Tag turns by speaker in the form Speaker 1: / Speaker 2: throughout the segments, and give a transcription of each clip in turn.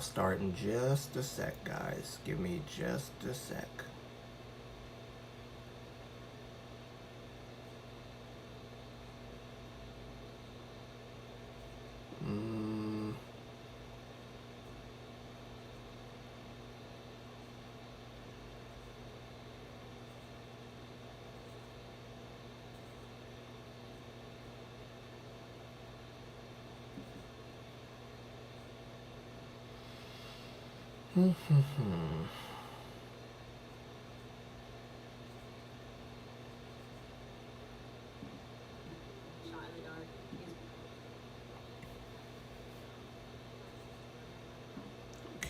Speaker 1: start in just a sec, guys. Give me just a sec.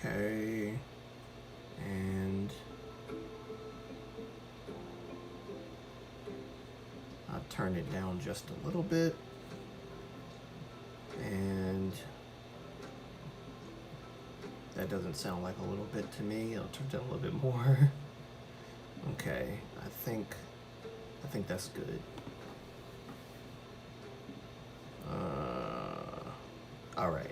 Speaker 1: Okay, and I'll turn it down just a little bit, and that doesn't sound like a little bit to me. I'll turn it down a little bit more. Okay, I think that's good. All right.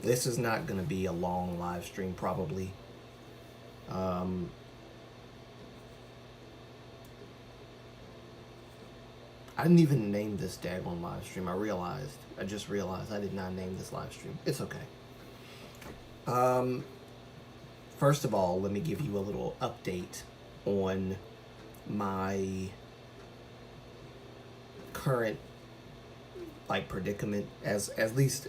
Speaker 1: This is not going to be a long live stream, probably. I didn't even name this daggone live stream. I just realized I did not name this live stream. It's okay. First of all, let me give you a little update on my current predicament, as at least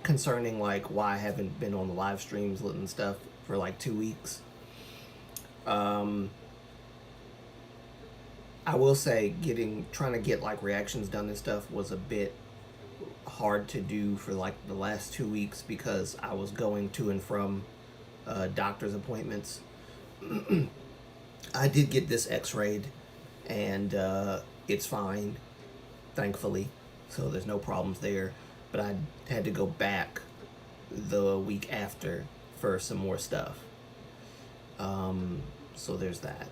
Speaker 1: concerning why I haven't been on the live streams and stuff for 2 weeks. I will say trying to get reactions done and stuff was a bit hard to do for the last 2 weeks because I was going to and from doctor's appointments. I did get this x-rayed and it's fine, thankfully, so there's no problems there, but I had to go back the week after for some more stuff. So there's that.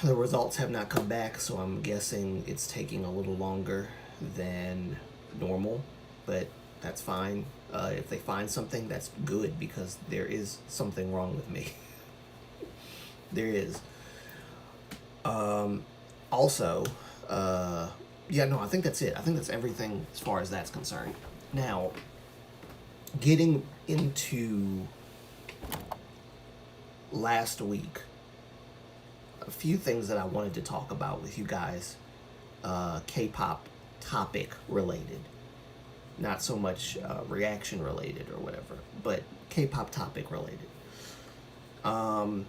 Speaker 1: The results have not come back, so I'm guessing it's taking a little longer than normal, but that's fine. If they find something, that's good, because there is something wrong with me. There is. Also, yeah, no, I think that's it. I think that's everything as far as that's concerned. Now, getting into last week, a few things that I wanted to talk about with you guys, K-pop topic related. Not so much reaction related or whatever, but K-pop topic related. And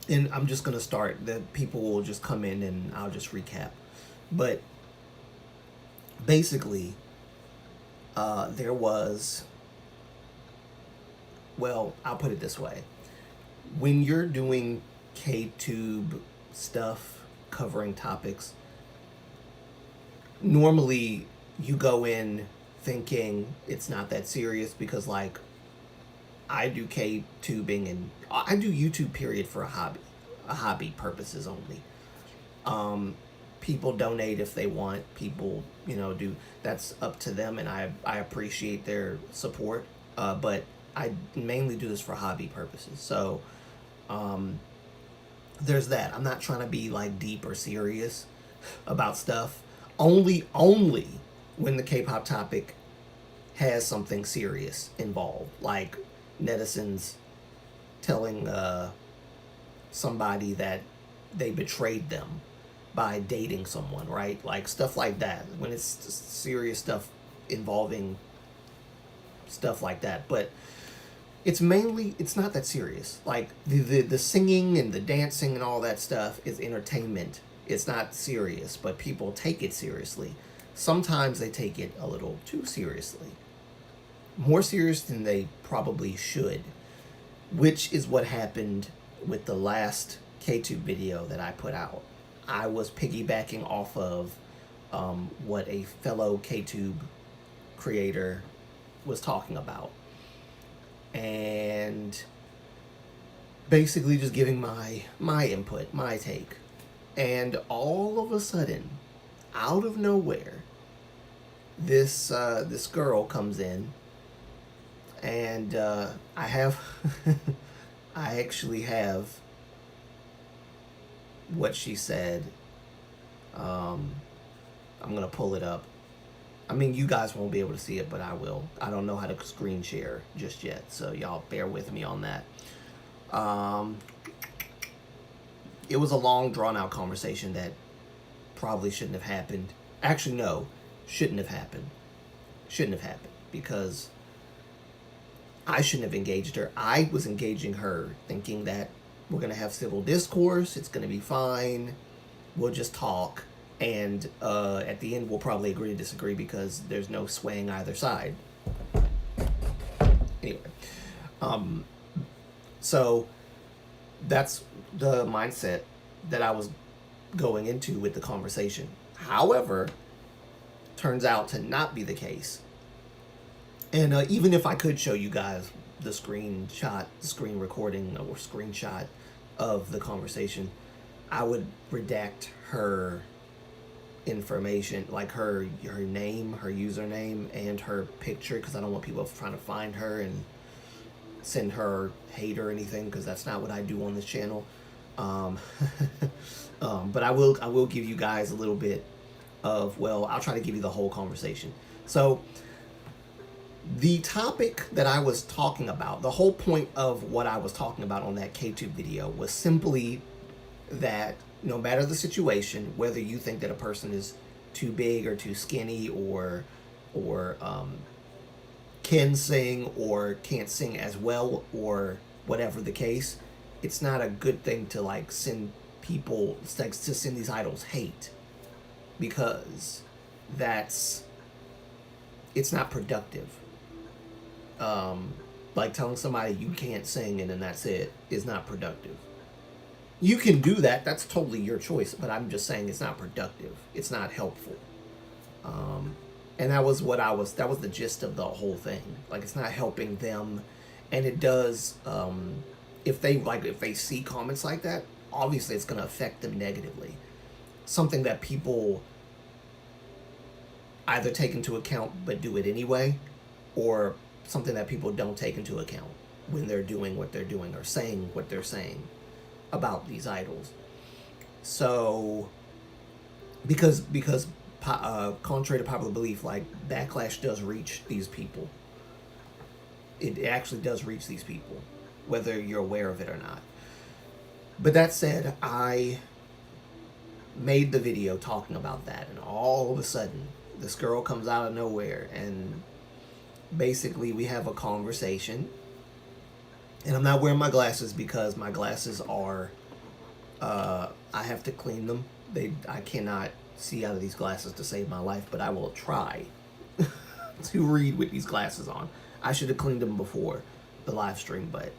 Speaker 1: I'm just going to start. The people will just come in and I'll just recap. But basically, there was, well, I'll put it this way. When you're doing K-tube stuff, covering topics, normally you go in thinking it's not that serious, because I do K-tubing and I do YouTube period for a hobby purposes only. People donate if they want. People, do. That's up to them, and I appreciate their support. But I mainly do this for hobby purposes. So, there's that. I'm not trying to be deep or serious about stuff. Only when the K-pop topic has something serious involved, like netizens telling somebody that they betrayed them by dating someone, right? Stuff like that. When it's serious stuff involving stuff like that. But it's not that serious. The singing and the dancing and all that stuff is entertainment. It's not serious, but people take it seriously. Sometimes they take it a little too seriously. More serious than they probably should, which is what happened with the last K-tube video that I put out. I was piggybacking off of what a fellow K-tube creator was talking about, and basically just giving my input, my take. And all of a sudden, out of nowhere, this girl comes in, and I have I actually have what she said. I'm gonna pull it up. I mean, you guys won't be able to see it, but I will. I don't know how to screen share just yet, so y'all bear with me on that. It was a long, drawn-out conversation that probably shouldn't have happened. Actually, no, shouldn't have happened. Shouldn't have happened, because I shouldn't have engaged her. I was engaging her, thinking that we're going to have civil discourse, it's going to be fine, we'll just talk, and at the end we'll probably agree to disagree because there's no swaying either side. Anyway, so that's the mindset that I was going into with the conversation. However, turns out to not be the case. And even if I could show you guys the screenshot, screen recording, or screenshot of the conversation, I would redact her information, like her name, her username, and her picture, because I don't want people trying to find her and send her hate or anything, because that's not what I do on this channel. But I will give you guys a little bit of, well, I'll try to give you the whole conversation. So the topic that I was talking about, the whole point of what I was talking about on that KTube video was simply that no matter the situation, whether you think that a person is too big or too skinny, or can sing or can't sing as well, or whatever the case, it's not a good thing to like send people, like, to send these idols hate, because it's not productive. Like telling somebody you can't sing and then that's it is not productive. You can do that, that's totally your choice, but I'm just saying it's not productive. It's not helpful. And that was the gist of the whole thing. Like, it's not helping them, and it does, if they see comments like that, obviously it's gonna affect them negatively. Something that people either take into account but do it anyway, or something that people don't take into account when they're doing what they're doing or saying what they're saying about these idols. So because contrary to popular belief, like, backlash does reach these people. It actually does reach these people, whether you're aware of it or not. But that said, I made the video talking about that, and all of a sudden this girl comes out of nowhere, and basically we have a conversation. And I'm not wearing my glasses because my glasses are, I have to clean them. I cannot see out of these glasses to save my life, but I will try to read with these glasses on. I should have cleaned them before the live stream, but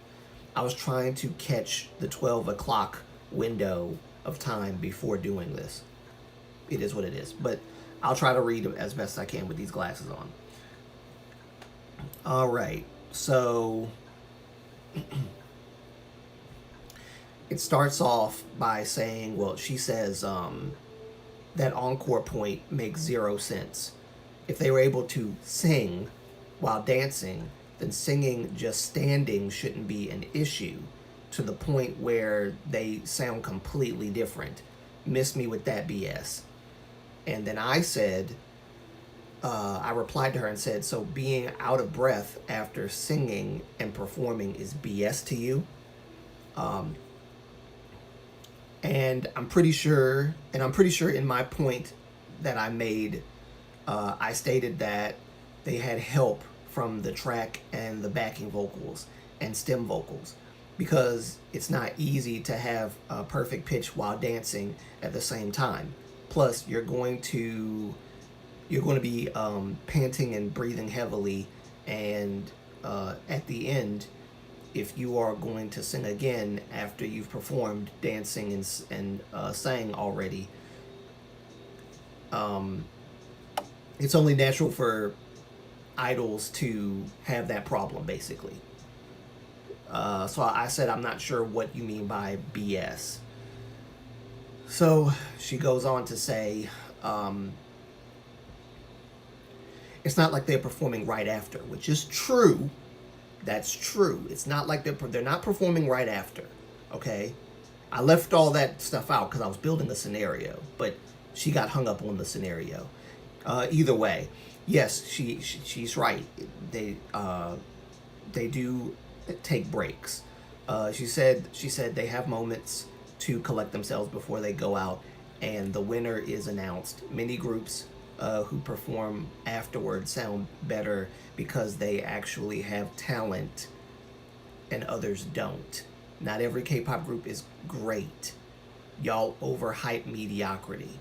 Speaker 1: I was trying to catch the 12 o'clock window of time before doing this. It is what it is, but I'll try to read as best I can with these glasses on. All right, so it starts off by saying, well, she says that encore point makes 0 sense. If they were able to sing while dancing, then singing just standing shouldn't be an issue, to the point where they sound completely different. Miss me with that BS. And then I said, I replied to her and said, so being out of breath after singing and performing is BS to you? And I'm pretty sure in my point that I made, I stated that they had help from the track and the backing vocals and stem vocals, because it's not easy to have a perfect pitch while dancing at the same time. Plus, you're going to be panting and breathing heavily, and at the end, if you are going to sing again after you've performed dancing and sang already, it's only natural for idols to have that problem, basically. So I said, I'm not sure what you mean by BS. So she goes on to say, It's not like they're performing right after, which is true. That's true. It's not like they're not performing right after. Okay, I left all that stuff out because I was building a scenario, but she got hung up on the scenario. Either way, yes, she's right. They do take breaks. She said they have moments to collect themselves before they go out, and the winner is announced. Many groups who perform afterward sound better because they actually have talent and others don't. Not every K-pop group is great. Y'all overhype mediocrity.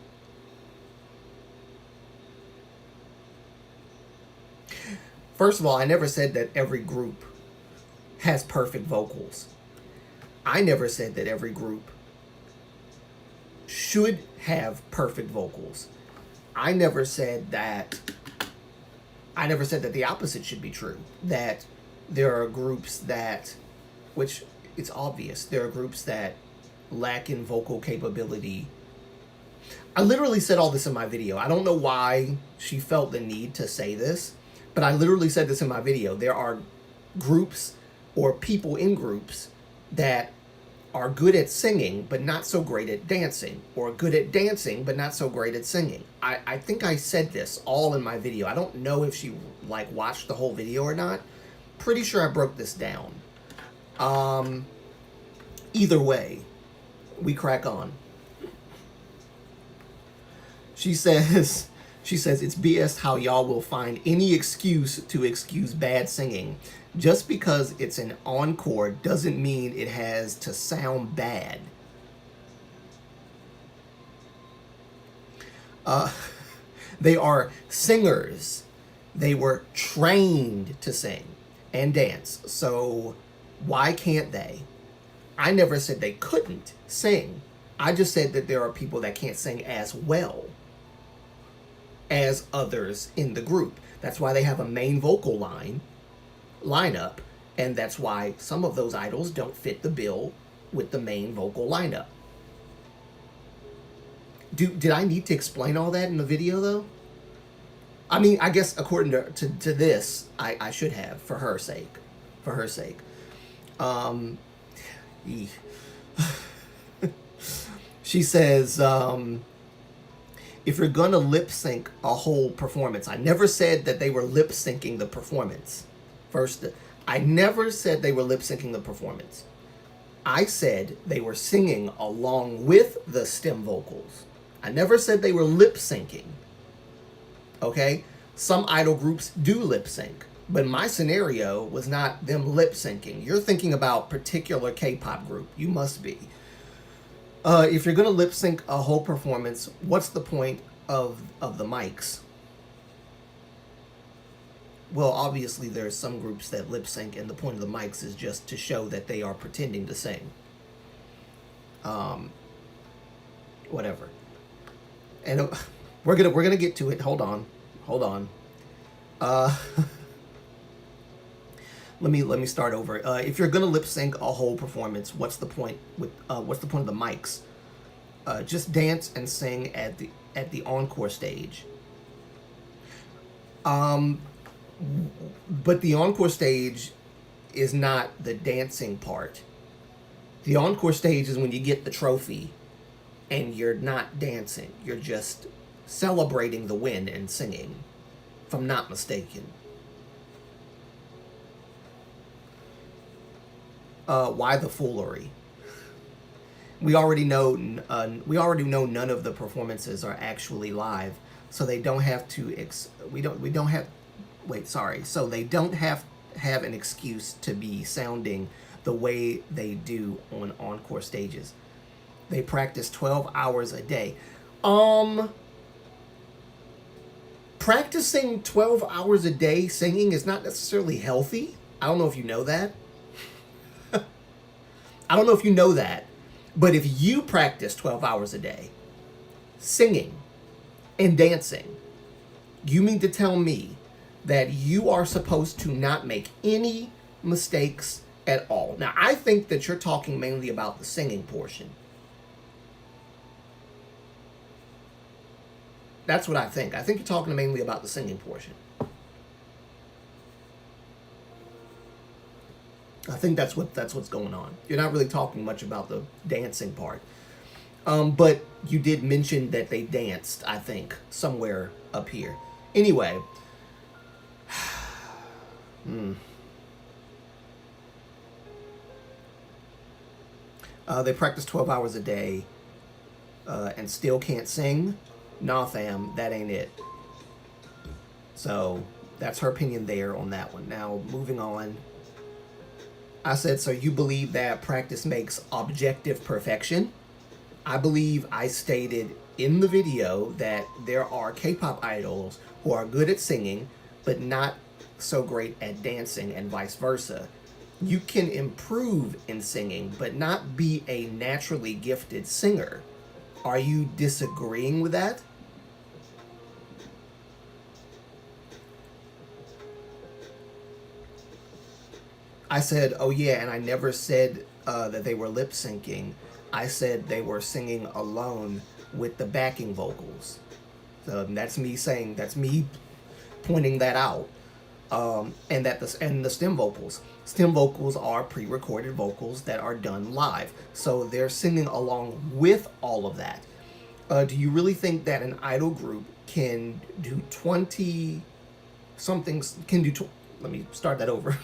Speaker 1: First of all, I never said that every group has perfect vocals. I never said that every group should have perfect vocals. I never said that the opposite should be true. That there are groups that, which it's obvious, there are groups that lack in vocal capability. I literally said all this in my video. I don't know why she felt the need to say this, but I literally said this in my video. There are groups or people in groups that are good at singing but not so great at dancing, or good at dancing but not so great at singing. I think I said this all in my video. I don't know if she watched the whole video or not. Pretty sure I broke this down. Either way, we crack on. She says it's BS how y'all will find any excuse to excuse bad singing. Just because it's an encore doesn't mean it has to sound bad. They are singers. They were trained to sing and dance. So why can't they? I never said they couldn't sing. I just said that there are people that can't sing as well as others in the group. That's why they have a main vocal lineup, and that's why some of those idols don't fit the bill with the main vocal lineup. Did I need to explain all that in the video though? I mean, I guess according to this, I should have, for her sake. For her sake. She says, if you're gonna lip sync a whole performance, I never said that they were lip syncing the performance. First, I never said they were lip syncing the performance. I said they were singing along with the stem vocals. I never said they were lip syncing. Okay? Some idol groups do lip sync, but my scenario was not them lip syncing. You're thinking about particular K-pop group. You must be. If you're gonna lip sync a whole performance, what's the point of the mics? Well, obviously there's some groups that lip sync, and the point of the mics is just to show that they are pretending to sing. Whatever. And we're gonna get to it. Hold on. Let me start over. If you're gonna lip sync a whole performance, what's the point of the mics? Just dance and sing at the encore stage. But the encore stage is not the dancing part. The encore stage is when you get the trophy and you're not dancing. You're just celebrating the win and singing, if I'm not mistaken. Why the foolery? We already know none of the performances are actually live, so they don't have to so they don't have an excuse to be sounding the way they do on encore stages. They practice 12 hours a day. Practicing 12 hours a day singing is not necessarily healthy. I don't know if you know that. I don't know if you know that, but if you practice 12 hours a day singing and dancing, you mean to tell me that you are supposed to not make any mistakes at all? Now, I think that you're talking mainly about the singing portion. That's what I think. I think you're talking mainly about the singing portion. I think that's what's going on. You're not really talking much about the dancing part. But you did mention that they danced, I think, somewhere up here. Anyway. They practice 12 hours a day and still can't sing. Nah, fam, that ain't it. So that's her opinion there on that one. Now, moving on. I said, so you believe that practice makes objective perfection? I believe I stated in the video that there are K-pop idols who are good at singing, but not so great at dancing, and vice versa. You can improve in singing, but not be a naturally gifted singer. Are you disagreeing with that? I said, oh yeah, and I never said that they were lip syncing. I said they were singing alone with the backing vocals. So that's me pointing that out. And the stem vocals. Stem vocals are pre-recorded vocals that are done live. So they're singing along with all of that. Do you really think that an idol group can do 20 somethings, let me start that over.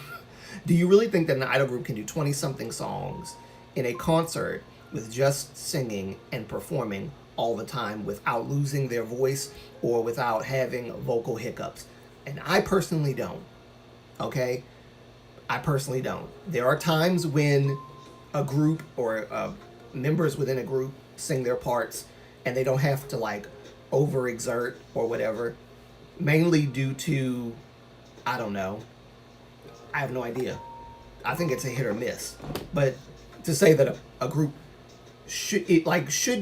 Speaker 1: Do you really think that an idol group can do 20 something songs in a concert with just singing and performing all the time without losing their voice or without having vocal hiccups? And I personally don't. Okay? I personally don't. There are times when a group or members within a group sing their parts and they don't have to like overexert or whatever, mainly due to, I don't know, I have no idea. I think it's a hit or miss. But to say that a group should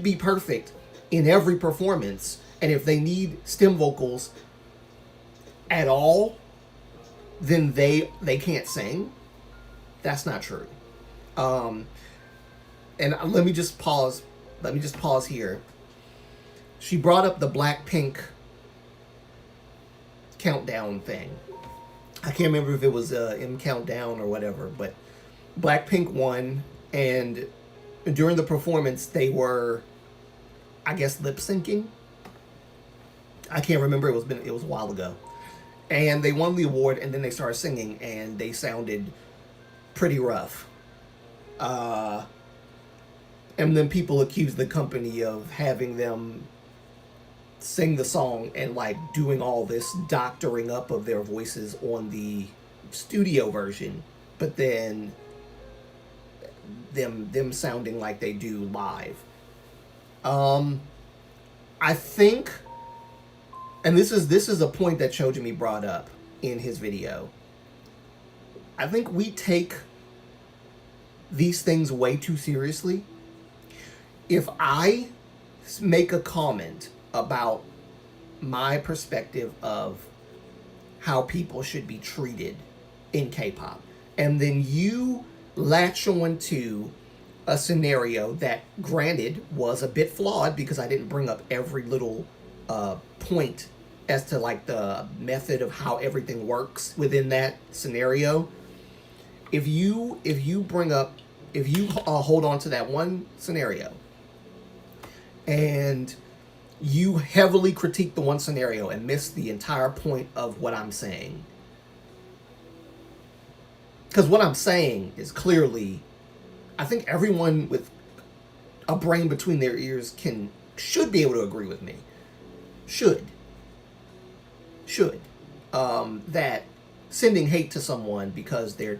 Speaker 1: be perfect in every performance, and if they need stem vocals at all, then they can't sing. That's not true. And let me just pause. Let me just pause here. She brought up the Blackpink countdown thing. I can't remember if it was M Countdown or whatever, but Blackpink won, and during the performance they were, I guess, lip syncing. I can't remember. It was a while ago, and they won the award, and then they started singing, and they sounded pretty rough. And then people accused the company of having them sing the song and like doing all this doctoring up of their voices on the studio version, but then them sounding like they do live. I think, and this is a point that Chojimi brought up in his video, I think we take these things way too seriously. If I make a comment about my perspective of how people should be treated in K-pop, and then you latch on to a scenario that, granted, was a bit flawed because I didn't bring up every little point as to like the method of how everything works within that scenario. If you hold on to that one scenario and you heavily critique the one scenario and miss the entire point of what I'm saying, because what I'm saying is clearly, I think everyone with a brain between their ears should be able to agree with me. Should. That sending hate to someone because you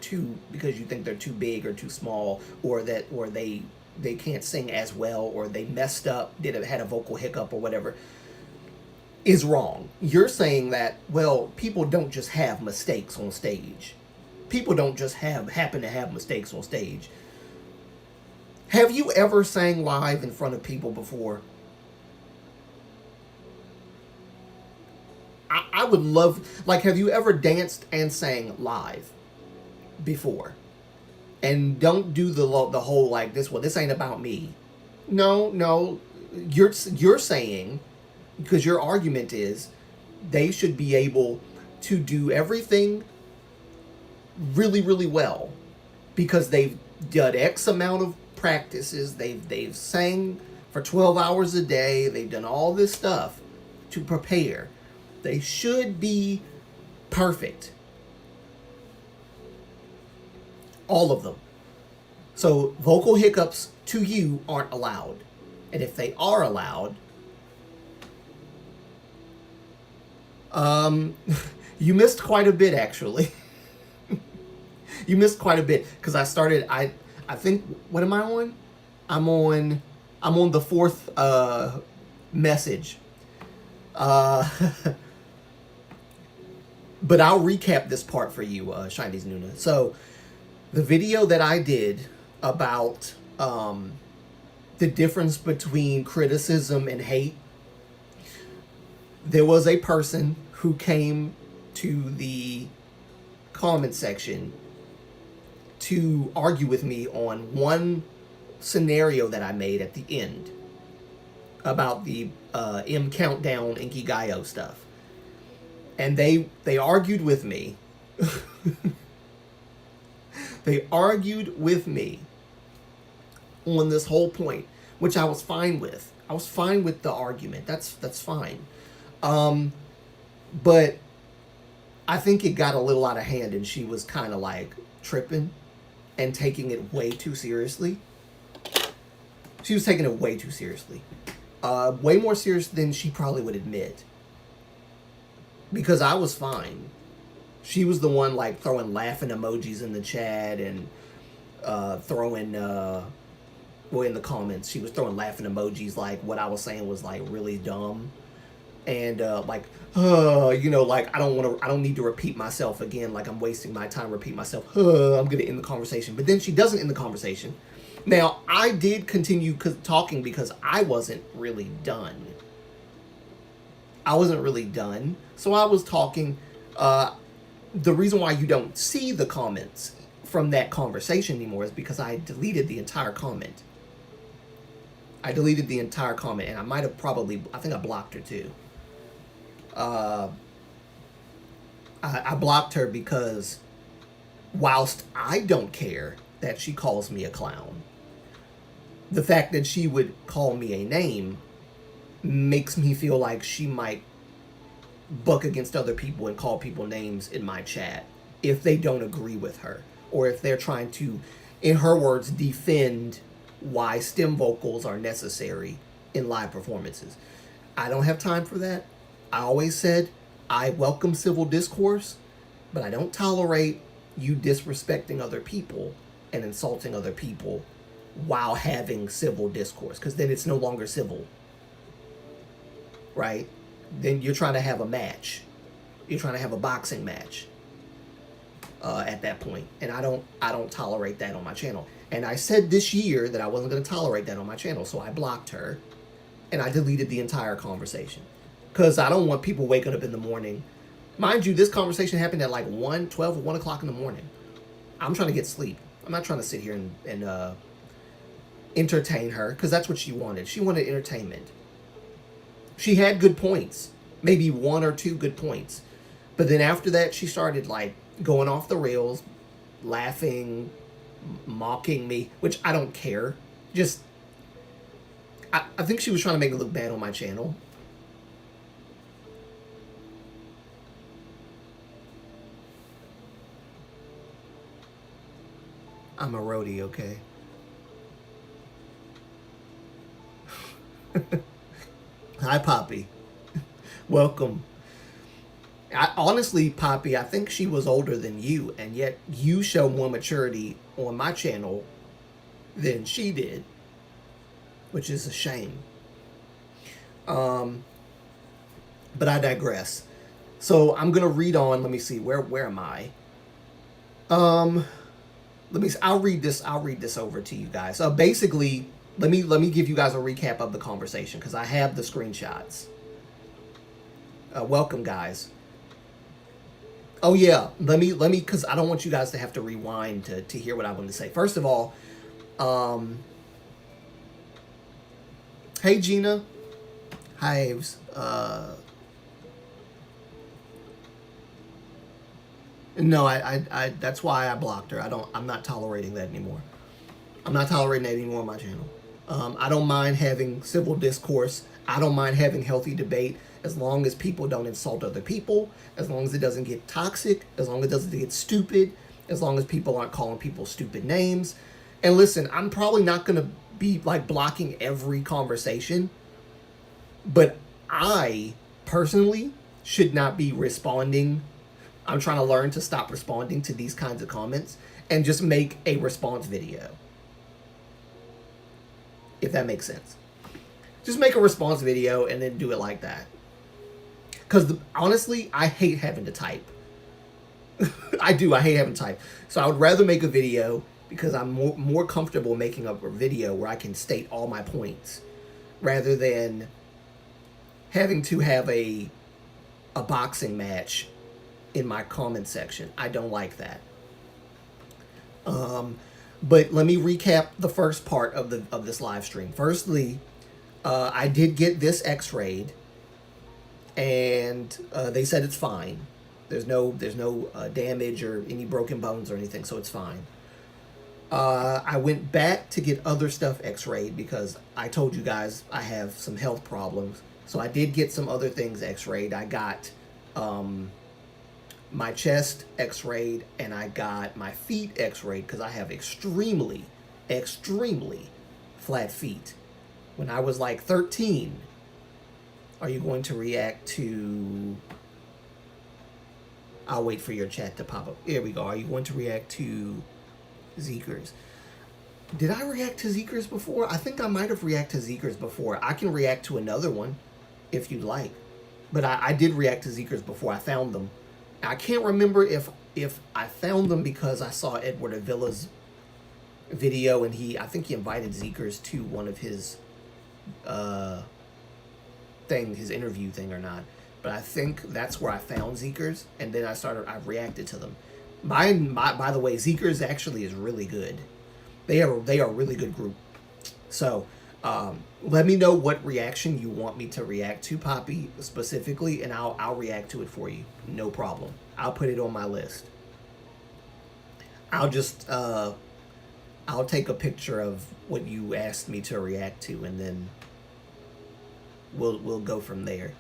Speaker 1: think they're too big or too small, or they can't sing as well, or they messed up, had a vocal hiccup or whatever, is wrong. You're saying that, well, people don't just have mistakes on stage. People don't just happen to have mistakes on stage. Have you ever sang live in front of people before? I would love, like, have you ever danced and sang live before? And don't do the whole, like, this ain't about me. No, you're saying Because your argument is they should be able to do everything really, really well because they've done X amount of practices. They've sang for 12 hours a day. They've done all this stuff to prepare. They should be perfect. All of them. So vocal hiccups to you aren't allowed. And if they are allowed, you missed quite a bit, actually. You missed quite a bit because I think, what am I on? I'm on the fourth message. But I'll recap this part for you, Shinies Nuna. So the video that I did about the difference between criticism and hate, there was a person who came to the comment section to argue with me on one scenario that I made at the end about the M Countdown Inkigayo stuff. And they argued with me. They argued with me on this whole point, which I was fine with. I was fine with the argument. That's fine. But I think it got a little out of hand and she was kind of like tripping and taking it way too seriously. She was taking it way too seriously. Way more serious than she probably would admit. Because I was fine. She was the one like throwing laughing emojis in the chat and throwing well, in the comments she was throwing laughing emojis like what I was saying was like really dumb. And like you know, like I don't need to repeat myself again, like I'm wasting my time repeat myself. I'm gonna end the conversation. But then she doesn't end the conversation. Now I did continue talking because I wasn't really done. So I was talking. The reason why you don't see the comments from that conversation anymore is because I deleted the entire comment. I deleted the entire comment, and I might have I think I blocked her too. I blocked her because whilst I don't care that she calls me a clown, the fact that she would call me a name makes me feel like she might buck against other people and call people names in my chat if they don't agree with her, or if they're trying to, in her words, defend why stem vocals are necessary in live performances. I don't have time for that. I always said I welcome civil discourse, but I don't tolerate you disrespecting other people and insulting other people while having civil discourse, because then it's no longer civil, right? Then you're trying to have a match. You're trying to have a boxing match at that point. And I don't tolerate that on my channel. And I said this year that I wasn't going to tolerate that on my channel. So I blocked her and I deleted the entire conversation. Because I don't want people waking up in the morning. Mind you, this conversation happened at like 12 or 1 o'clock in the morning. I'm trying to get sleep. I'm not trying to sit here and entertain her, because that's what she wanted. She wanted entertainment. She had good points, maybe one or two good points. But then after that, she started like going off the rails, laughing, mocking me, which I don't care. Just, I think she was trying to make it look bad on my channel. I'm a roadie, okay? Hi, Poppy. Welcome. Honestly, Poppy, I think she was older than you, and yet you show more maturity on my channel than she did, which is a shame. But I digress. So I'm gonna read on. Let me see. Where am I? Let me. I'll read this over to you guys. Basically, let me give you guys a recap of the conversation because I have the screenshots. Welcome, guys. Oh yeah, let me because I don't want you guys to have to rewind to hear what I want to say. First of all, hey Gina, Hives. No, that's why I blocked her. I'm not tolerating that anymore. I'm not tolerating that anymore on my channel. I don't mind having civil discourse. I don't mind having healthy debate as long as people don't insult other people, as long as it doesn't get toxic, as long as it doesn't get stupid, as long as people aren't calling people stupid names. And listen, I'm probably not going to be like blocking every conversation, but I personally should not be responding. I'm trying to learn to stop responding to these kinds of comments and just make a response video. If that makes sense. Just make a response video and then do it like that. Because honestly, I hate having to type. I do. I hate having to type. So I would rather make a video because I'm more comfortable making a video where I can state all my points rather than having to have a boxing match in my comment section. I don't like that. But let me recap the first part of this live stream. Firstly, I did get this X-rayed, and they said it's fine. There's no damage or any broken bones or anything, so it's fine. I went back to get other stuff X-rayed because I told you guys I have some health problems. So I did get some other things X-rayed. I got my chest X-rayed, and I got my feet X-rayed because I have extremely flat feet. When I was like 13, are you going to react to... I'll wait for your chat to pop up. Here we go. Are you going to react to Zeekers? Did I react to Zeekers before? I think I might have reacted to Zeekers before. I can react to another one if you'd like. But I did react to Zeekers before. I found them. I can't remember if I found them because I saw Edward Avila's video and I think he invited Zeekers to one of his his interview thing or not. But I think that's where I found Zeekers, and then I reacted to them. By the way, Zeekers actually is really good. They are a really good group. So let me know what reaction you want me to react to, Poppy, specifically, and I'll react to it for you. No problem. I'll put it on my list. I'll just I'll take a picture of what you asked me to react to, and then we'll go from there.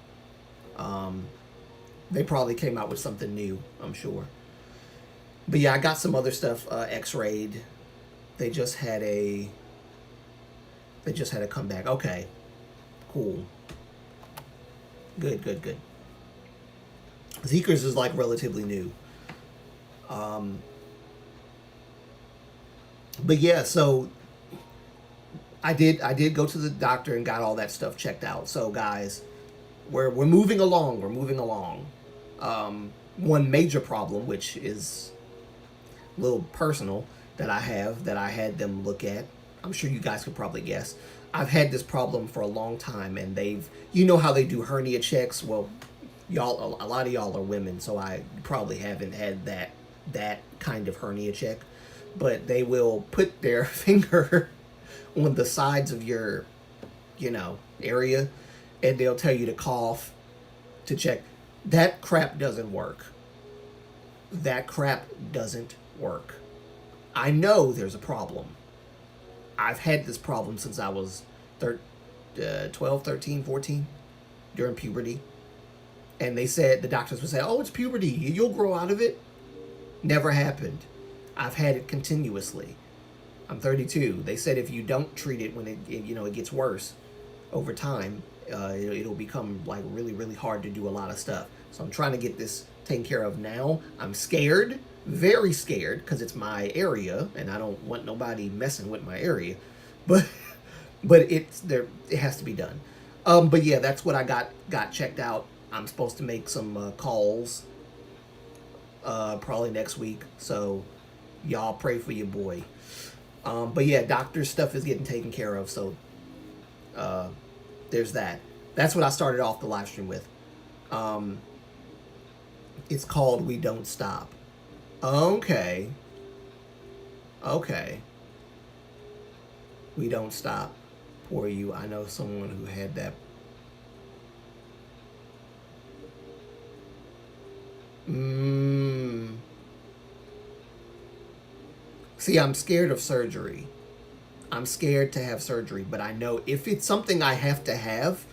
Speaker 1: They probably came out with something new, I'm sure. But yeah, I got some other stuff X-rayed. They just had a comeback. Okay, cool. Good. Zeekers is like relatively new. But yeah, so I did go to the doctor and got all that stuff checked out. So guys, we're moving along. We're moving along. One major problem, which is a little personal, that I had them look at. I'm sure you guys could probably guess. I've had this problem for a long time, and you know how they do hernia checks. Well, a lot of y'all are women, so I probably haven't had that kind of hernia check. But they will put their finger on the sides of your, area, and they'll tell you to cough to check. That crap doesn't work. That crap doesn't work. I know there's a problem. I've had this problem since I was 12, 13, 14, during puberty. And the doctors would say, oh, it's puberty, you'll grow out of it. Never happened. I've had it continuously. I'm 32. They said if you don't treat it when it gets worse over time, it'll become like really, really hard to do a lot of stuff. So I'm trying to get this taken care of now. I'm scared, very scared, because it's my area and I don't want nobody messing with my area. But it's there. It has to be done. But yeah, that's what I got checked out. I'm supposed to make some calls probably next week. So y'all pray for your boy. But yeah, doctor stuff is getting taken care of. So there's that. That's what I started off the live stream with. It's called We Don't Stop. Okay. We Don't Stop. Poor you. I know someone who had that Mm. See, I'm scared of surgery. I'm scared to have surgery, but I know if it's something I have to have,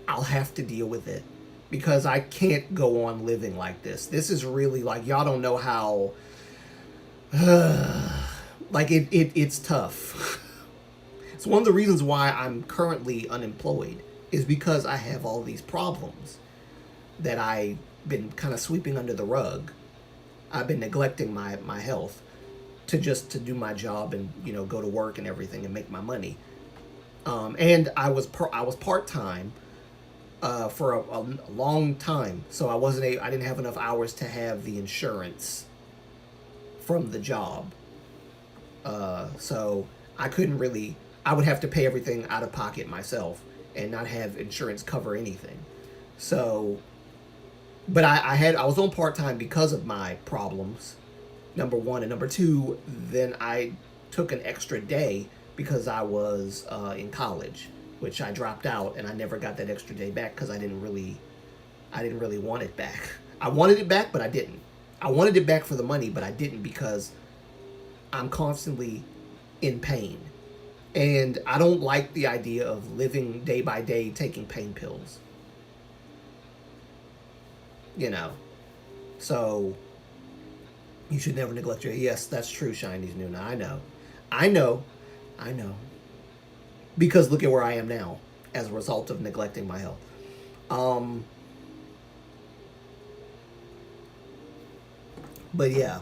Speaker 1: I'll have to deal with it because I can't go on living like this. This is really like y'all don't know how like it's tough. It's one of the reasons why I'm currently unemployed is because I have all these problems that I've been kind of sweeping under the rug. I've been neglecting my health to do my job and go to work and everything and make my money. And I was part time for a long time, so I didn't have enough hours to have the insurance from the job. So I couldn't really. I would have to pay everything out of pocket myself and not have insurance cover anything. So, but I was on part time because of my problems. Number one, and number two, then I took an extra day because I was in college, which I dropped out, and I never got that extra day back because I didn't really want it back. I wanted it back, but I didn't. I wanted it back for the money, but I didn't because I'm constantly in pain. And I don't like the idea of living day by day taking pain pills. So you should never neglect your. Yes, that's true, Shinies Nuna. I know. I know. I know. Because look at where I am now as a result of neglecting my health. But yeah.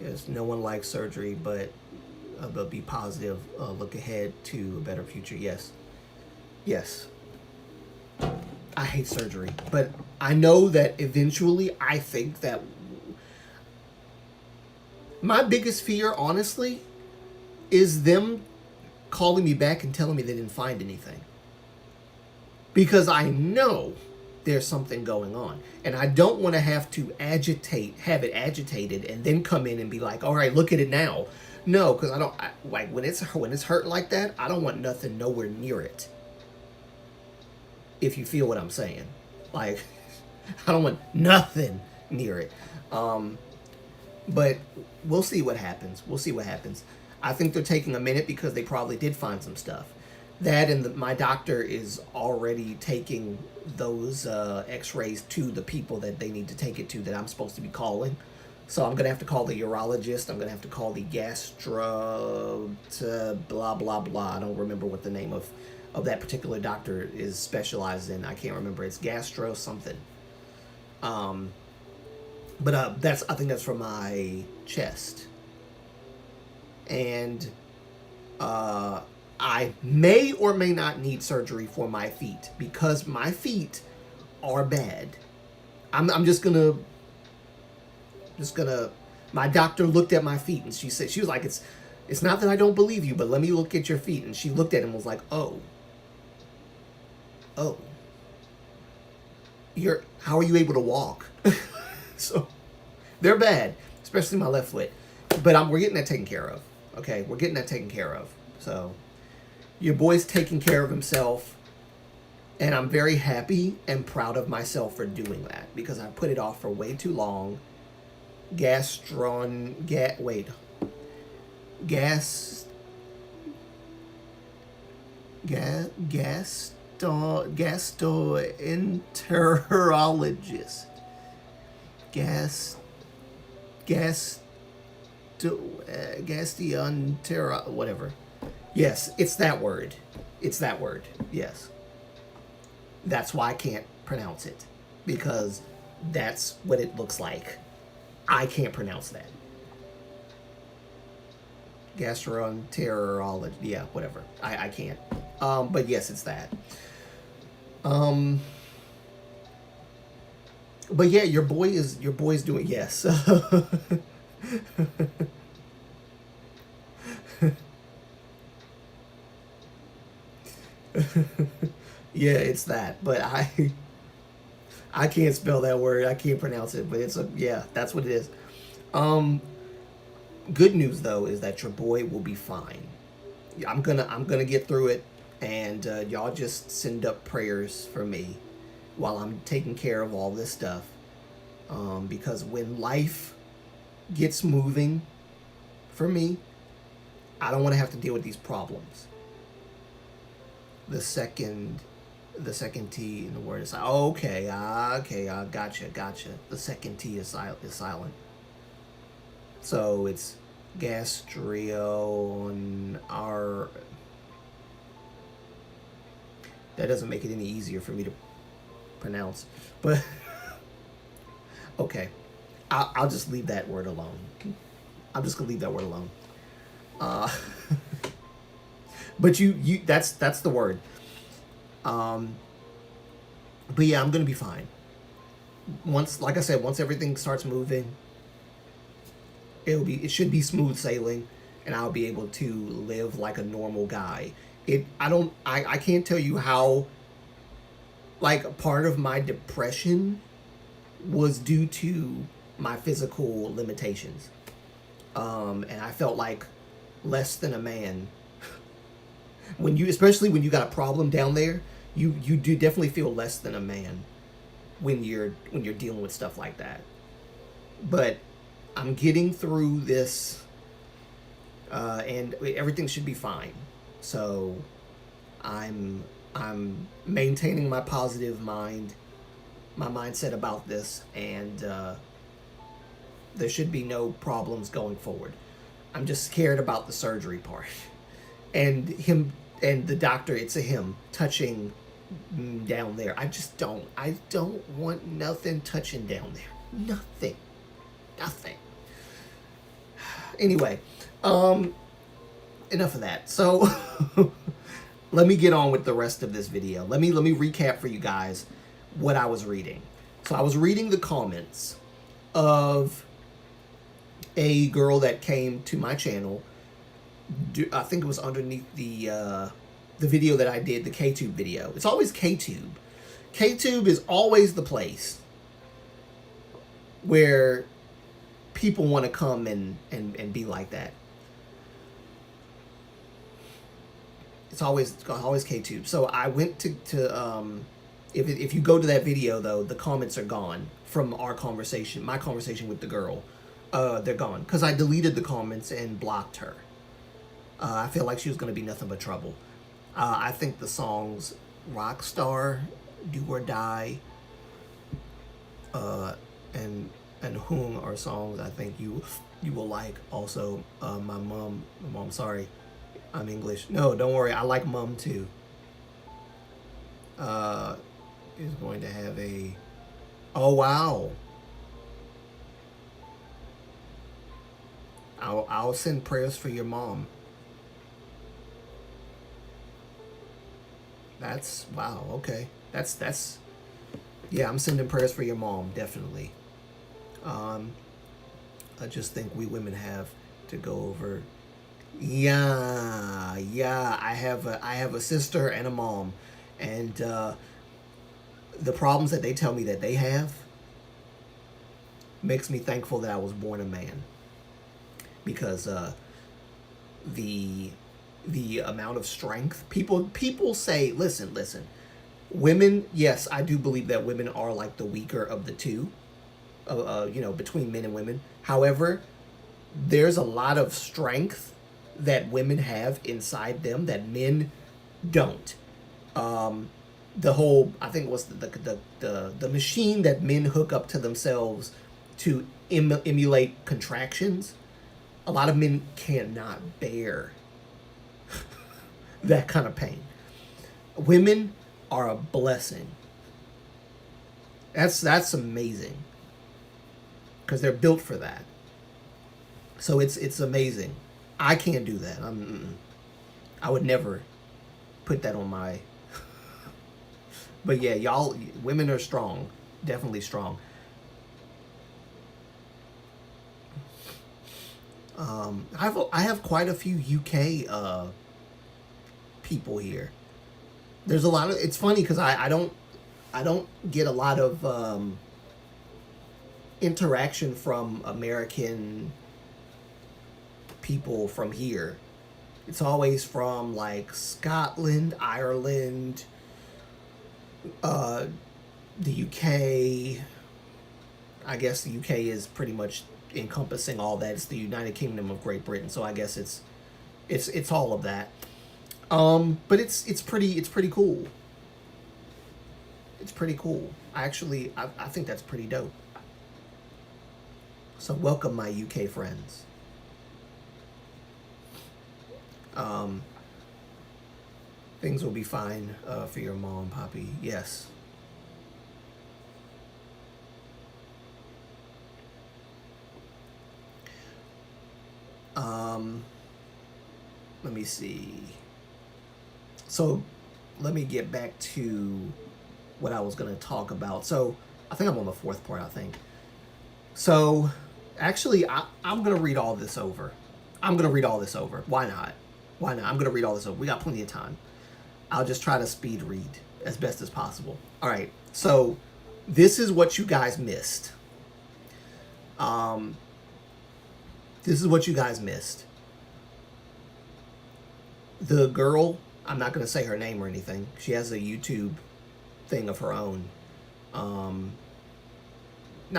Speaker 1: Yes, no one likes surgery, but be positive. Look ahead to a better future. Yes. Yes. I hate surgery, but I know that eventually I think that my biggest fear, honestly, is them calling me back and telling me they didn't find anything. Because I know there's something going on. And I don't want to have it agitated, and then come in and be like, all right, look at it now. No, because like when it's hurting like that, I don't want nothing nowhere near it. If you feel what I'm saying. Like, I don't want nothing near it. But we'll see what happens. We'll see what happens. I think they're taking a minute because they probably did find some stuff. That and my doctor is already taking those x-rays to the people that they need to take it to that I'm supposed to be calling. So I'm going to have to call the urologist. I'm going to have to call the blah, blah, blah. I don't remember what the name of that particular doctor is specialized in. I can't remember. It's gastro something. But I think that's for my chest. And I may or may not need surgery for my feet because my feet are bad. I'm just gonna. My doctor looked at my feet and she was like, it's not that I don't believe you, but let me look at your feet. And she looked at him and was like, oh, how are you able to walk? So they're bad, especially my left foot. But we're getting that taken care of. Okay, we're getting that taken care of. So your boy's taking care of himself, and I'm very happy and proud of myself for doing that because I put it off for way too long. Gastroenterologist. Whatever. Yes, it's that word. It's that word. Yes. That's why I can't pronounce it. Because that's what it looks like. I can't pronounce that. Gastroenterology. Yeah, whatever. I can't. But yes, it's that. But yeah, your boy's doing, yes. Yeah, it's that. But I can't spell that word. I can't pronounce it, but that's what it is. Good news though is that your boy will be fine. I'm gonna get through it. And y'all just send up prayers for me while I'm taking care of all this stuff. Because when life gets moving for me, I don't want to have to deal with these problems. The second T in the word is okay. Gotcha. The second T is silent. So it's gastron. That doesn't make it any easier for me to pronounce, but okay. I'll just leave that word alone. I'm just gonna leave that word alone. But you that's the word. But yeah, I'm gonna be fine. Like I said, once everything starts moving, it should be smooth sailing, and I'll be able to live like a normal guy. I can't tell you how, like, part of my depression was due to my physical limitations. And I felt like less than a man. Especially when you got a problem down there, you do definitely feel less than a man when you're dealing with stuff like that. But I'm getting through this, and everything should be fine. So I'm maintaining my positive mindset about this, and there should be no problems going forward. I'm just scared about the surgery part, and him and the doctor. It's a him touching down there. I don't want nothing touching down there. Nothing. Anyway, enough of that. So let me get on with the rest of this video. Let me recap for you guys what I was reading. So I was reading the comments of a girl that came to my channel. I think it was underneath the video that I did, the KTube video. It's always KTube. KTube is always the place where people want to come and be like that. It's always KTube. So I went to if you go to that video, though, the comments are gone from our conversation, my conversation with the girl. They're gone because I deleted the comments and blocked her. I feel like she was going to be nothing but trouble. I think the songs Rockstar, Do or Die, and Hoon are songs I think you will like. Also, my mom, sorry, I'm English. No, don't worry, I like Mum too. Is going to have a, oh wow. I'll send prayers for your mom. That's, wow, okay. That's yeah, I'm sending prayers for your mom, definitely. I just think we women have to go over. Yeah, I have a sister and a mom, and the problems that they tell me that they have makes me thankful that I was born a man, because the amount of strength people say, listen, women, yes, I do believe that women are like the weaker of the two, between men and women. However, there's a lot of strength that women have inside them that men don't. The whole, I think it was the machine that men hook up to themselves to emulate contractions. A lot of men cannot bear that kind of pain. Women are a blessing. That's amazing, because they're built for that. So it's amazing. I can't do that. I would never put that on my. But yeah, y'all, women are strong, definitely strong. I have quite a few UK people here. There's a lot of. It's funny because I don't get a lot of interaction from American people from here. It's always from like Scotland, Ireland, the UK. I guess the UK is pretty much encompassing all that. It's the United Kingdom of Great Britain, so I guess it's all of that. But it's pretty cool. It's pretty cool. I think that's pretty dope. So welcome, my UK friends. Things will be fine for your mom, Poppy. Yes. Let me see. So let me get back to what I was going to talk about. So I think I'm on the fourth part, I think. So actually, I'm going to read all this over. I'm going to read all this over. Why not? Why not? I'm going to read all this over. We got plenty of time. I'll just try to speed read as best as possible. All right. So this is what you guys missed. This is what you guys missed. The girl, I'm not going to say her name or anything. She has a YouTube thing of her own. Not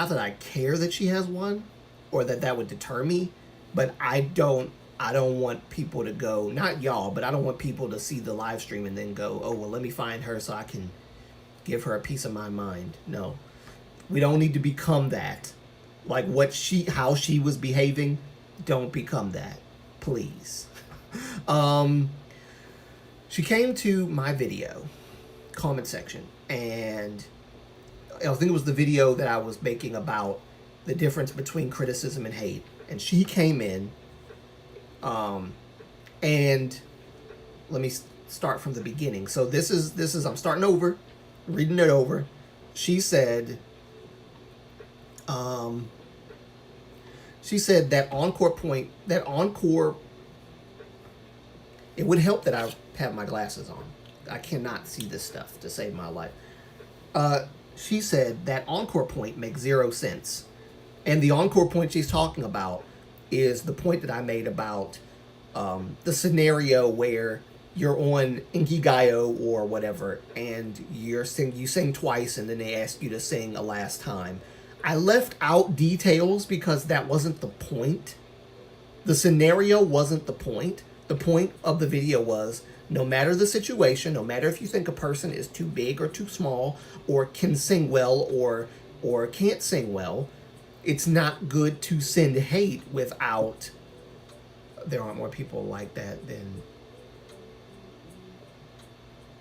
Speaker 1: that I care that she has one or that would deter me, but I don't want people to go, not y'all, but I don't want people to see the live stream and then go, oh, well, let me find her so I can give her a piece of my mind. No, we don't need to become that. Like how she was behaving, don't become that, please. She came to my video comment section, and I think it was the video that I was making about the difference between criticism and hate. And she came in, and let me start from the beginning. So this is I'm starting over, reading it over. She said that encore, it would help that I have my glasses on. I cannot see this stuff to save my life. She said that encore point makes 0 sense. And the encore point she's talking about is the point that I made about the scenario where you're on Inkigayo or whatever, and you sing twice, and then they ask you to sing a last time. I left out details because that wasn't the point. The scenario wasn't the point. The point of the video was, no matter the situation, no matter if you think a person is too big or too small, or can sing well or can't sing well, it's not good to send hate without... There aren't more people like that than...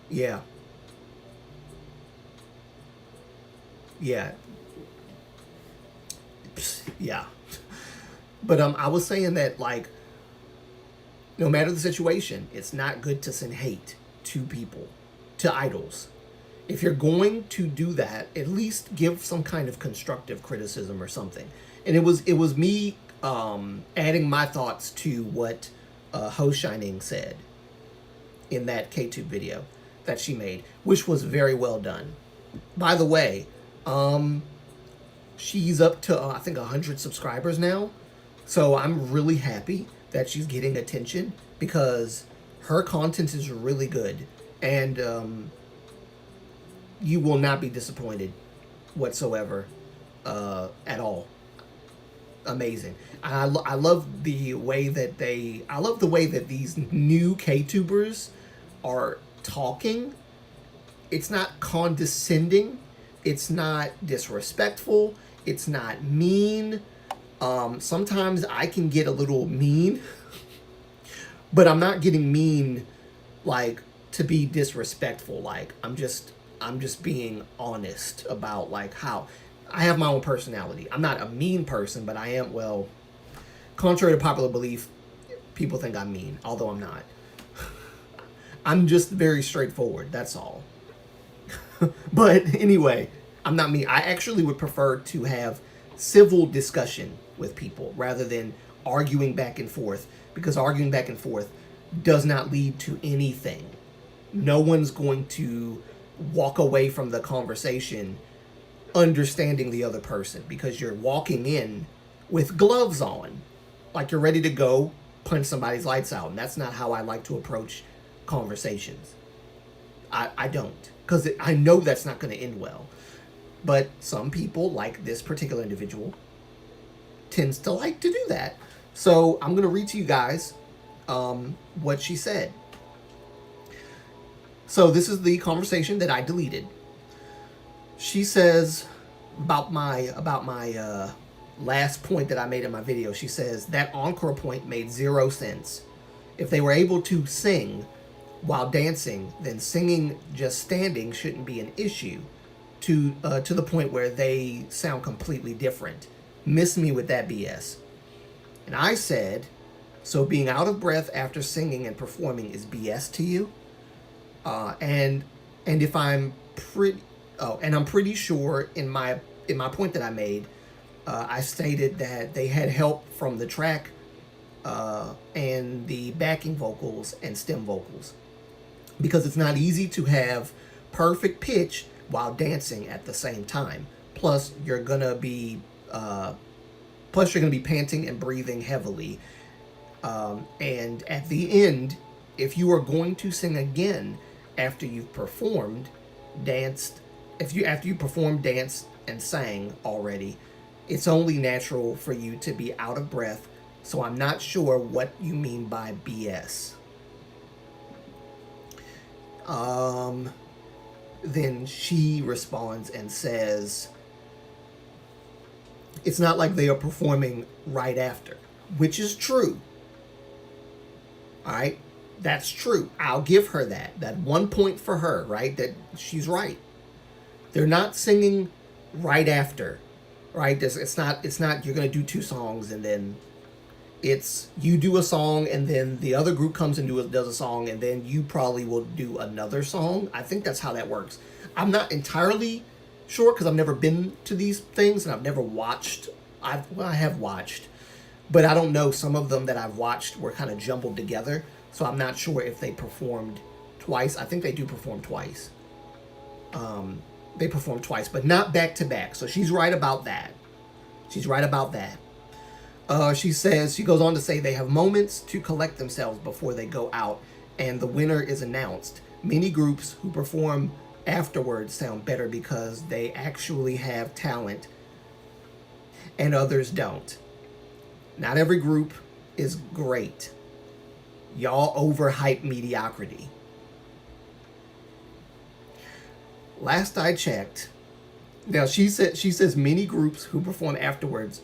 Speaker 1: Yeah. Yeah. Yeah. But I was saying that, like, no matter the situation, it's not good to send hate to people, to idols. If you're going to do that, at least give some kind of constructive criticism or something. And it was me adding my thoughts to what Ho Shining said in that K-Tube video that she made, which was very well done. By the way, she's up to, I think, 100 subscribers now. So I'm really happy that she's getting attention because her content is really good. And you will not be disappointed whatsoever at all. Amazing. I love the way that these new K-tubers are talking. It's not condescending. It's not disrespectful. It's not mean. Sometimes I can get a little mean, but I'm not getting mean like to be disrespectful. Like I'm just being honest about like how I have my own personality. I'm not a mean person, but I am, well, contrary to popular belief, people think I'm mean, although I'm not. I'm just very straightforward, that's all. But anyway, I'm not mean. I actually would prefer to have civil discussion with people rather than arguing back and forth, because arguing back and forth does not lead to anything. No one's going to walk away from the conversation understanding the other person, because you're walking in with gloves on, like you're ready to go punch somebody's lights out. And that's not how I like to approach conversations. I don't. Because I know that's not going to end well. But some people, like this particular individual, tends to like to do that. So I'm going to read to you guys what she said. So this is the conversation that I deleted. She says about my last point that I made in my video. She says that encore point made 0 sense. If they were able to sing while dancing, then singing just standing shouldn't be an issue. To the point where they sound completely different. Miss me with that BS. And I said, so being out of breath after singing and performing is BS to you? And if I'm pretty, and I'm pretty sure in my point that I made, I stated that they had help from the track and the backing vocals and stem vocals, because it's not easy to have perfect pitch while dancing at the same time. Plus, you're gonna be panting and breathing heavily. And at the end, if you are going to sing again after you've performed, danced, after you performed, danced, and sang already, it's only natural for you to be out of breath. So I'm not sure what you mean by BS. Then she responds and says, it's not like they are performing right after, which is true. All right, that's true. I'll give her that. That 1 point for her, right? That she's right. They're not singing right after, right? It's not. You're gonna do 2 songs and then it's you do a song and then the other group comes and does a song and then you probably will do another song. I think that's how that works. I'm not entirely sure because I've never been to these things and I've never watched. I have watched, but I don't know. Some of them that I've watched were kind of jumbled together, so I'm not sure if they performed twice. I think they do perform twice. They perform twice, but not back to back. So she's right about that. She's right about that. She goes on to say they have moments to collect themselves before they go out and the winner is announced. Many groups who perform afterwards sound better because they actually have talent and others don't. Not every group is great. Y'all overhype mediocrity. Last I checked, now she says many groups who perform afterwards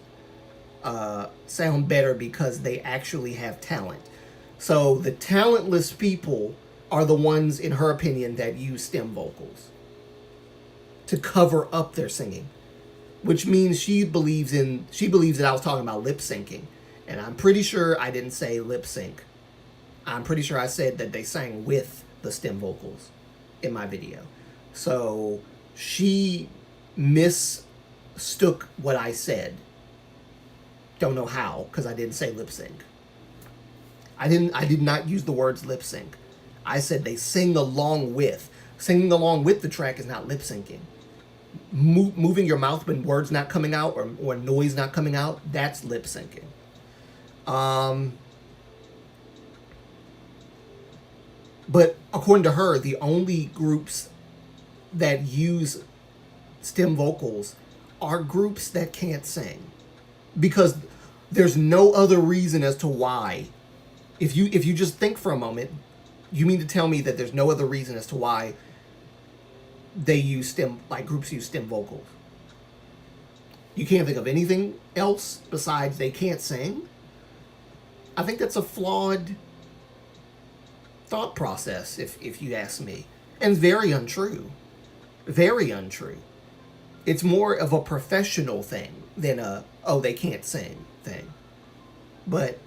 Speaker 1: sound better because they actually have talent. So the talentless people are the ones, in her opinion, that use stem vocals to cover up their singing, which means she believes that I was talking about lip syncing, and I'm pretty sure I didn't say lip sync. I'm pretty sure I said that they sang with the stem vocals in my video. So she mistook what I said. Don't know how, because I didn't say lip sync. I did not use the words lip sync. I said they sing along with. Singing along with the track is not lip syncing. Moving your mouth when words not coming out or noise not coming out, that's lip syncing. But according to her, the only groups that use stem vocals are groups that can't sing. Because there's no other reason as to why. If you just think for a moment, you mean to tell me that there's no other reason as to why they use groups use stem vocals? You can't think of anything else besides they can't sing? I think that's a flawed thought process, if you ask me. And very untrue. Very untrue. It's more of a professional thing than they can't sing thing. But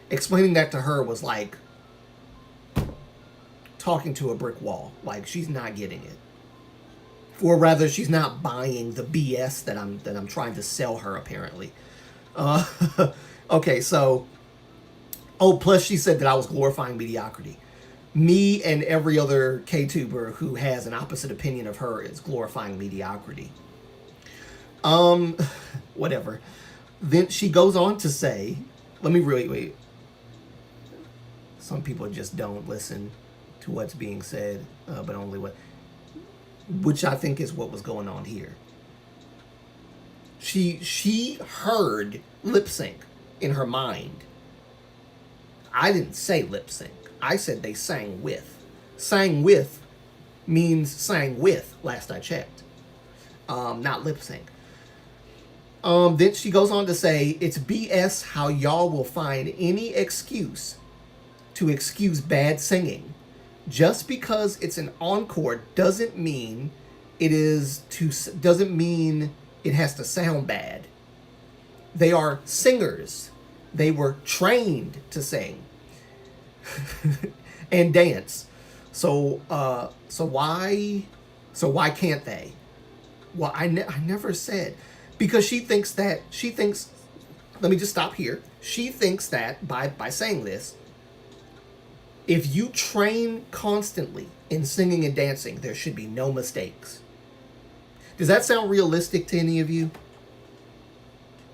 Speaker 1: explaining that to her was like talking to a brick wall. Like, she's not getting it. Or rather, she's not buying the BS that I'm trying to sell her, apparently. Okay, so... Oh, plus she said that I was glorifying mediocrity. Me and every other K-tuber who has an opposite opinion of her is glorifying mediocrity. Whatever. Then she goes on to say... Let me really... Wait. some people just don't listen to what's being said, but only which I think is what was going on here. She heard lip sync in her mind. I didn't say lip sync. I said they sang with. Sang with means sang with, last I checked. Not lip sync. Then she goes on to say, it's BS how y'all will find any excuse to excuse bad singing. Just because it's an encore doesn't mean it has to sound bad. They are singers. They were trained to sing and dance. So why can't they? Well, I never said, because she thinks, let me just stop here. She thinks that by saying this, if you train constantly in singing and dancing, there should be no mistakes. Does that sound realistic to any of you?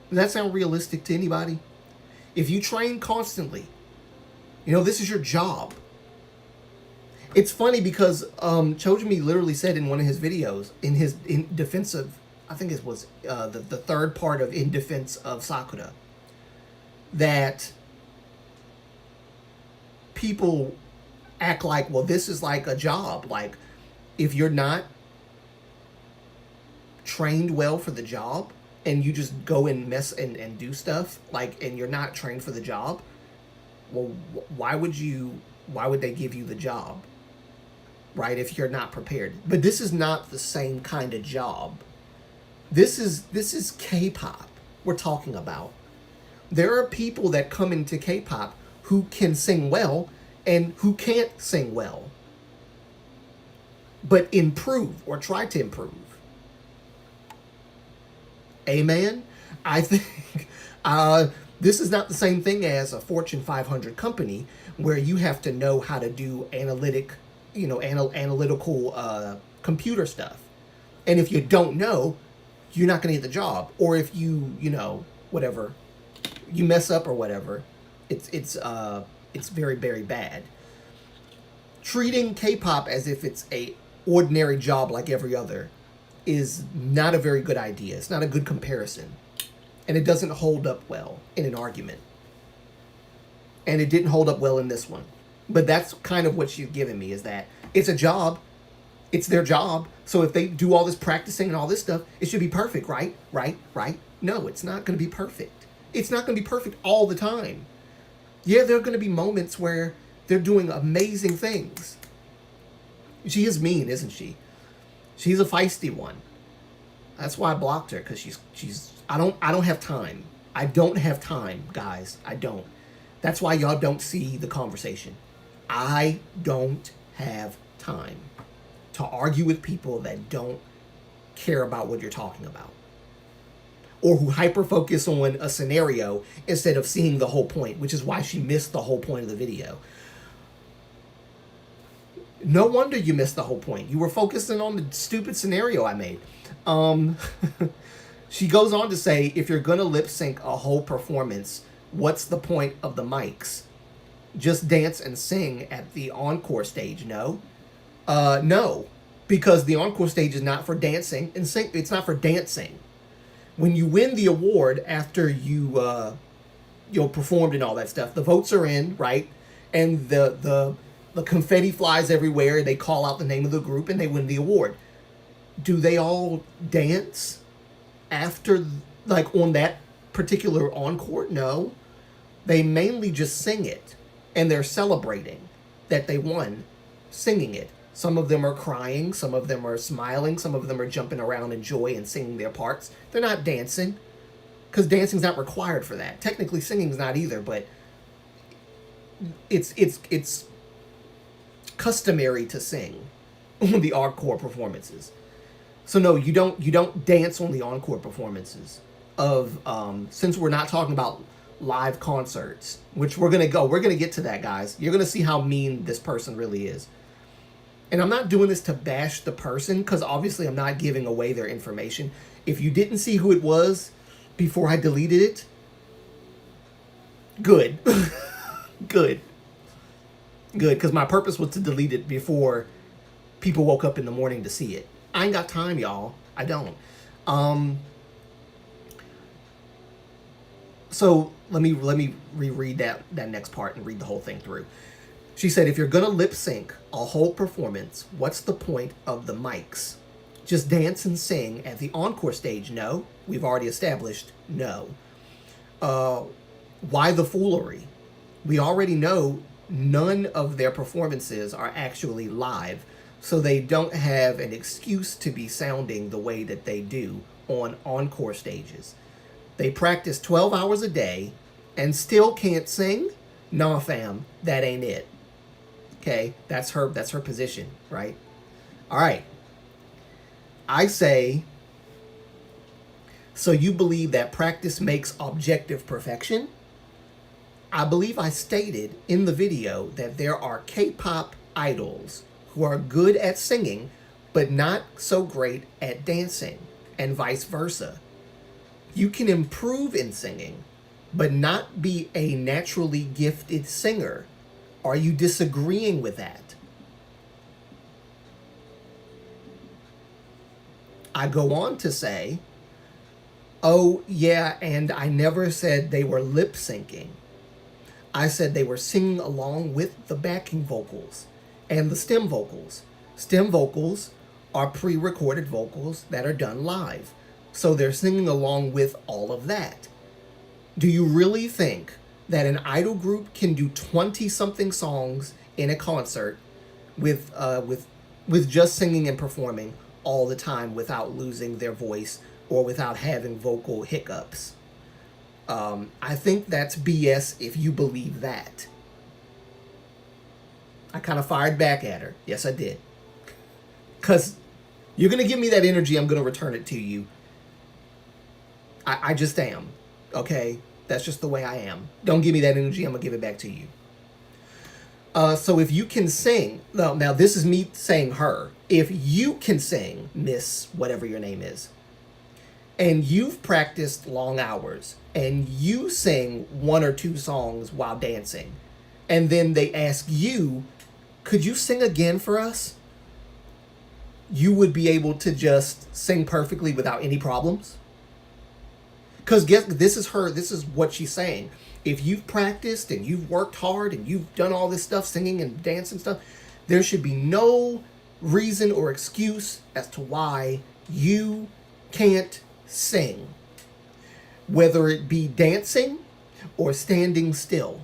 Speaker 1: Does that sound realistic to anybody? If you train constantly, this is your job. It's funny because Chojimi literally said in one of his videos, in defense of, I think it was the third part of In Defense of Sakura, that people act like, well, this is like a job. Like, if you're not trained well for the job and you just go and mess and do stuff, like, and you're not trained for the job, well, why would they give you the job, right, if you're not prepared? But this is not the same kind of job. This is K-pop we're talking about. There are people that come into K-pop who can sing well and who can't sing well, but improve or try to improve. Amen? I think this is not the same thing as a Fortune 500 company where you have to know how to do analytical computer stuff. And if you don't know, you're not going to get the job. Or if you whatever, you mess up or whatever, it's very, very bad. Treating K-pop as if it's a ordinary job like every other is not a very good idea. It's not a good comparison. And it doesn't hold up well in an argument. And it didn't hold up well in this one. But that's kind of what she's giving me, is that it's a job. It's their job. So if they do all this practicing and all this stuff, it should be perfect, right? Right? No, it's not going to be perfect. It's not going to be perfect all the time. Yeah, there are going to be moments where they're doing amazing things. She is mean, isn't she? She's a feisty one. That's why I blocked her, because she's I don't have time. I don't have time, guys. I don't. That's why y'all don't see the conversation. I don't have time to argue with people that don't care about what you're talking about, or who hyper-focus on a scenario instead of seeing the whole point, which is why she missed the whole point of the video. No wonder you missed the whole point. You were focusing on the stupid scenario I made. She goes on to say, if you're going to lip sync a whole performance, what's the point of the mics? Just dance and sing at the encore stage, no? No, because the encore stage is not for dancing and sing. It's not for dancing. When you win the award after you performed and all that stuff, the votes are in, right? And the confetti flies everywhere. They call out the name of the group and they win the award. Do they all dance after, like, on that particular encore? No. They mainly just sing it, and they're celebrating that they won singing it. Some of them are crying, some of them are smiling, some of them are jumping around in joy and singing their parts. They're not dancing, because dancing's not required for that. Technically, singing's not either, but it's customary to sing on the encore performances. So no, you don't dance on the encore performances of since we're not talking about live concerts, which we're gonna get to that, guys. You're gonna see how mean this person really is. And I'm not doing this to bash the person, because obviously I'm not giving away their information. If you didn't see who it was before I deleted it, good. Good. Good, because my purpose was to delete it before people woke up in the morning to see it. I ain't got time, y'all. I don't. Um, so let me reread that next part and read the whole thing through. She said, if you're gonna lip sync a whole performance, what's the point of the mics? Just dance and sing at the encore stage? No. We've already established no. Why the foolery? We already know none of their performances are actually live, so they don't have an excuse to be sounding the way that they do on encore stages. They practice 12 hours a day and still can't sing? Nah, fam, that ain't it. Okay, that's her position, right? All right. I say, so you believe that practice makes objective perfection? I believe I stated in the video that there are K-pop idols who are good at singing, but not so great at dancing, and vice versa. You can improve in singing, but not be a naturally gifted singer. Are you disagreeing with that? I go on to say, oh, yeah, and I never said they were lip syncing. I said they were singing along with the backing vocals and the stem vocals. Stem vocals are pre-recorded vocals that are done live. So they're singing along with all of that. Do you really think that an idol group can do 20-something songs in a concert with just singing and performing all the time without losing their voice or without having vocal hiccups? I think that's BS if you believe that. I kind of fired back at her. Yes, I did. Because you're going to give me that energy, I'm going to return it to you. I just am. Okay? That's just the way I am. Don't give me that energy, I'm going to give it back to you. So if you can sing, now this is me saying her. If you can sing, Miss whatever your name is, and you've practiced long hours, and you sing 1 or 2 songs while dancing, and then they ask you, could you sing again for us? You would be able to just sing perfectly without any problems? Because this is what she's saying. If you've practiced and you've worked hard and you've done all this stuff, singing and dancing stuff, there should be no reason or excuse as to why you can't sing. Whether it be dancing or standing still.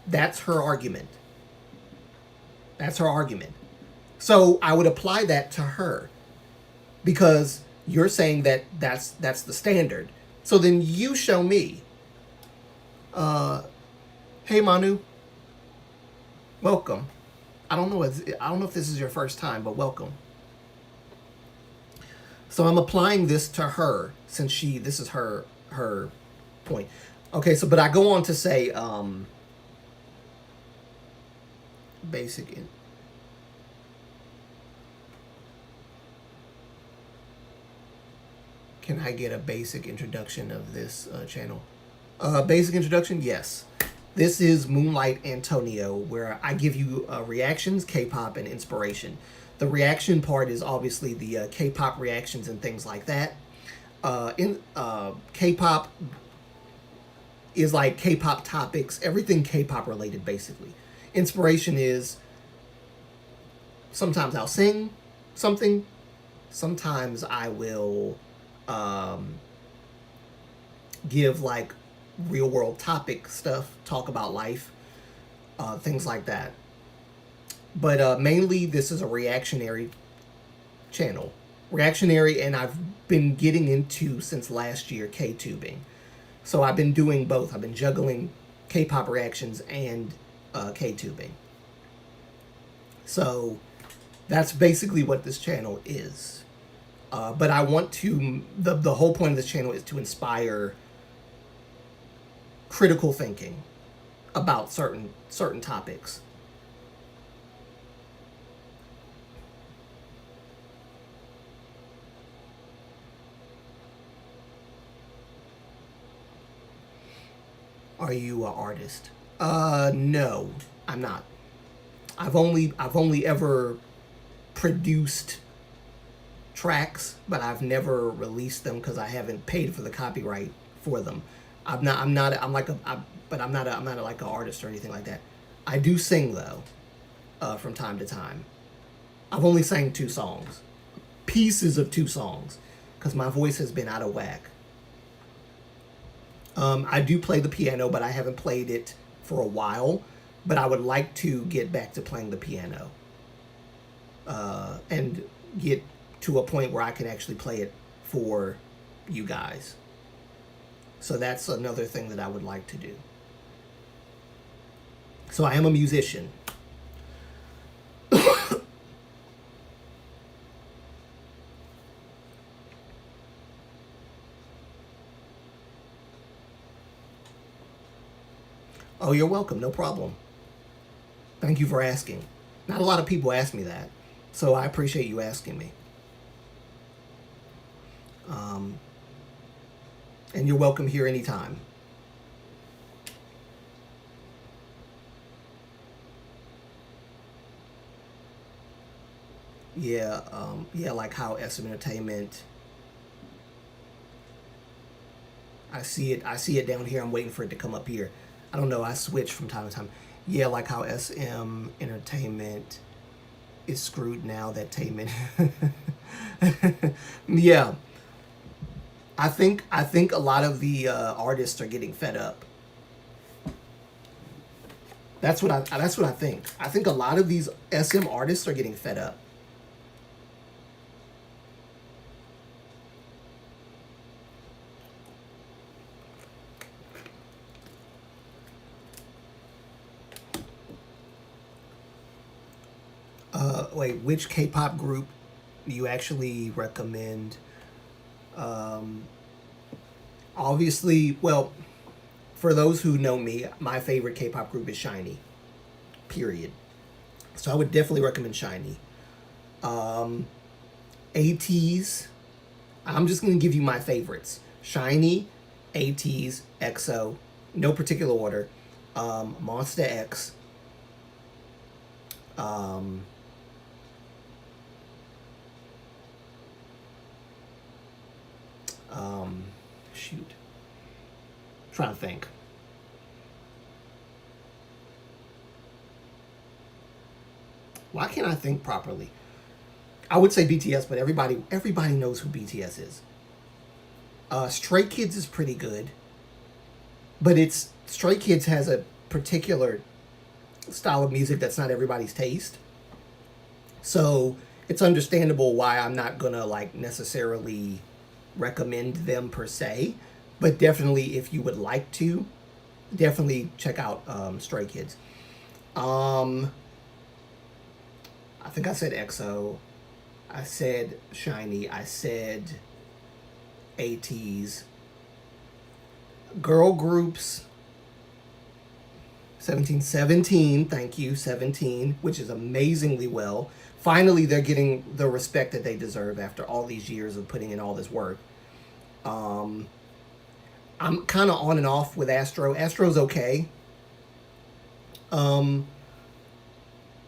Speaker 1: That's her argument. That's her argument. So I would apply that to her. Because you're saying that that's the standard. So then you show me. Hey Manu. Welcome. I don't know if this is your first time, but welcome. So I'm applying this to her since this is her point. Okay, so but I go on to say basic. Can I get a basic introduction of this channel? Basic introduction, yes. This is Moonlight Antonio, where I give you reactions, K-pop, and inspiration. The reaction part is obviously the K-pop reactions and things like that. K-pop is like K-pop topics, everything K-pop related, basically. Inspiration is sometimes I'll sing something, sometimes I will give like real world topic stuff, talk about life, things like that. But mainly this is a reactionary channel. Reactionary, and I've been getting into since last year K-tubing. So I've been doing both. I've been juggling K-pop reactions and K-tubing. So that's basically what this channel is. But I want to, the whole point of this channel is to inspire critical thinking about certain topics. Are you an artist? No, I'm not. I've only ever produced tracks, but I've never released them because I haven't paid for the copyright for them. I'm like but I'm not like an artist or anything like that. I do sing though, from time to time. I've only sang 2 songs, pieces of 2 songs, because my voice has been out of whack. I do play the piano, but I haven't played it for a while. But I would like to get back to playing the piano, and get to a point where I can actually play it for you guys. So that's another thing that I would like to do. So I am a musician. Oh, you're welcome. No problem. Thank you for asking. Not a lot of people ask me that, so I appreciate you asking me. Um, and you're welcome here anytime. Yeah, yeah, like how SM Entertainment. I see it. I see it down here. I'm waiting for it to come up here. I don't know. I switch from time to time. Yeah, like how SM Entertainment is screwed now. That Tainment. Yeah, I think a lot of the artists are getting fed up. That's what I think. I think a lot of these SM artists are getting fed up. Wait, which K-pop group do you actually recommend? Um, Obviously, well, for those who know me, my favorite K-pop group is Shiny. Period. So I would definitely recommend Shiny. Um, ATEEZ. I'm just gonna give you my favorites: Shiny, ATEEZ, EXO, no particular order. Monster X. Um, um, Shoot, I'm trying to think. Why can't I think properly? I would say BTS, but everybody knows who BTS is. Stray Kids is pretty good, but it's Stray Kids has a particular style of music that's not everybody's taste. So it's understandable why I'm not gonna like necessarily recommend them per se, but definitely if you would like to, definitely check out Stray Kids. Um, I think I said EXO. I said Shiny. I said ATEEZ. Girl groups. 1717, thank you, 17, which is amazingly well. Finally, they're getting the respect that they deserve after all these years of putting in all this work. Um, I'm kind of on and off with Astro. Astro's okay. Um,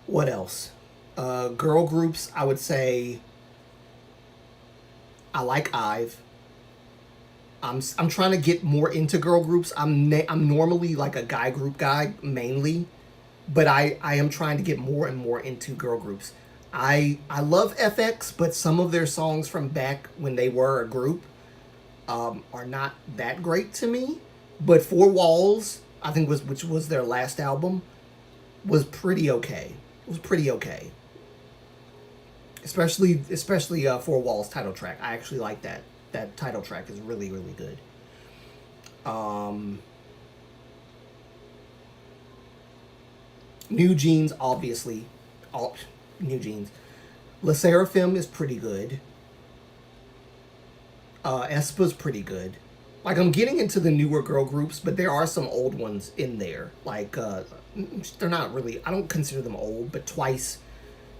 Speaker 1: what else? Girl groups, I would say I like IVE. I'm trying to get more into girl groups. I'm normally like a guy group guy mainly, but I am trying to get more and more into girl groups. I love FX, but some of their songs from back when they were a group are not that great to me. But Four Walls, I think was which was their last album, was pretty okay. It was pretty okay, especially Four Walls title track. I actually like that. That title track is really really good. Um, New Jeans, obviously, all New Jeans. La Seraphim is pretty good. Espa's pretty good. Like I'm getting into the newer girl groups, but there are some old ones in there. Like they're not really. I don't consider them old, but Twice,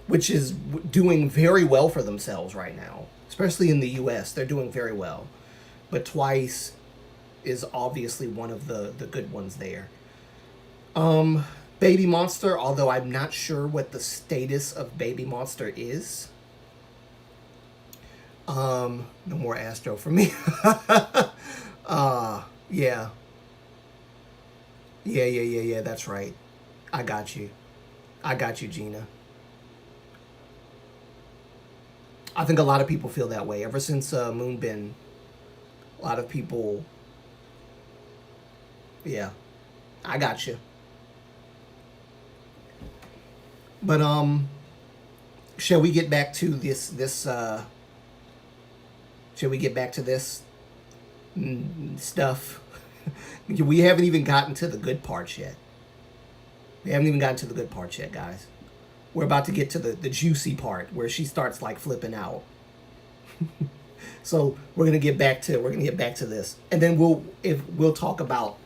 Speaker 1: which is doing very well for themselves right now, especially in the U.S. They're doing very well, but Twice is obviously one of the good ones there. Baby Monster, although I'm not sure what the status of Baby Monster is. No more Astro for me. Yeah. Yeah, that's right. I got you. I got you, Gina. I think a lot of people feel that way. Ever since Moonbin, a lot of people, yeah, I got you. But shall we get back to this shall we get back to this stuff? We haven't even gotten to the good parts yet. We haven't even gotten to the good parts yet, guys. We're about to get to the juicy part where she starts like flipping out. So we're gonna get back to this, and then we'll talk about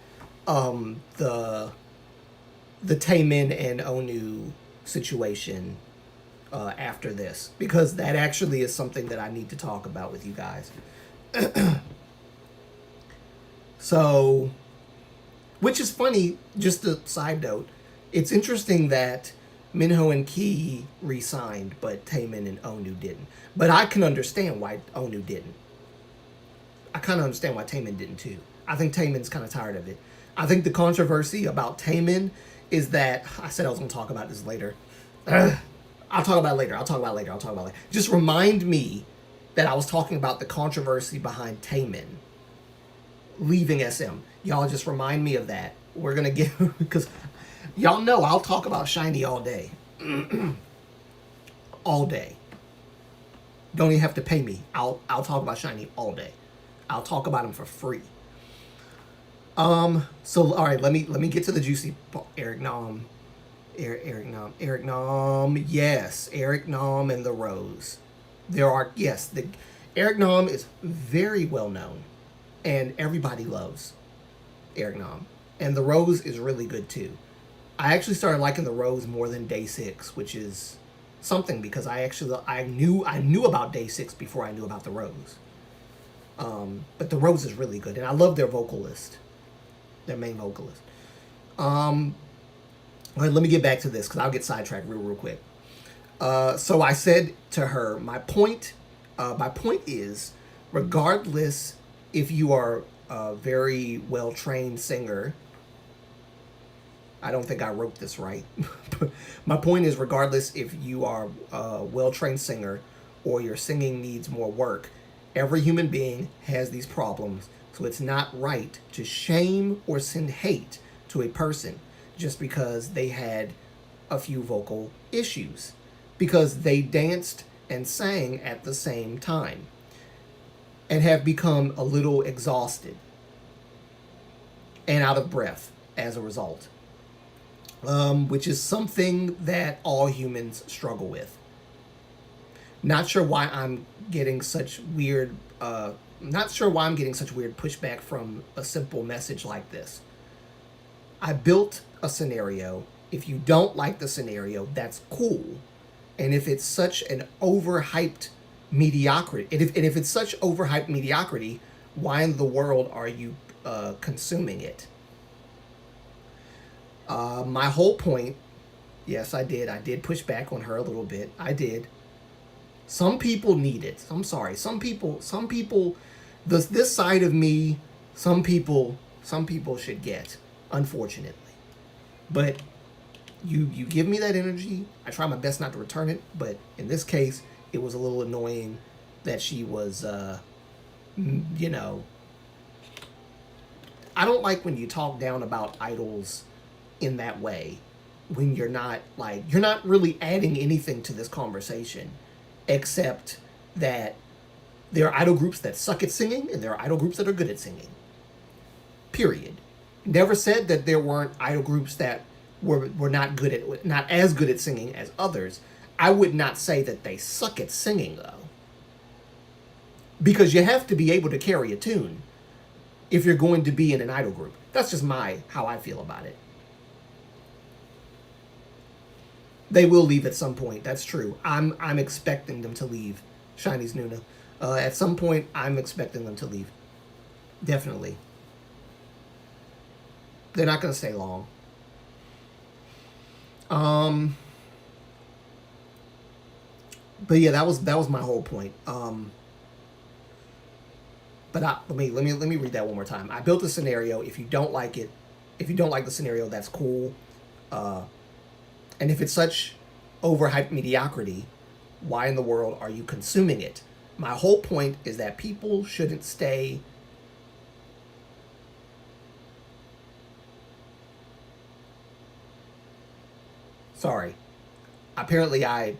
Speaker 1: the Taemin and Onu situation after this, because that actually is something that I need to talk about with you guys. So, which is funny, just a side note, it's interesting that Minho and Ki re-signed, but Taemin and Onu didn't. But I can understand why Onu didn't. I kind of understand why Taemin didn't too. I think Taemin's kind of tired of it. I think the controversy about Taemin is that, I said I was going to talk about this later. I'll talk about it later. I'll talk about it later. Just remind me that I was talking about the controversy behind Taemin leaving SM. Y'all just remind me of that. We're going to get, because y'all know I'll talk about Shiny all day. All day. Don't even have to pay me. I'll talk about Shiny all day. I'll talk about him for free. So all right, let me get to the juicy part. Eric Nam. Yes, Eric Nam and the Rose. The Eric Nam is very well known, and everybody loves Eric Nam. And the Rose is really good too. I actually started liking the Rose more than Day 6, which is something, because I knew about Day 6 before I knew about the Rose. But the Rose is really good, and I love their vocalist, their main vocalist. All right, let me get back to this, because I'll get sidetracked real quick. So I said to her, my point is, regardless if you are a very well-trained singer, I don't think I wrote this right, but my point is, regardless if you are a well-trained singer or your singing needs more work, every human being has these problems, so it's not right to shame or send hate to a person just because they had a few vocal issues, because they danced and sang at the same time and have become a little exhausted and out of breath as a result, which is something that all humans struggle with. Not sure why I'm getting such weird pushback from a simple message like this. I built a scenario. If you don't like the scenario, that's cool. And if it's such an overhyped mediocrity, if it's such overhyped mediocrity, why in the world are you consuming it? My whole point, yes, I did push back on her a little bit. I did. Some people need it. I'm sorry. Some people, this side of me, some people should get, unfortunately. But you give me that energy. I try my best not to return it, but in this case, it was a little annoying that she was, I don't like when you talk down about idols in that way, when you're not really adding anything to this conversation, except that there are idol groups that suck at singing and there are idol groups that are good at singing. Period. Never said that there weren't idol groups that were not as good at singing as others. I would not say that they suck at singing, though, because you have to be able to carry a tune if you're going to be in an idol group. That's just how I feel about it. They will leave at some point. That's true. I'm expecting them to leave. Shiny's Nuna. At some point, I'm expecting them to leave. Definitely. They're not going to stay long. Um, but yeah, that was my whole point. But let me read that one more time. I built a scenario. If you don't like it, if you don't like the scenario, that's cool. Uh, and if it's such overhyped mediocrity, why in the world are you consuming it? My whole point is that people shouldn't stay. Sorry. Apparently, I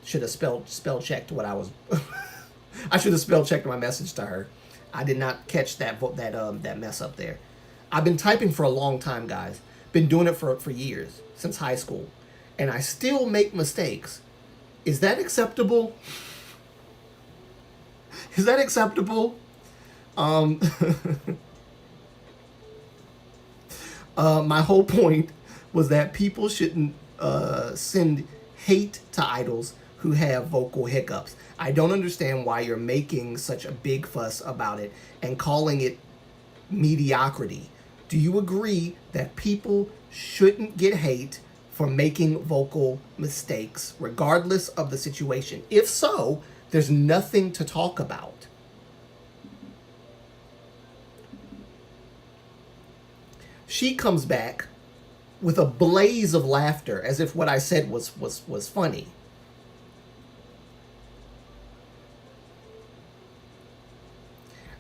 Speaker 1: should have spell checked what I was. I should have spell checked my message to her. I did not catch that mess up there. I've been typing for a long time, guys. Been doing it for years, since high school, and I still make mistakes. Is that acceptable? Is that acceptable? Um, my whole point was that people shouldn't send hate to idols who have vocal hiccups. I don't understand why you're making such a big fuss about it and calling it mediocrity. Do you agree that people shouldn't get hate for making vocal mistakes, regardless of the situation? If so, there's nothing to talk about. She comes back with a blaze of laughter, as if what I said was funny.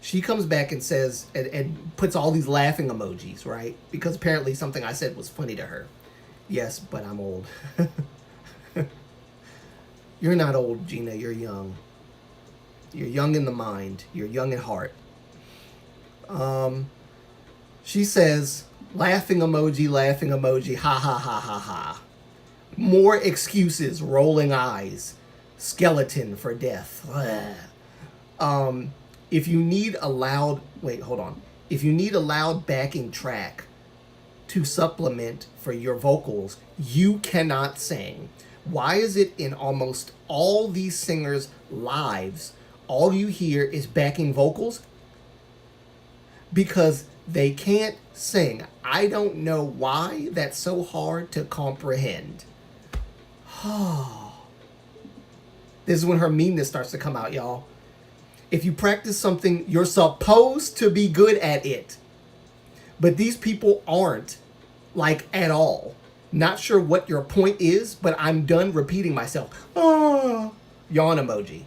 Speaker 1: She comes back and says and puts all these laughing emojis, right? Because apparently something I said was funny to her. Yes, but I'm old. You're not old, Gina. You're young. You're young in the mind. You're young at heart. She says, laughing emoji, ha ha ha ha ha. More excuses, rolling eyes, skeleton for death. If you need a loud, wait, hold on. If you need a loud backing track to supplement for your vocals, you cannot sing. Why is it in almost all these singers' lives, all you hear is backing vocals? Because they can't sing. I don't know why that's so hard to comprehend. This is when her meanness starts to come out, y'all. If you practice something, you're supposed to be good at it. But these people aren't, like, at all. Not sure what your point is, but I'm done repeating myself. Yawn emoji.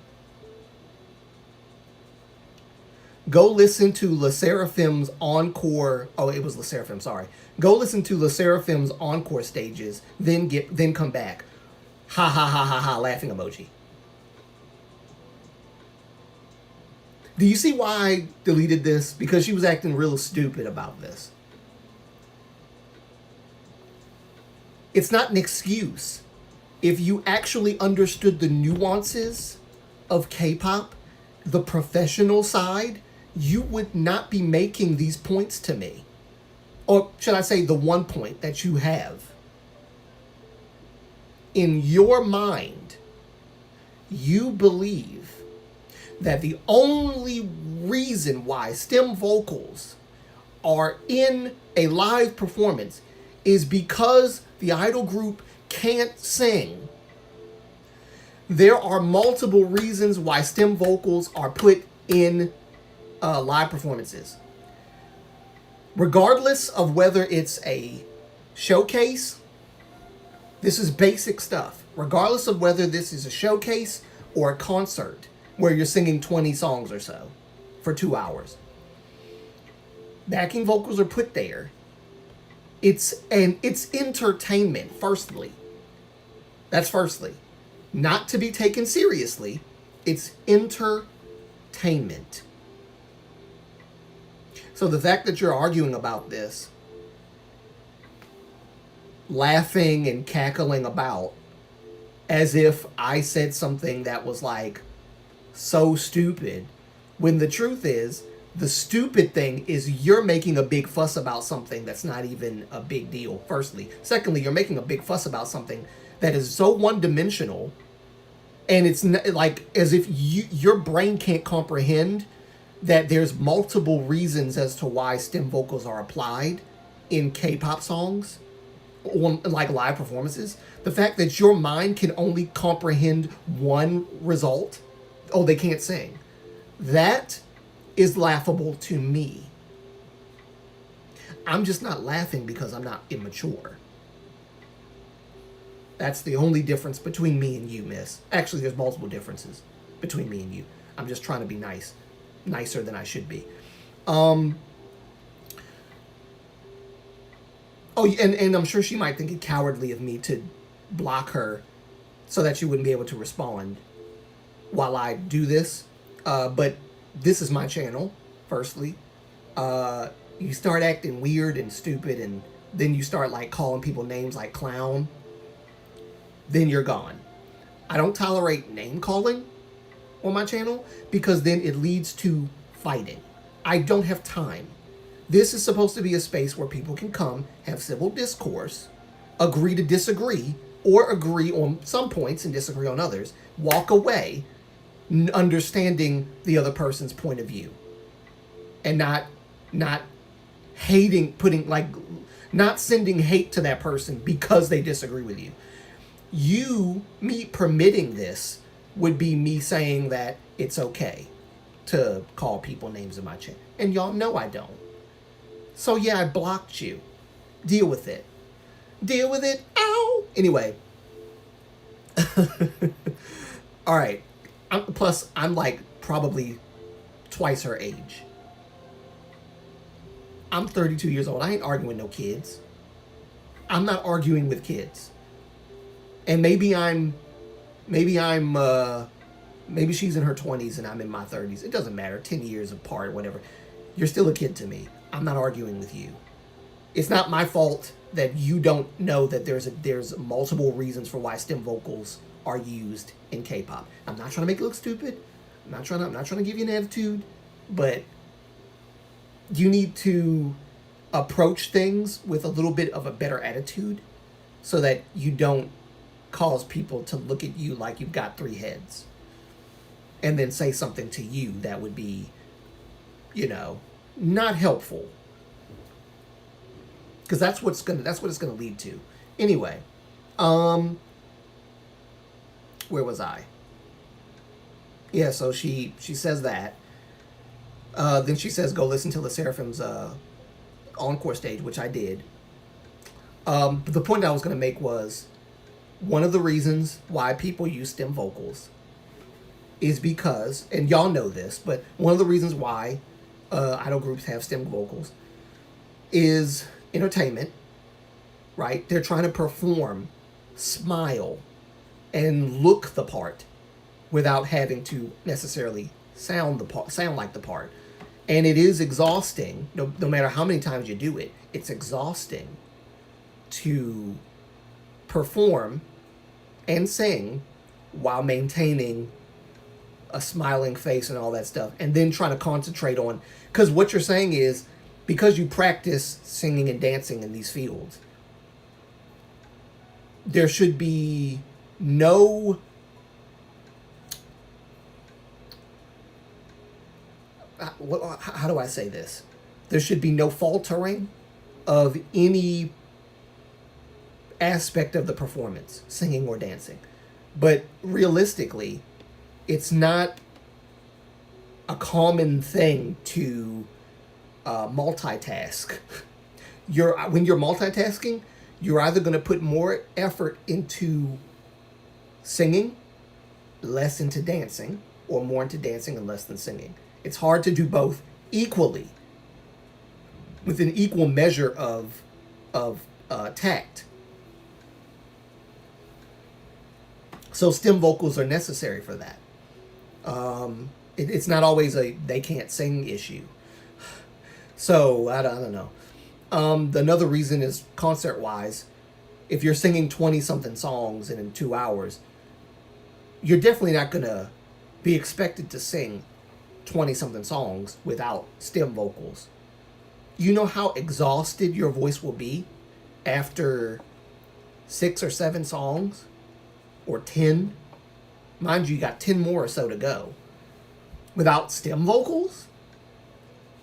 Speaker 1: Go listen to Le Seraphim's encore. Oh, it was Le Seraphim, sorry. Go listen to Le Seraphim's encore stages, then come back. Ha ha ha ha ha, laughing emoji. Do you see why I deleted this? Because she was acting real stupid about this. It's not an excuse. If you actually understood the nuances of K-pop, the professional side, you would not be making these points to me. Or should I say the one point that you have. In your mind, you believe that the only reason why stem vocals are in a live performance is because the idol group can't sing. There are multiple reasons why stem vocals are put in live performances. Regardless of whether it's a showcase, this is basic stuff. Regardless of whether this is a showcase or a concert where you're singing 20 songs or so for 2 hours. Backing vocals are put there. It's entertainment, firstly. That's firstly. Not to be taken seriously. It's entertainment. So the fact that you're arguing about this, laughing and cackling about, as if I said something that was like so stupid, when the truth is, the stupid thing is you're making a big fuss about something that's not even a big deal, firstly. Secondly, you're making a big fuss about something that is so one-dimensional, and it's like as if your brain can't comprehend that there's multiple reasons as to why stem vocals are applied in K-pop songs, on like live performances, the fact that your mind can only comprehend one result, oh, they can't sing, that is laughable to me. I'm just not laughing because I'm not immature. That's the only difference between me and you, miss. Actually, there's multiple differences between me and you. I'm just trying to be nice. Nicer than I should be. Oh, and I'm sure she might think it cowardly of me to block her so that she wouldn't be able to respond while I do this. But this is my channel, firstly. You start acting weird and stupid, and then you start like calling people names like clown, then you're gone. I don't tolerate name calling on my channel because then it leads to fighting. I don't have time. This is supposed to be a space where people can come, have civil discourse, agree to disagree, or agree on some points and disagree on others, walk away understanding the other person's point of view, and not hating, putting like, not sending hate to that person because they disagree with you. Me permitting this would be me saying that it's okay to call people names in my chat. And y'all know I don't. So yeah, I blocked you. Deal with it. Deal with it. Ow! Anyway. Alright. Plus, I'm like probably twice her age. I'm 32 years old. I ain't arguing with no kids. I'm not arguing with kids. And maybe she's in her 20s and I'm in my 30s. It doesn't matter. 10 years apart, whatever. You're still a kid to me. I'm not arguing with you. It's not my fault that you don't know that there's multiple reasons for why stem vocals are used in K-pop. I'm not trying to make it look stupid. I'm not trying to give you an attitude, but you need to approach things with a little bit of a better attitude so that you don't cause people to look at you like you've got three heads and then say something to you that would be, not helpful. Because that's what it's gonna lead to. Anyway, where was I? Yeah, so she says that. Then she says, go listen to the Seraphim's encore stage, which I did. But the point I was going to make was, one of the reasons why people use stem vocals is because, and y'all know this, but one of the reasons why idol groups have stem vocals is entertainment, right? They're trying to perform, smile, and look the part without having to necessarily sound like the part. And it is exhausting, no matter how many times you do it, it's exhausting to perform and sing while maintaining a smiling face and all that stuff, and then trying to concentrate on, because what you're saying is, because you practice singing and dancing in these fields, there should be no how do I say this? There should be no faltering of any aspect of the performance, singing or dancing. But realistically, it's not a common thing to multitask. When you're multitasking, you're either going to put more effort into singing, less into dancing, or more into dancing and less than singing. It's hard to do both equally, with an equal measure of tact. So stem vocals are necessary for that. It's not always a they can't sing issue. So I don't know. Another reason is concert-wise. If you're singing 20-something songs in 2 hours, you're definitely not going to be expected to sing 20-something songs without stem vocals. You know how exhausted your voice will be after 6 or 7 songs? Or 10? Mind you, you got 10 more or so to go. Without stem vocals?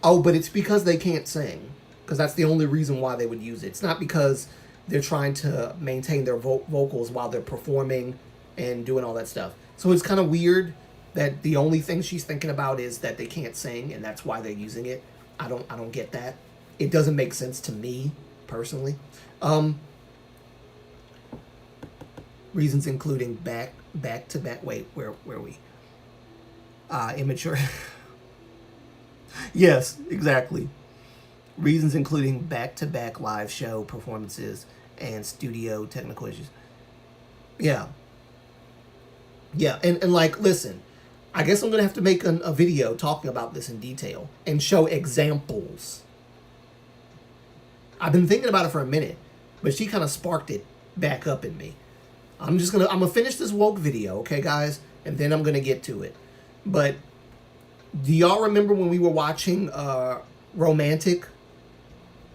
Speaker 1: Oh, but it's because they can't sing. because that's the only reason why they would use it. It's not because they're trying to maintain their vocals while they're performing and doing all that stuff. So it's kind of weird that the only thing she's thinking about is that they can't sing, and that's why they're using it. I don't get that. It doesn't make sense to me personally. Reasons including back to back. Wait, where are we? Immature. Yes, exactly. Reasons including back-to-back live show performances and studio technical issues. Yeah. Yeah, and like, listen, I guess I'm going to have to make a video talking about this in detail and show examples. I've been thinking about it for a minute, but she kind of sparked it back up in me. I'm gonna finish this woke video, okay, guys? And then I'm going to get to it. But do y'all remember when we were watching Romantic?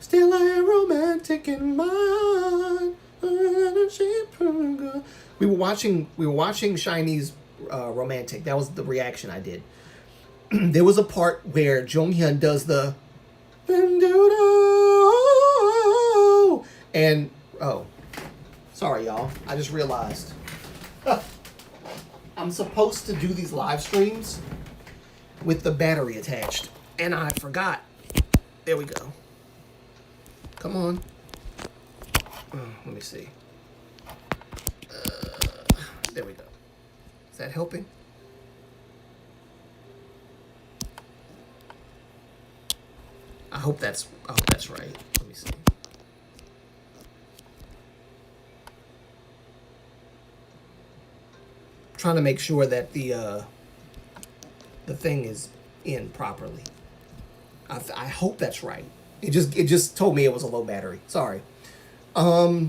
Speaker 1: Still I am romantic in mind. We were watching Shiny's Romantic. That was the reaction I did. There was a part where Jonghyun does the and oh, sorry y'all. I just realized I'm supposed to do these live streams with the battery attached, and I forgot. There we go. Come on. Let me see. There we go. Is that helping? I hope that's right. Let me see. Trying to make sure that the thing is in properly. I hope that's right. It just told me it was a low battery. Sorry. But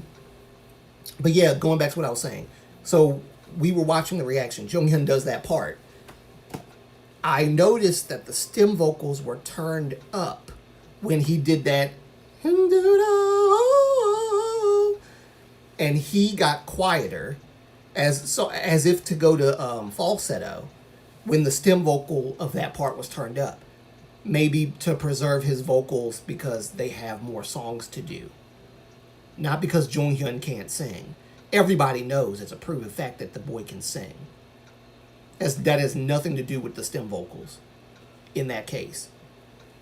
Speaker 1: yeah, going back to what I was saying. So we were watching the reaction. Jonghyun does that part. I noticed that the stem vocals were turned up when he did that. And he got quieter as if to go to falsetto when the stem vocal of that part was turned up. Maybe to preserve his vocals because they have more songs to do. Not because Jonghyun can't sing. Everybody knows it's a proven fact that the boy can sing. That has nothing to do with the stem vocals in that case.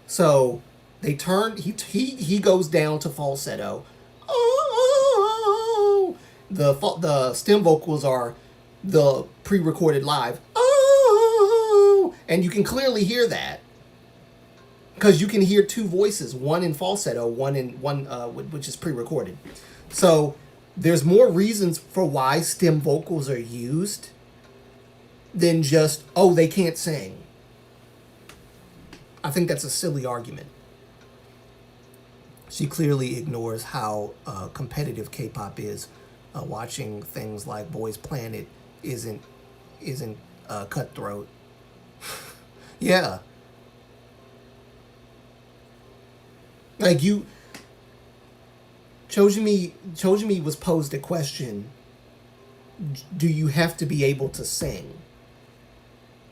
Speaker 1: So they turned, he goes down to falsetto. Oh, the stem vocals are the pre-recorded live. Oh, and you can clearly hear that. Because you can hear two voices, one in falsetto, one which is pre-recorded. So there's more reasons for why stem vocals are used than just, oh, they can't sing. I think that's a silly argument. She clearly ignores how competitive K-pop is. Watching things like Boys Planet isn't cutthroat. Yeah. Like Chojimi was posed a question, do you have to be able to sing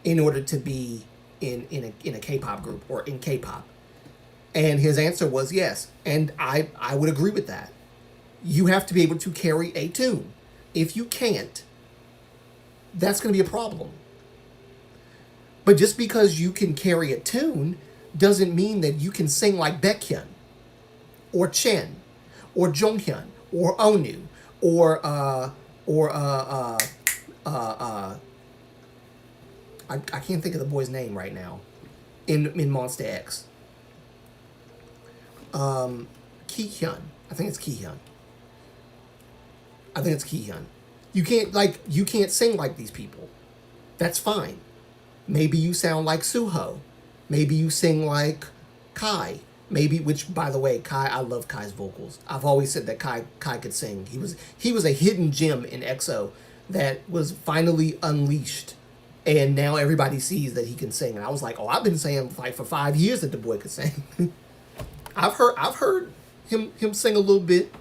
Speaker 1: in order to be in a K-pop group or in K-pop? And his answer was yes. And I would agree with that. You have to be able to carry a tune. If you can't, that's going to be a problem. But just because you can carry a tune doesn't mean that you can sing like Baekhyun or Chen or Jonghyun or Onu or I can't think of the boy's name right now in Monster X. Kihyun. I think it's Kihyun. You can't sing like these people. That's fine. Maybe you sound like Suho. Maybe you sing like Kai. Maybe, which, by the way, Kai, I love Kai's vocals. I've always said that Kai could sing. He was a hidden gem in EXO that was finally unleashed. And now everybody sees that he can sing. And I was like, oh, I've been saying like for 5 years that the boy could sing. I've heard him sing a little bit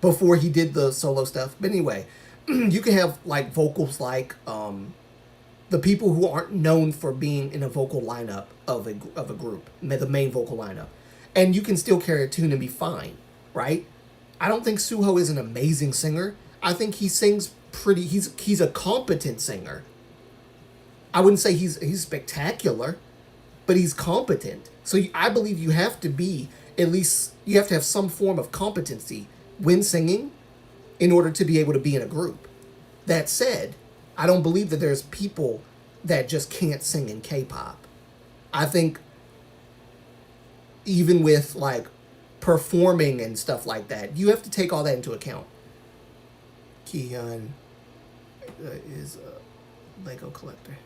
Speaker 1: before he did the solo stuff. But anyway, you can have like vocals like the people who aren't known for being in a vocal lineup of a group, the main vocal lineup. and you can still carry a tune and be fine, right? I don't think Suho is an amazing singer. I think he sings pretty. He's a competent singer. I wouldn't say he's spectacular, but he's competent. So I believe you have to be, at least you have to have some form of competency when singing in order to be able to be in a group. That said, I don't believe that there's people that just can't sing in K-pop. I think even with like performing and stuff like that, you have to take all that into account. Kihyun is a Lego collector.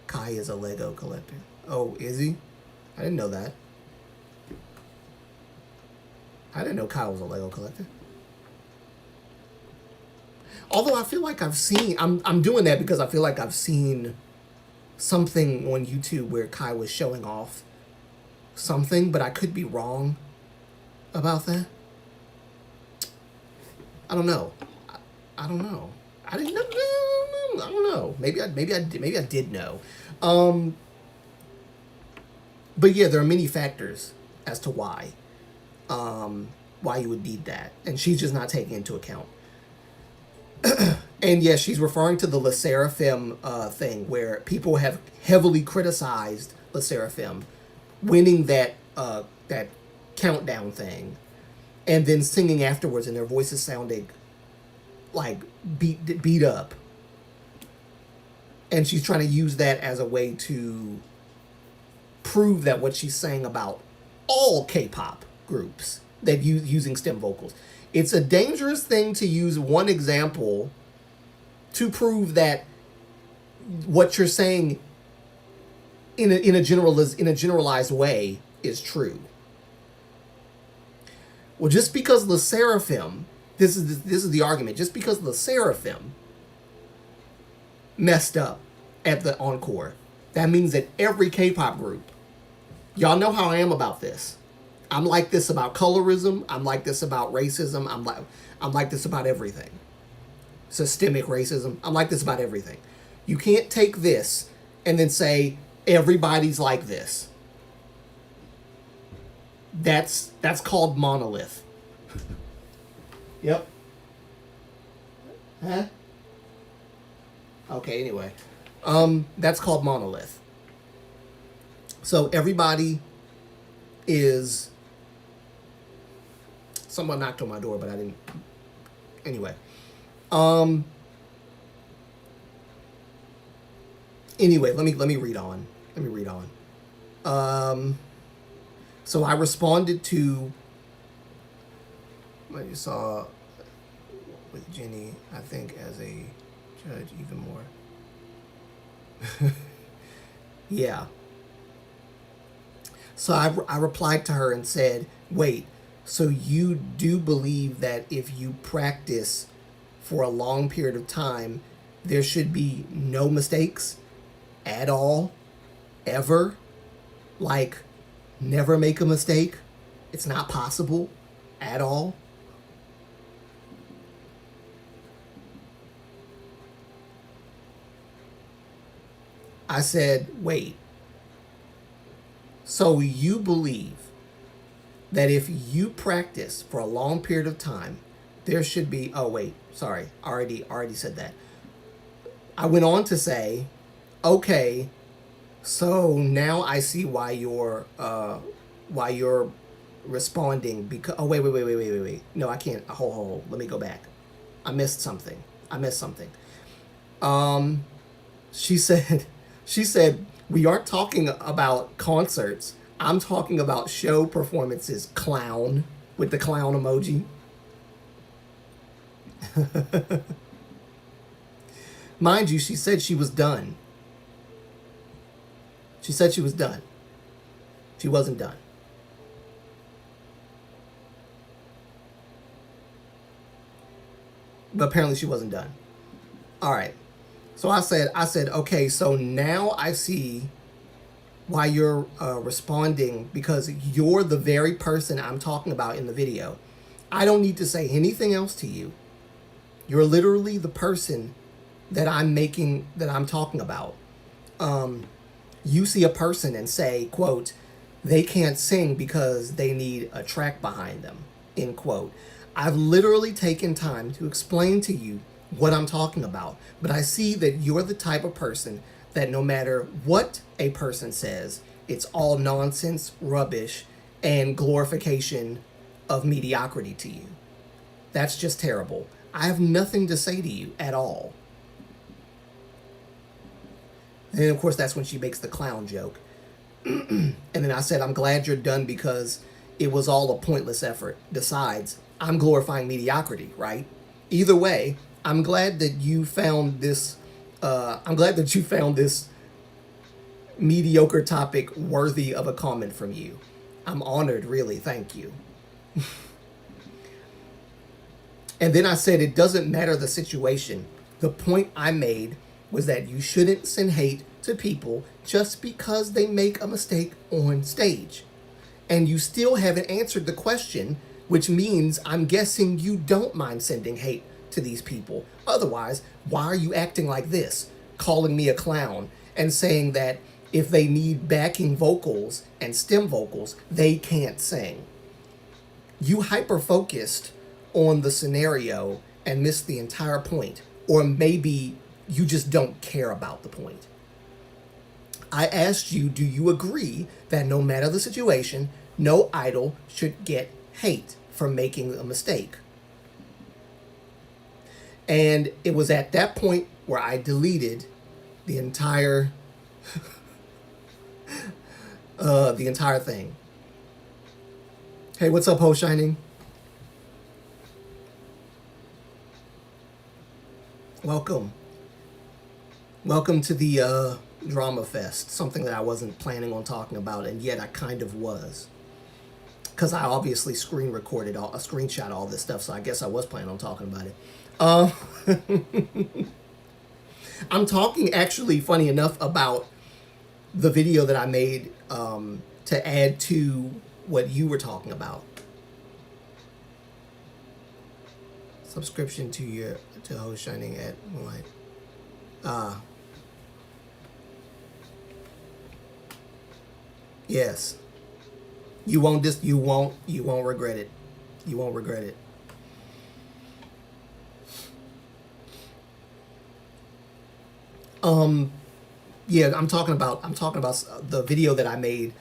Speaker 1: Kai is a Lego collector. Oh, is he? I didn't know that. I didn't know Kai was a Lego collector. Although I feel like I've seen, I'm doing that because I feel like I've seen something on YouTube where Kai was showing off something, but I could be wrong about that. I don't know. I don't know. I didn't know. I don't know. Maybe I did know. But yeah, there are many factors as to why you would need that, and she's just not taking into account. And yes, she's referring to the Le Sserafim thing, where people have heavily criticized Le Sserafim winning that countdown thing, and then singing afterwards, and their voices sounding like beat up. And she's trying to use that as a way to prove that what she's saying about all K-pop groups that using stem vocals. It's a dangerous thing to use one example to prove that what you're saying in a generalized way is true. Well, just because Le Sserafim, this is the argument, just because Le Sserafim messed up at the encore, that means that every K-pop group, y'all know how I am about this. I'm like this about colorism. I'm like this about racism. I'm like this about everything. Systemic racism. I'm like this about everything. You can't take this and then say everybody's like this. That's called monolith. Yep. Huh? Okay, anyway. That's called monolith. So everybody is... Someone knocked on my door, but I didn't... Anyway. Anyway, let me read on. So I responded to... What you saw with Jenny, I think, as a judge even more. Yeah. So I replied to her and said, wait, so you do believe that if you practice for a long period of time, there should be no mistakes at all, ever? Like, never make a mistake? It's not possible at all? I said, wait, so you believe that if you practice for a long period of time, there should be, oh wait, sorry, already said that. I went on to say, okay, so now I see why you're responding because, oh wait. No, I can't, hold, let me go back. I missed something. She said, we aren't talking about concerts. I'm talking about show performances, clown, with the clown emoji. Mind you, she said she was done. She wasn't done. But apparently she wasn't done. All right. So I said, okay, so now I see why you're responding, because you're the very person I'm talking about in the video. I don't need to say anything else to you. You're literally the person that I'm talking about. You see a person and say, quote, they can't sing because they need a track behind them, end quote. I've literally taken time to explain to you what I'm talking about, but I see that you're the type of person that no matter what a person says, it's all nonsense, rubbish, and glorification of mediocrity to you. That's just terrible. I have nothing to say to you at all. And of course, that's when she makes the clown joke. And then I said, I'm glad you're done because it was all a pointless effort. Besides, I'm glorifying mediocrity, right? Either way, I'm glad that you found this. I'm glad that you found this mediocre topic worthy of a comment from you. I'm honored, really. Thank you. And then I said, it doesn't matter the situation. The point I made was that you shouldn't send hate to people just because they make a mistake on stage. And you still haven't answered the question, which means I'm guessing you don't mind sending hate to these people. Otherwise, why are you acting like this, calling me a clown and saying that if they need backing vocals and stem vocals, they can't sing? You hyper-focused on the scenario and missed the entire point. Or maybe you just don't care about the point. I asked you, do you agree that no matter the situation, no idol should get hate for making a mistake? And it was at that point where I deleted the entire thing. Hey, what's up, Ho Shining? Welcome. Welcome to the Drama Fest, something that I wasn't planning on talking about, and yet I kind of was. Because I obviously screenshot all this stuff, so I guess I was planning on talking about it. I'm talking, actually, funny enough, about the video that I made to add to what you were talking about. Subscription to Ho Shining at Moonlight. Yes. You won't regret it. You won't regret it. Yeah, I'm talking about the video that I made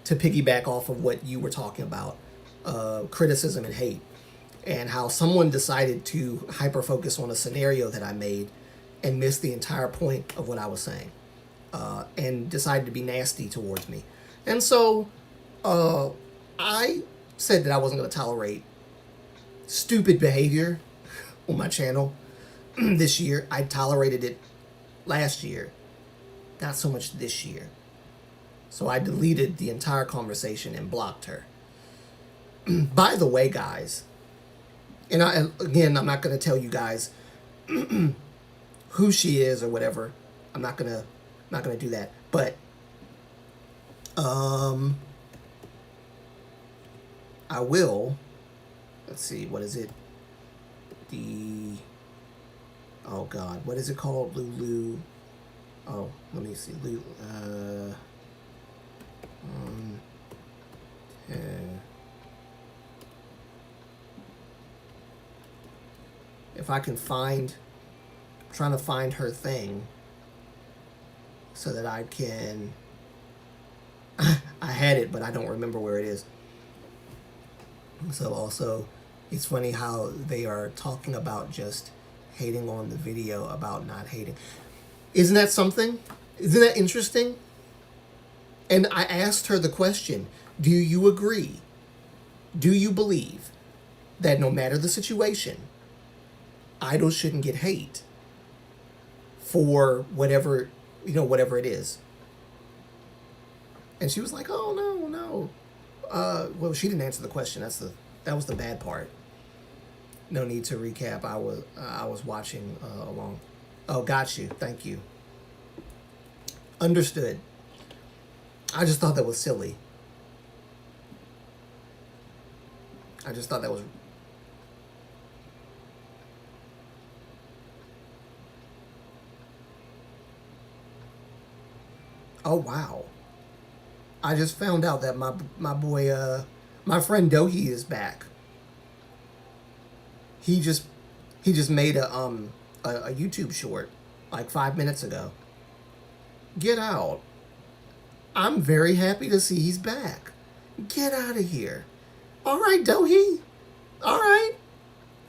Speaker 1: to piggyback off of what you were talking about, criticism and hate, and how someone decided to hyper focus on a scenario that I made and miss the entire point of what I was saying, and decided to be nasty towards me. And so I said that I wasn't going to tolerate stupid behavior on my channel this year. I tolerated it last year, not so much this year. So I deleted the entire conversation and blocked her. By the way, guys, and again, I'm not going to tell you guys who she is or whatever. I'm not gonna do that. But I will. Let's see. What is it? Oh God, what is it called? Lulu. Oh, let me see. Lulu. If I can find, I'm trying to find her thing so that I can. I had it, but I don't remember where it is. So also, it's funny how they are talking about just hating on the video about not hating. Isn't that something? Isn't that interesting? And I asked her the question, do you agree? Do you believe that no matter the situation, idols shouldn't get hate for whatever it is? And she was like, oh, no. Well, she didn't answer the question. That was the bad part. No need to recap. I was watching along. Oh, got you. Thank you. Understood. I just thought that was silly. I just thought that was. Oh wow! I just found out that my boy, my friend Dohi is back. He just he just made a YouTube short like 5 minutes ago. Get out! I'm very happy to see he's back. Get out of here! All right, Dohi. All right.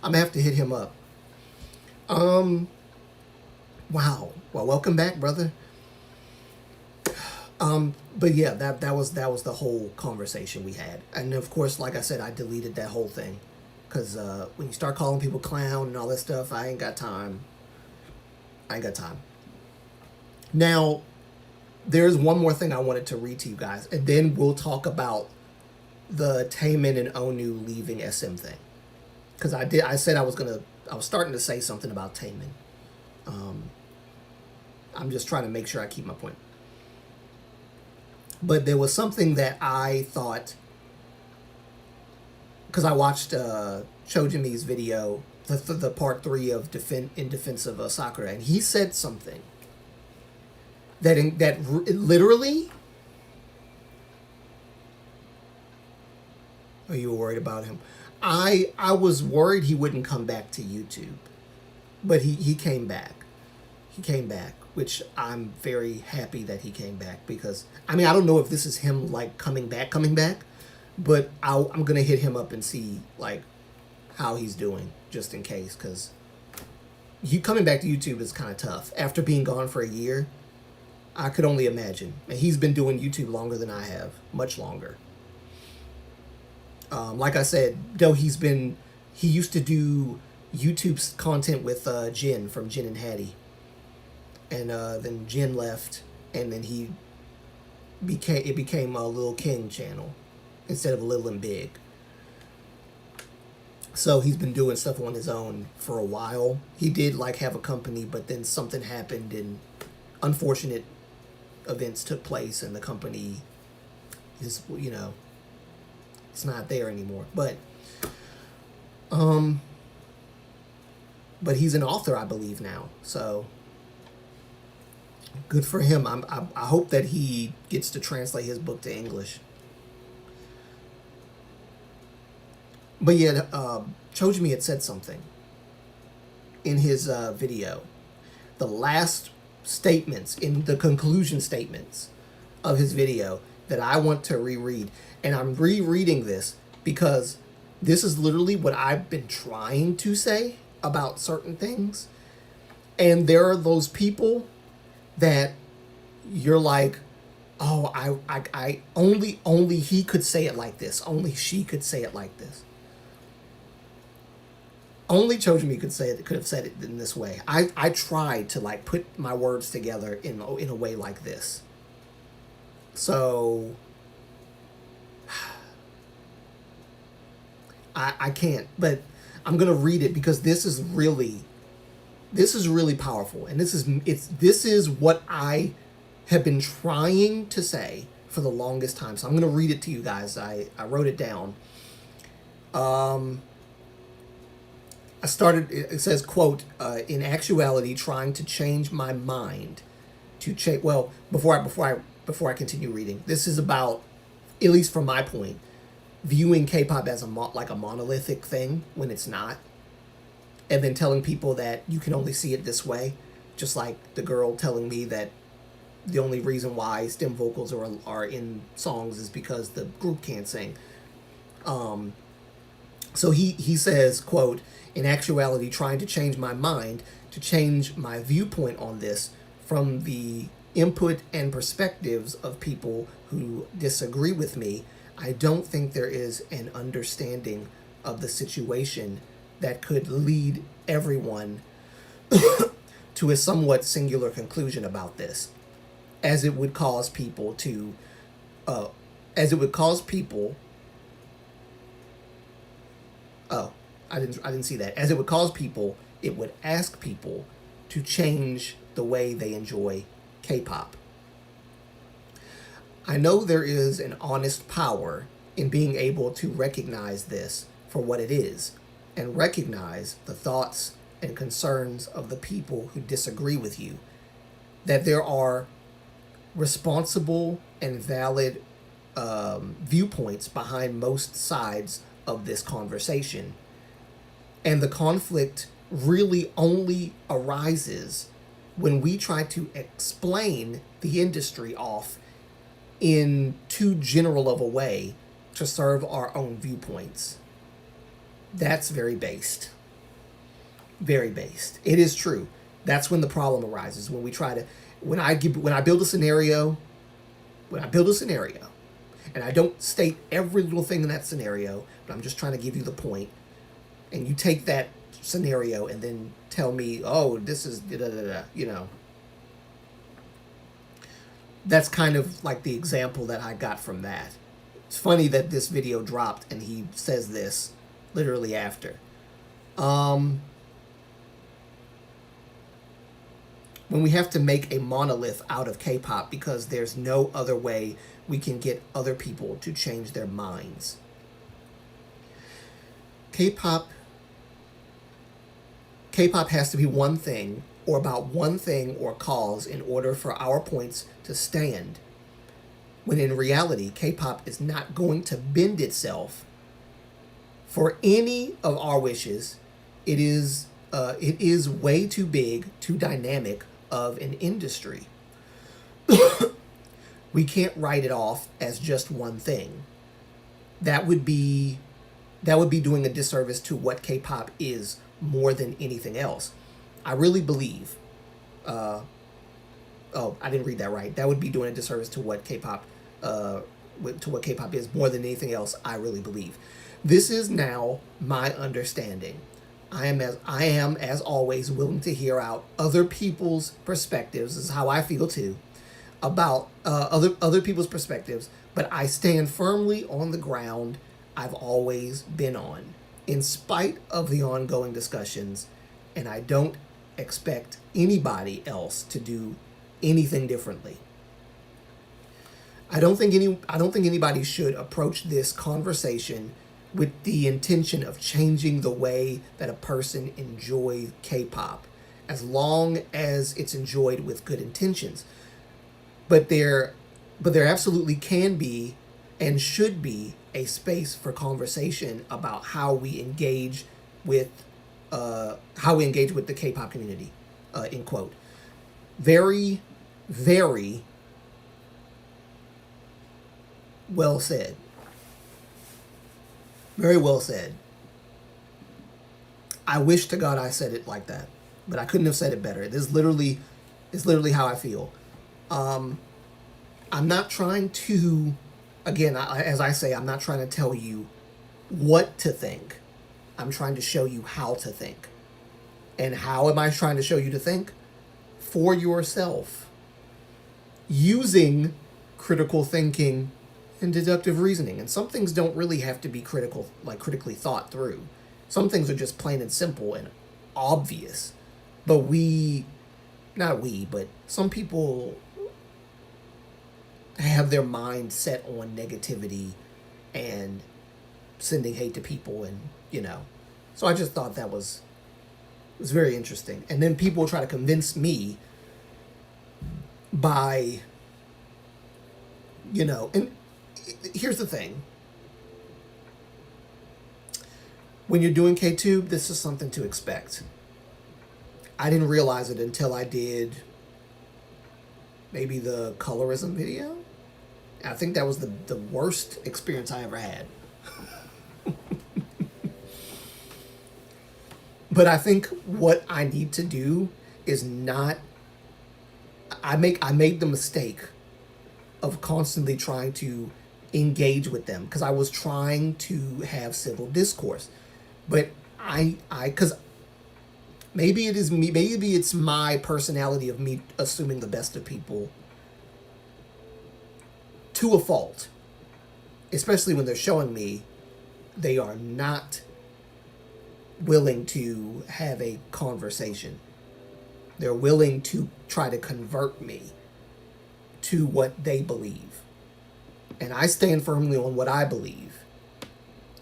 Speaker 1: I'm gonna have to hit him up. Um. Wow. Well, welcome back, brother. But yeah, that was the whole conversation we had, and of course, like I said, I deleted that whole thing, cause when you start calling people clown and all that stuff, I ain't got time. I ain't got time. Now, there's one more thing I wanted to read to you guys, and then we'll talk about the Taemin and Onu leaving SM thing, cause I said I was starting to say something about Taemin. Um, I'm just trying to make sure I keep my point. But there was something that I thought, because I watched Chojimi's video, the part 3 of in defense of Sakura, and he said something that literally. Are you worried about him? I was worried he wouldn't come back to YouTube, but he came back. He came back, which I'm very happy that he came back, because I mean, I don't know if this is him like coming back, but I'm gonna hit him up and see like how he's doing, just in case, because he coming back to YouTube is kind of tough after being gone for a year. I could only imagine, and he's been doing YouTube longer than I have, much longer. Like I said, though, he used to do YouTube's content with Jin from Jin and Hattie, and then Jin left, and then it became a Lil King channel instead of a Little and Big. So he's been doing stuff on his own for a while. He did like have a company, but then something happened and unfortunate events took place, and the company is, it's not there anymore. But he's an author, I believe, now. So good for him. I hope that he gets to translate his book to English. But yeah, Chojimi had said something in his video. The last statements, in the conclusion statements of his video, that I want to reread. And I'm rereading this because this is literally what I've been trying to say about certain things. And there are those people that you're like, oh, I only he could say it like this. Only she could say it like this. Only Chojimi could have said it in this way. I tried to like put my words together in a way like this. So I can't, but I'm gonna read it because this is really powerful, and this is what I have been trying to say for the longest time. So I'm gonna read it to you guys. I wrote it down. It says, quote, in actuality, trying to change my mind to change. Well, before I continue reading, this is about, at least from my point, viewing K-pop as like a monolithic thing when it's not, and then telling people that you can only see it this way, just like the girl telling me that the only reason why stem vocals are in songs is because the group can't sing. So he says, quote, in actuality, trying to change my mind to change my viewpoint on this from the input and perspectives of people who disagree with me. I don't think there is an understanding of the situation that could lead everyone to a somewhat singular conclusion about this, as it would cause people to, Oh, I didn't see that. As it would cause people, it would ask people to change the way they enjoy K-pop. I know there is an honest power in being able to recognize this for what it is, and recognize the thoughts and concerns of the people who disagree with you. That there are responsible and valid viewpoints behind most sides of this conversation. And the conflict really only arises when we try to explain the industry off in too general of a way to serve our own viewpoints. That's very based. Very based. It is true. That's when the problem arises. When we try to, when I build a scenario, and I don't state every little thing in that scenario, but I'm just trying to give you the point, and you take that scenario and then tell me, oh, this is da da da, you know. That's kind of like the example that I got from that. It's funny that this video dropped and he says this literally after. When we have to make a monolith out of K-pop because there's no other way we can get other people to change their minds. K-pop has to be one thing, or about one thing or cause, in order for our points to stand. When in reality, K-pop is not going to bend itself for any of our wishes. It is way too big, too dynamic of an industry. We can't write it off as just one thing. That would be doing a disservice to what K-pop is more than anything else. I really believe. I didn't read that right. That would be doing a disservice to what K-pop, is more than anything else. I really believe. This is now my understanding. I am as always willing to hear out other people's perspectives. This is how I feel too about other people's perspectives, but I stand firmly on the ground I've always been on, in spite of the ongoing discussions, and I don't expect anybody else to do anything differently. I don't think anybody should approach this conversation with the intention of changing the way that a person enjoys K-pop, as long as it's enjoyed with good intentions. But there absolutely can be and should be a space for conversation about how we engage with the K-pop community. End quote. Very, very well said. Very well said. I wish to God I said it like that, but I couldn't have said it better. This is literally how I feel. I'm not trying to, again, as I say, I'm not trying to tell you what to think. I'm trying to show you how to think. And how am I trying to show you to think? For yourself. Using critical thinking and deductive reasoning. And some things don't really have to be critically thought through. Some things are just plain and simple and obvious. But some people have their mind set on negativity and sending hate to people, and so I just thought it was very interesting. And then people try to convince me by and here's the thing. When you're doing K-Tube, this is something to expect. I didn't realize it until I did maybe the colorism video. I think that was the worst experience I ever had. But I think what I need to do is not... I made the mistake of constantly trying to engage with them because I was trying to have civil discourse. But because maybe it is me, maybe it's my personality of me assuming the best of people to a fault, especially when they're showing me they are not willing to have a conversation. They're willing to try to convert me to what they believe. And I stand firmly on what I believe.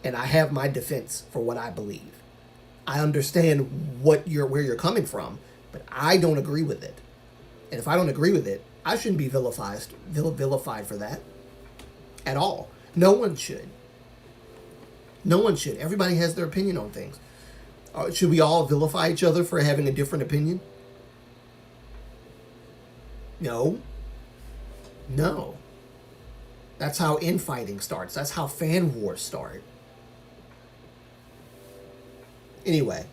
Speaker 1: And I have my defense for what I believe. I understand where you're coming from, but I don't agree with it. And if I don't agree with it, I shouldn't be vilified for that at all. No one should. No one should. Everybody has their opinion on things. Should we all vilify each other for having a different opinion? No. No. That's how infighting starts. That's how fan wars start. Anyway.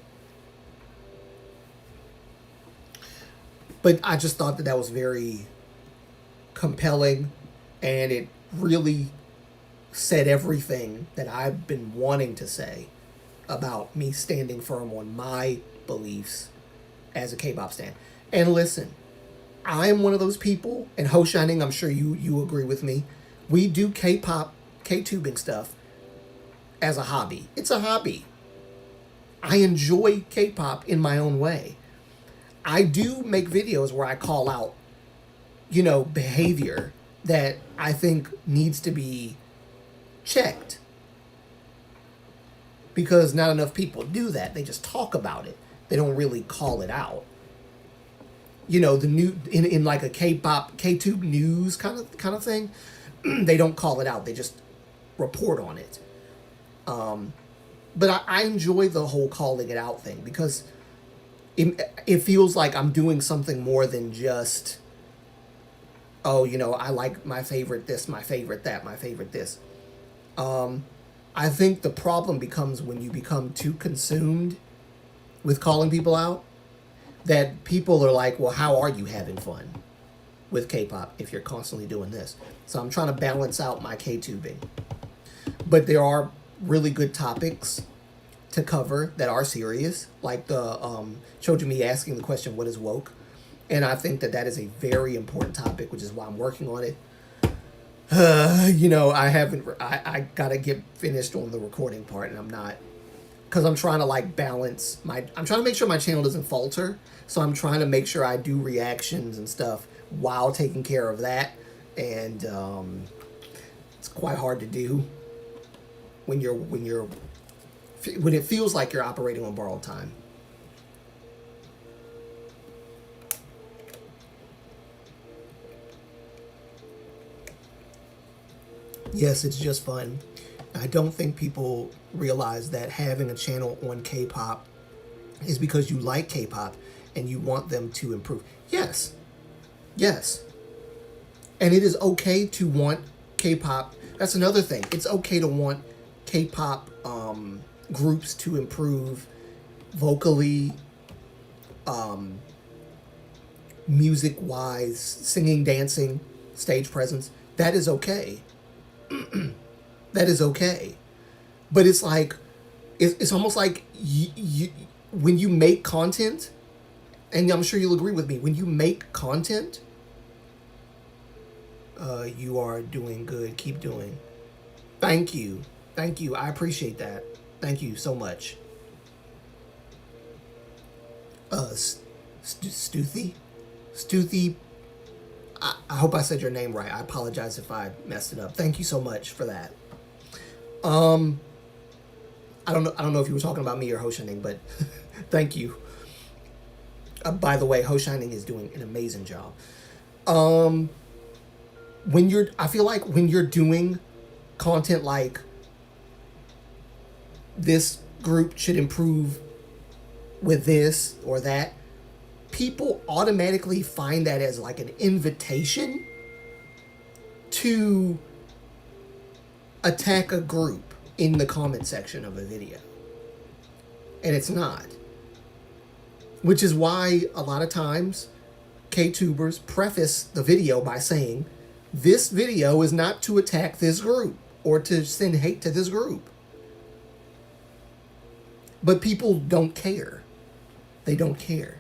Speaker 1: But I just thought that that was very compelling, and it really said everything that I've been wanting to say about me standing firm on my beliefs as a K-pop stan. And listen, I'm one of those people, and Ho Shining, I'm sure you agree with me. We do K-pop, K-tubing stuff as a hobby. It's a hobby. I enjoy K-pop in my own way. I do make videos where I call out, behavior that I think needs to be checked. Because not enough people do that. They just talk about it. They don't really call it out. The new in like a K-pop, K-tube news kind of thing, they don't call it out. They just report on it. But I enjoy the whole calling it out thing because it feels like I'm doing something more than just, I like my favorite this, my favorite that, my favorite this. I think the problem becomes when you become too consumed with calling people out, that people are like, well, how are you having fun with K-pop if you're constantly doing this? So I'm trying to balance out my K-tubing. But there are really good topics to cover that are serious, like the Chojumi asking the question, what is woke? And I think that is a very important topic, which is why I'm working on it. I gotta get finished on the recording part, and I'm not, because I'm trying to balance I'm trying to make sure my channel doesn't falter, so I'm trying to make sure I do reactions and stuff while taking care of that, and it's quite hard to do when it feels like you're operating on borrowed time. Yes, it's just fun. I don't think people realize that having a channel on K-pop is because you like K-pop and you want them to improve. Yes. And it is okay to want K-pop. That's another thing. It's okay to want K-pop groups to improve vocally, music-wise, singing, dancing, stage presence. That is okay. That is okay. But it's like, it's almost like when you make content, and I'm sure you'll agree with me, when you make content, you are doing good. Keep doing. Thank you. I appreciate that. Thank you so much. Stuthi? I hope I said your name right. I apologize if I messed it up. Thank you so much for that. I don't know if you were talking about me or Ho Shining, but thank you. By the way, Ho Shining is doing an amazing job. I feel like when you're doing content like this group should improve with this or that, people automatically find that as like an invitation to attack a group in the comment section of a video. And it's not. Which is why a lot of times K-tubers preface the video by saying, this video is not to attack this group or to send hate to this group. But people don't care. They don't care.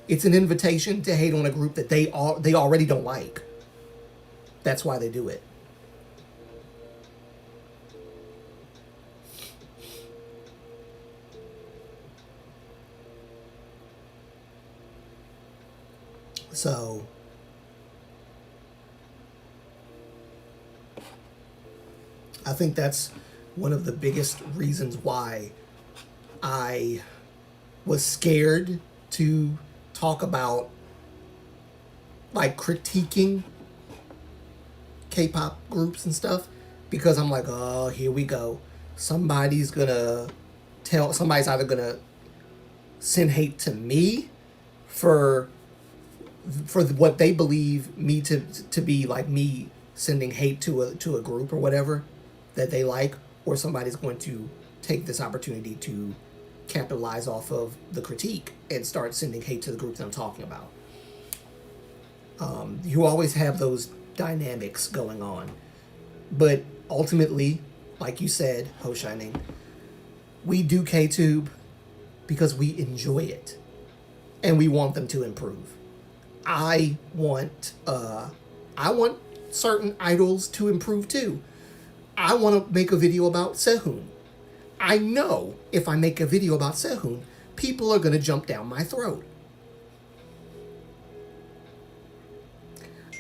Speaker 1: It's an invitation to hate on a group that they already don't like. That's why they do it. So I think that's one of the biggest reasons why I was scared to talk about like critiquing K-pop groups and stuff, because I'm like, oh, here we go. Somebody's either gonna send hate to me for what they believe me to be, like me sending hate to a group or whatever that they like, or somebody's going to take this opportunity to capitalize off of the critique and start sending hate to the group that I'm talking about. You always have those dynamics going on, but ultimately, like you said, Ho Shining, we do KTube because we enjoy it and we want them to improve. I want certain idols to improve too. I want to make a video about Sehun. I know if I make a video about Sehun, people are going to jump down my throat.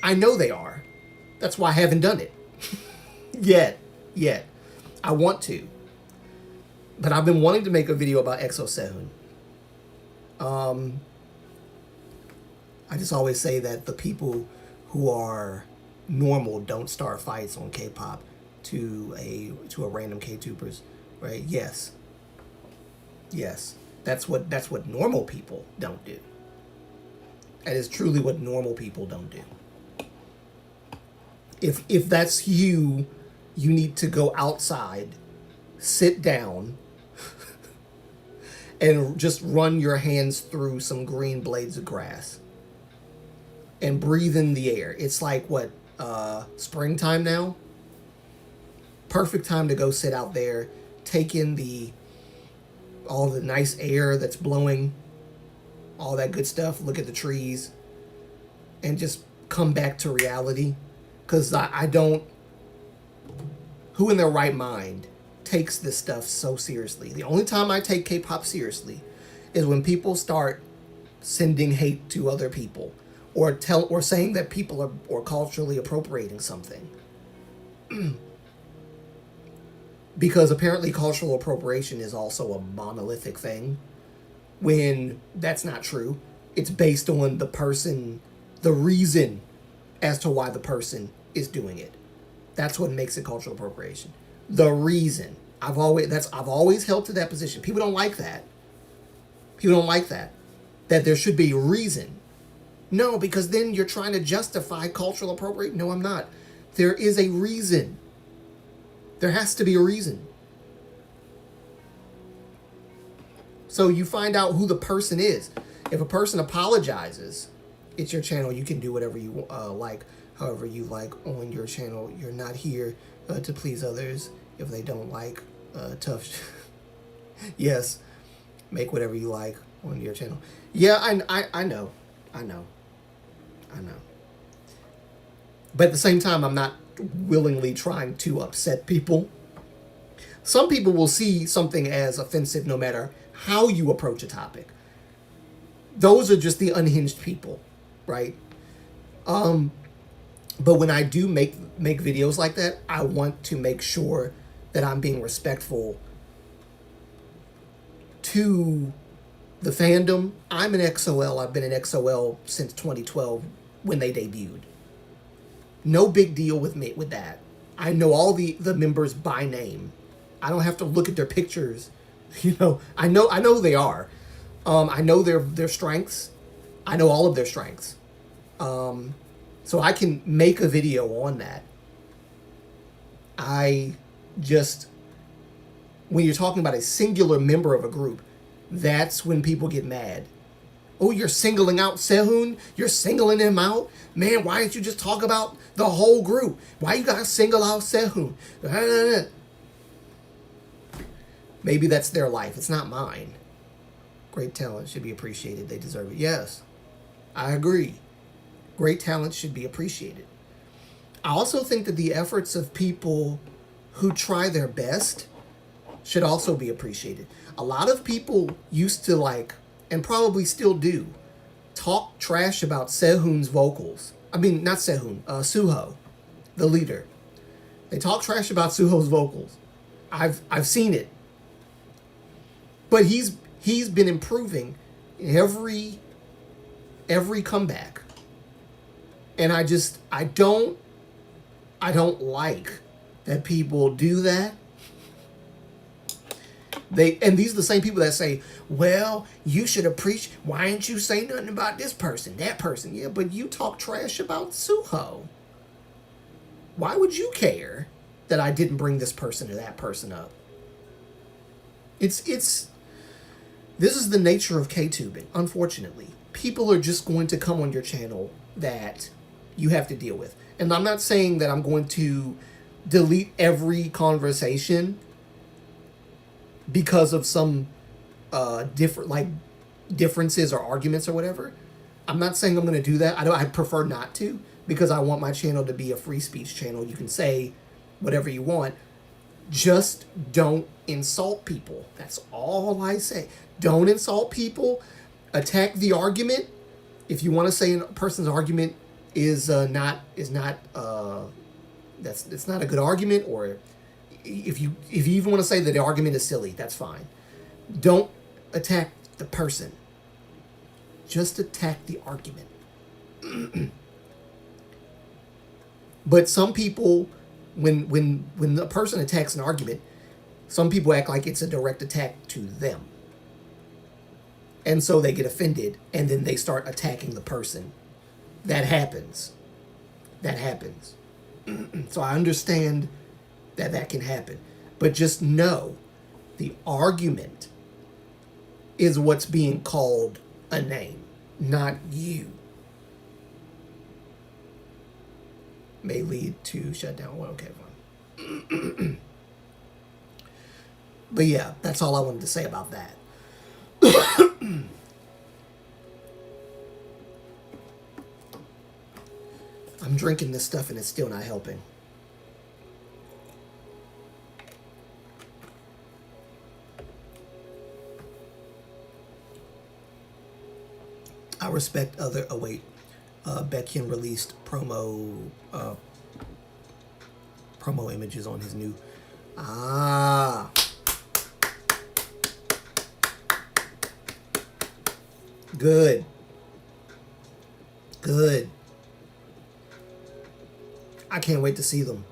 Speaker 1: I know they are. That's why I haven't done it. Yet. I want to. But I've been wanting to make a video about EXO Sehun. I just always say that the people who are normal don't start fights on K-pop to a random K-tubers, right? Yes. That's what normal people don't do. That is truly what normal people don't do. If that's you, you need to go outside, sit down, and just run your hands through some green blades of grass and breathe in the air. It's like springtime now? Perfect time to go sit out there, take in all the nice air that's blowing, all that good stuff, look at the trees, and just come back to reality. Because I don't... Who in their right mind takes this stuff so seriously? The only time I take K-pop seriously is when people start sending hate to other people, or saying that people are culturally appropriating something. Because apparently cultural appropriation is also a monolithic thing, when that's not true. It's based on the reason as to why the person is doing it. That's what makes it cultural appropriation. The reason. I've always held to that position. People don't like that. That there should be a reason. No, because then you're trying to justify cultural appropriation. No, I'm not. There is a reason. There has to be a reason. So you find out who the person is. If a person apologizes, it's your channel. You can do whatever you like, however you like on your channel. You're not here to please others. If they don't like tough... Yes, make whatever you like on your channel. Yeah, I know. But at the same time, I'm not willingly trying to upset people. Some people will see something as offensive no matter how you approach a topic. Those are just the unhinged people, right? But when I do make videos like that, I want to make sure that I'm being respectful to the fandom. I'm an XOL. I've been an XOL since 2012 when they debuted. No big deal with me with that. I know all the members by name. I don't have to look at their pictures. I know who they are. I know their strengths. I know all of their strengths. So I can make a video on that. When you're talking about a singular member of a group, that's when people get mad. Oh, you're singling out Sehun? You're singling him out? Man, why didn't you just talk about the whole group? Why you gotta single out Sehun? Maybe that's their life. It's not mine. Great talent should be appreciated. They deserve it. Yes, I agree. Great talent should be appreciated. I also think that the efforts of people who try their best should also be appreciated. A lot of people used to and probably still do, talk trash about Sehun's vocals. I mean, not Sehun, Suho, the leader. They talk trash about Suho's vocals. I've seen it. But he's been improving every comeback. And I don't like that people do that. And these are the same people that say, well, you should appreciate, why didn't you say nothing about this person, that person? Yeah, but you talk trash about Suho. Why would you care that I didn't bring this person or that person up? This is the nature of K-tubing, unfortunately. People are just going to come on your channel that you have to deal with. And I'm not saying that I'm going to delete every conversation because of some differences or arguments or whatever. I'm not saying I'm going to do that. I prefer not to, because I want my channel to be a free speech channel. You can say whatever you want. Just don't insult people. That's all I say. Don't insult people. Attack the argument. If you want to say a person's argument it's not a good argument, or if you even want to say that the argument is silly, that's fine. Don't attack the person. Just attack the argument. But some people, when a person attacks an argument, some people act like it's a direct attack to them. And so they get offended, and then they start attacking the person. That happens. So I understand that can happen. But just know, the argument is what's being called a name, not you. May lead to shutdown. Well, okay, fine. But yeah, that's all I wanted to say about that. I'm drinking this stuff and it's still not helping. I respect other... Oh, wait. Baekhyun released promo images on his new... Good. I can't wait to see them.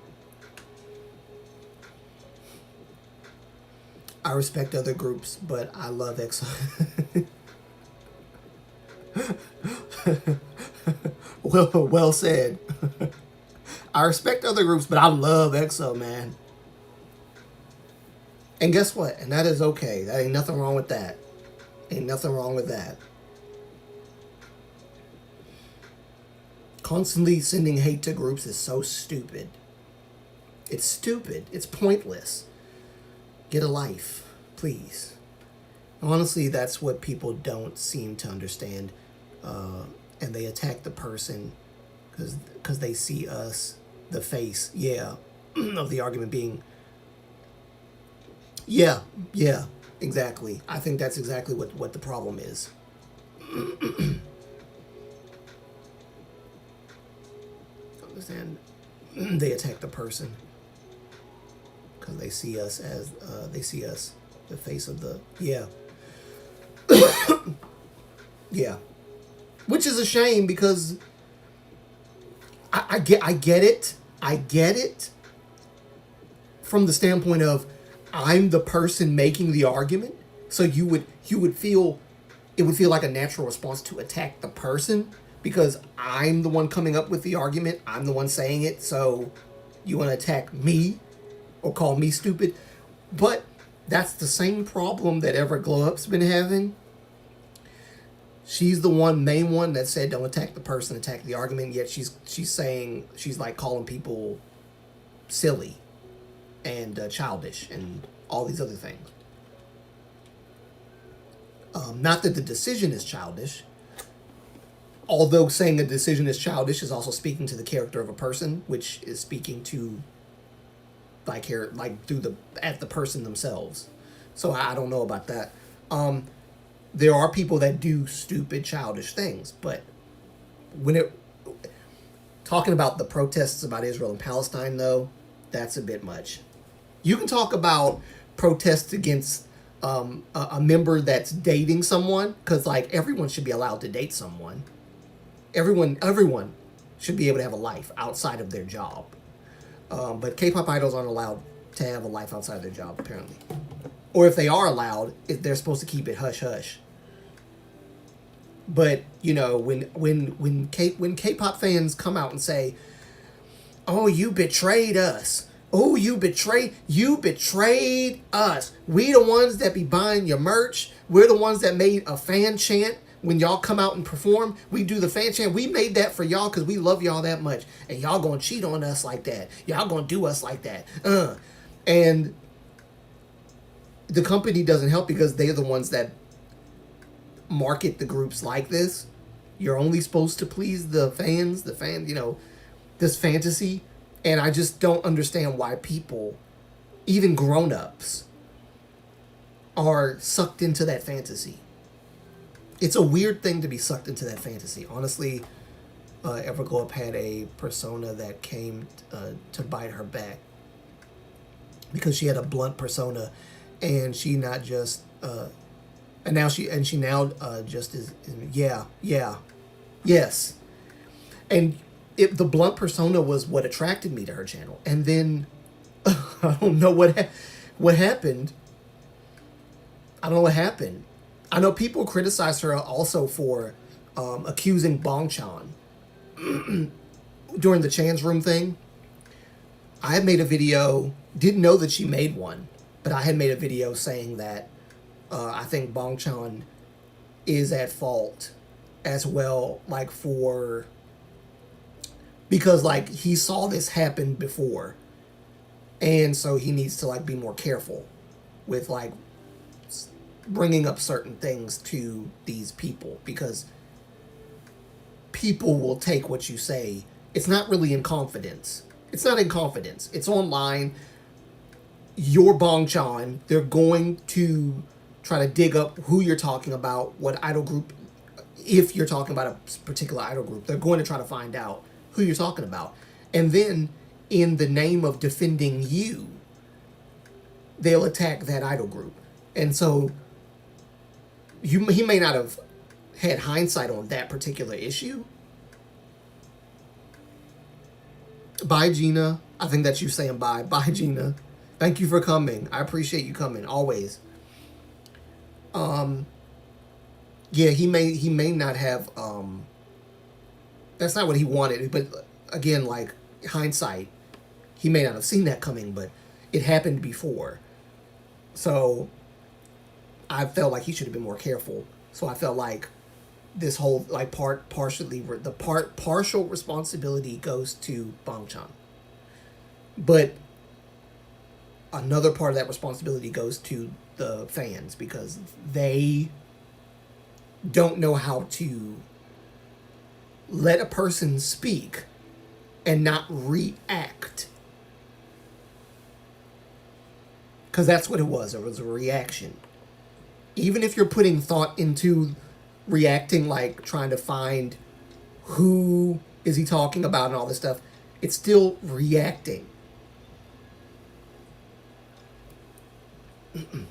Speaker 1: I respect other groups, but I love EXO. Well said. I respect other groups, but I love EXO, man. And guess what? And that is okay. That ain't nothing wrong with that. Ain't nothing wrong with that. Constantly sending hate to groups is so stupid. It's stupid. It's pointless. Get a life, please. Honestly, that's what people don't seem to understand. And they attack the person because they see us, the face, of the argument being... Yeah, exactly. I think that's exactly what the problem is. Understand? They attack the person because they see us as the face of the... Yeah, which is a shame, because I get it from the standpoint of, I'm the person making the argument, so you would feel, it would feel like a natural response to attack the person, because I'm the one coming up with the argument, I'm the one saying it, so you want to attack me or call me stupid. But that's the same problem that Ever Glow Up's been having. She's the main one that said don't attack the person, attack the argument, yet she's saying, she's like calling people silly and childish and all these other things. Not that the decision is childish, although saying a decision is childish is also speaking to the character of a person, which is speaking to at the person themselves. So I don't know about that. There are people that do stupid, childish things, but talking about the protests about Israel and Palestine, though, that's a bit much. You can talk about protests against a member that's dating someone, because everyone should be allowed to date someone. Everyone should be able to have a life outside of their job. But K-pop idols aren't allowed to have a life outside of their job, apparently. Or if they are allowed, they're supposed to keep it hush hush. But you know, when K-pop fans come out and say, "Oh, you betrayed us. Oh, you betrayed us. We the ones that be buying your merch. We're the ones that made a fan chant when y'all come out and perform. We do the fan chant. We made that for y'all because we love y'all that much. And y'all gonna cheat on us like that. Y'all gonna do us like that. And the company doesn't help because they're the ones that market the groups like this. You're only supposed to please the fans, you know, this fantasy. And I just don't understand why people, even grown-ups, are sucked into that fantasy. It's a weird thing to be sucked into that fantasy. Honestly, Everglow Up had a persona that came to bite her back because she had a blunt persona, and she not just and now she just is yes, and the blunt persona was what attracted me to her channel, and then I don't know what happened. I don't know what happened. I know people criticize her also for accusing Bongchan during the Chan's Room thing. I had made a video, didn't know that she made one, but I had made a video saying that I think Bongchan is at fault as well, like because like he saw this happen before, and so he needs to like be more careful with like bringing up certain things to these people, because people will take what you say. It's not really in confidence. It's not in confidence. It's online. You're Bongchan. They're going to try to dig up who you're talking about, what idol group. If you're talking about a particular idol group, they're going to try to find out who you're talking about. And then, in the name of defending you, they'll attack that idol group. And so, he may not have had hindsight on that particular issue. Bye, Gina. I think that's you saying bye. Bye, Gina. Thank you for coming. I appreciate you coming, always. Yeah, he may not have, that's not what he wanted, but again, like, hindsight, he may not have seen that coming, but it happened before. So, I felt like he should have been more careful. So I felt like this whole, like, partial responsibility goes to Bongchan. But another part of that responsibility goes to the fans, because they don't know how to let a person speak and not react. Because that's what it was. It was a reaction. Even if you're putting thought into reacting, like trying to find who is he talking about and all this stuff, it's still reacting.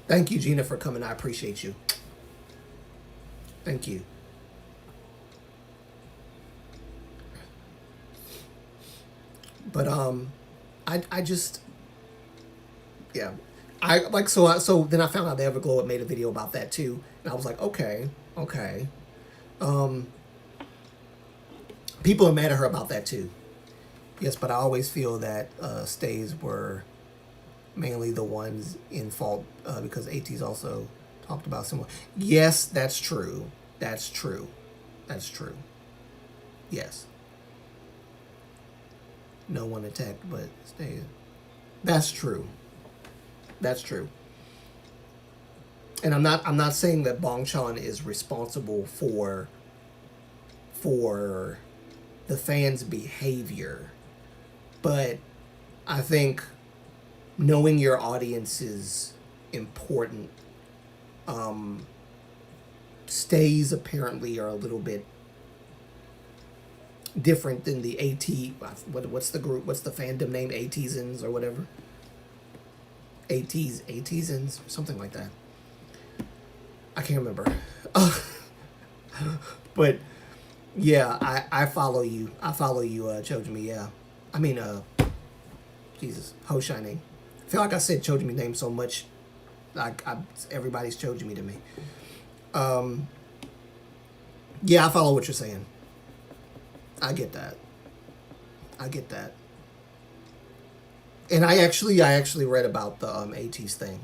Speaker 1: Thank you, Gina, for coming. I appreciate you. Thank you. But I just, yeah, I like, so then I found out the Everglow had made a video about that too, and I was like, okay. People are mad at her about that too. Yes, but I always feel that stays were mainly the ones in fault because AT's also talked about similar. Yes, that's true. That's true. Yes. No one attacked, but stays. That's true. And I'm not saying that Bongchan is responsible for the fans' behavior, but I think knowing your audience is important. Stays apparently are a little bit different than the AT. What's the group? What's the fandom name? ATZens or whatever. ATZens, something like that. I can't remember. But Yeah, I follow you. I follow you, Chojimi. Yeah, I mean, Jesus, Ho Shining. I feel like I said Chojimi name so much, like everybody's Chojimi to me. Um, yeah, I follow what you're saying. I get that. I get that. And I actually read about the AT's thing.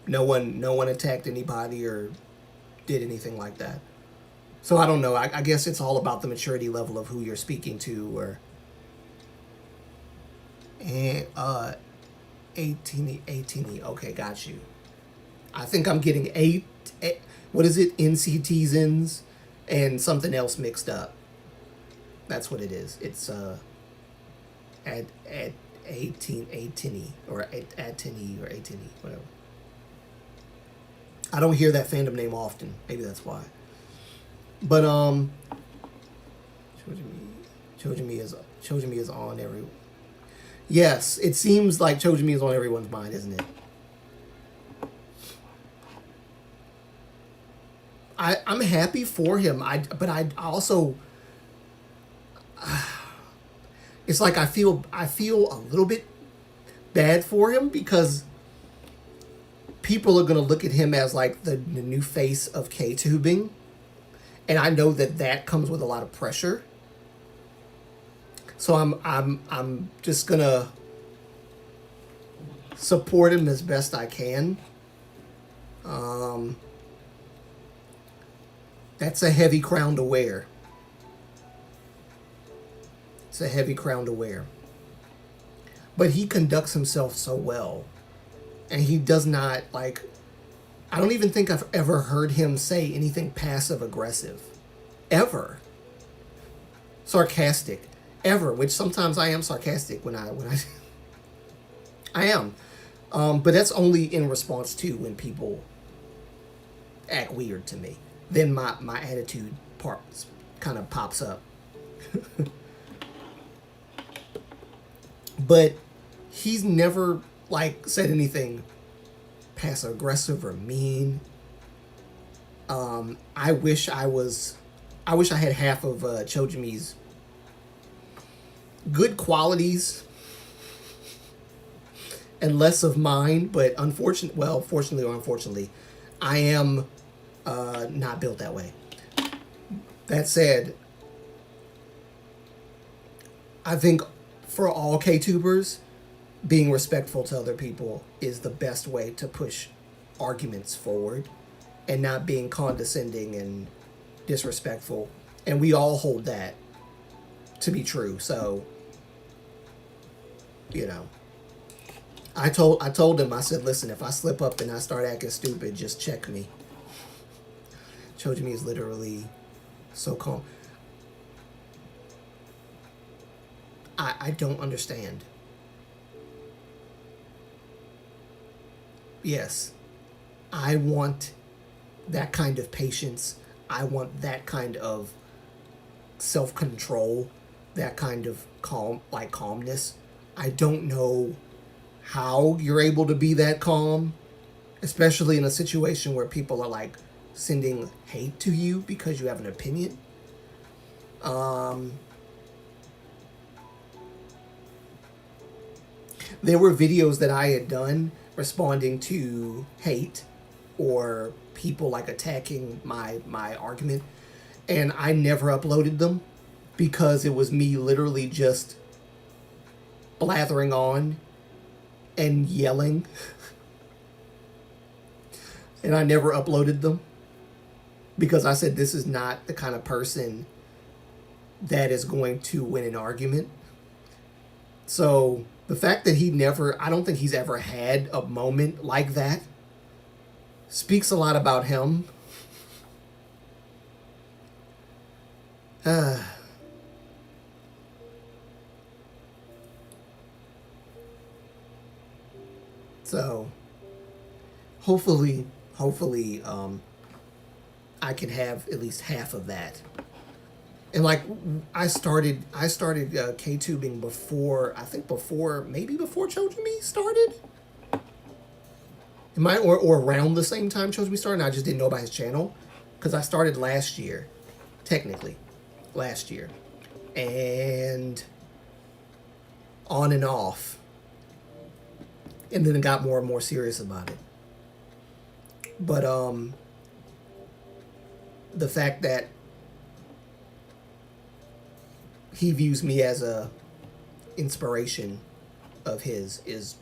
Speaker 1: No one attacked anybody or did anything like that. So I don't know. I guess it's all about the maturity level of who you're speaking to, or and 18. Okay, got you. I think I'm getting eight, what is it? NCTs and something else mixed up. That's what it is. It's at 18 or at 10 or 18 whatever. I don't hear that fandom name often. Maybe that's why. But Chojimi is on every. Yes, it seems like Chojimi is on everyone's mind, isn't it? I'm happy for him. But I also, it's like I feel a little bit bad for him because people are gonna look at him as like the new face of K tubing, and I know that that comes with a lot of pressure. So I'm just gonna support him as best I can. Um, that's a heavy crown to wear. It's a heavy crown to wear. But he conducts himself so well, and he does not like. I don't even think I've ever heard him say anything passive aggressive, ever. Sarcastic, ever. Which sometimes I am sarcastic when I I am. But that's only in response to when people act weird to me. Then my attitude part kind of pops up. But he's never like said anything passive aggressive or mean. I wish I had half of Chojimi's good qualities and less of mine, but fortunately or unfortunately, I am not built that way. That said, I think for all K-tubers, being respectful to other people is the best way to push arguments forward, and not being condescending and disrespectful. And we all hold that to be true. So, you know, I told him, I said, listen, if I slip up and I start acting stupid, just check me. Chojimi is literally so calm. I don't understand. Yes, I want that kind of patience. I want that kind of self-control, that kind of calmness. I don't know how you're able to be that calm, especially in a situation where people are like sending hate to you because you have an opinion. There were videos that I had done responding to hate or people like attacking my argument, and I never uploaded them because it was me literally just blathering on and yelling. And I never uploaded them because I said this is not the kind of person that is going to win an argument. So the fact that I don't think he's ever had a moment like that speaks a lot about him. So hopefully, I can have at least half of that. And like I started K-tubing before, I think maybe before Chojimi started. Or around the same time Chojimi started, and I just didn't know about his channel because I started last year, technically. last year. And on and off. And then it got more and more serious about it. But the fact that he views me as a inspiration of his is,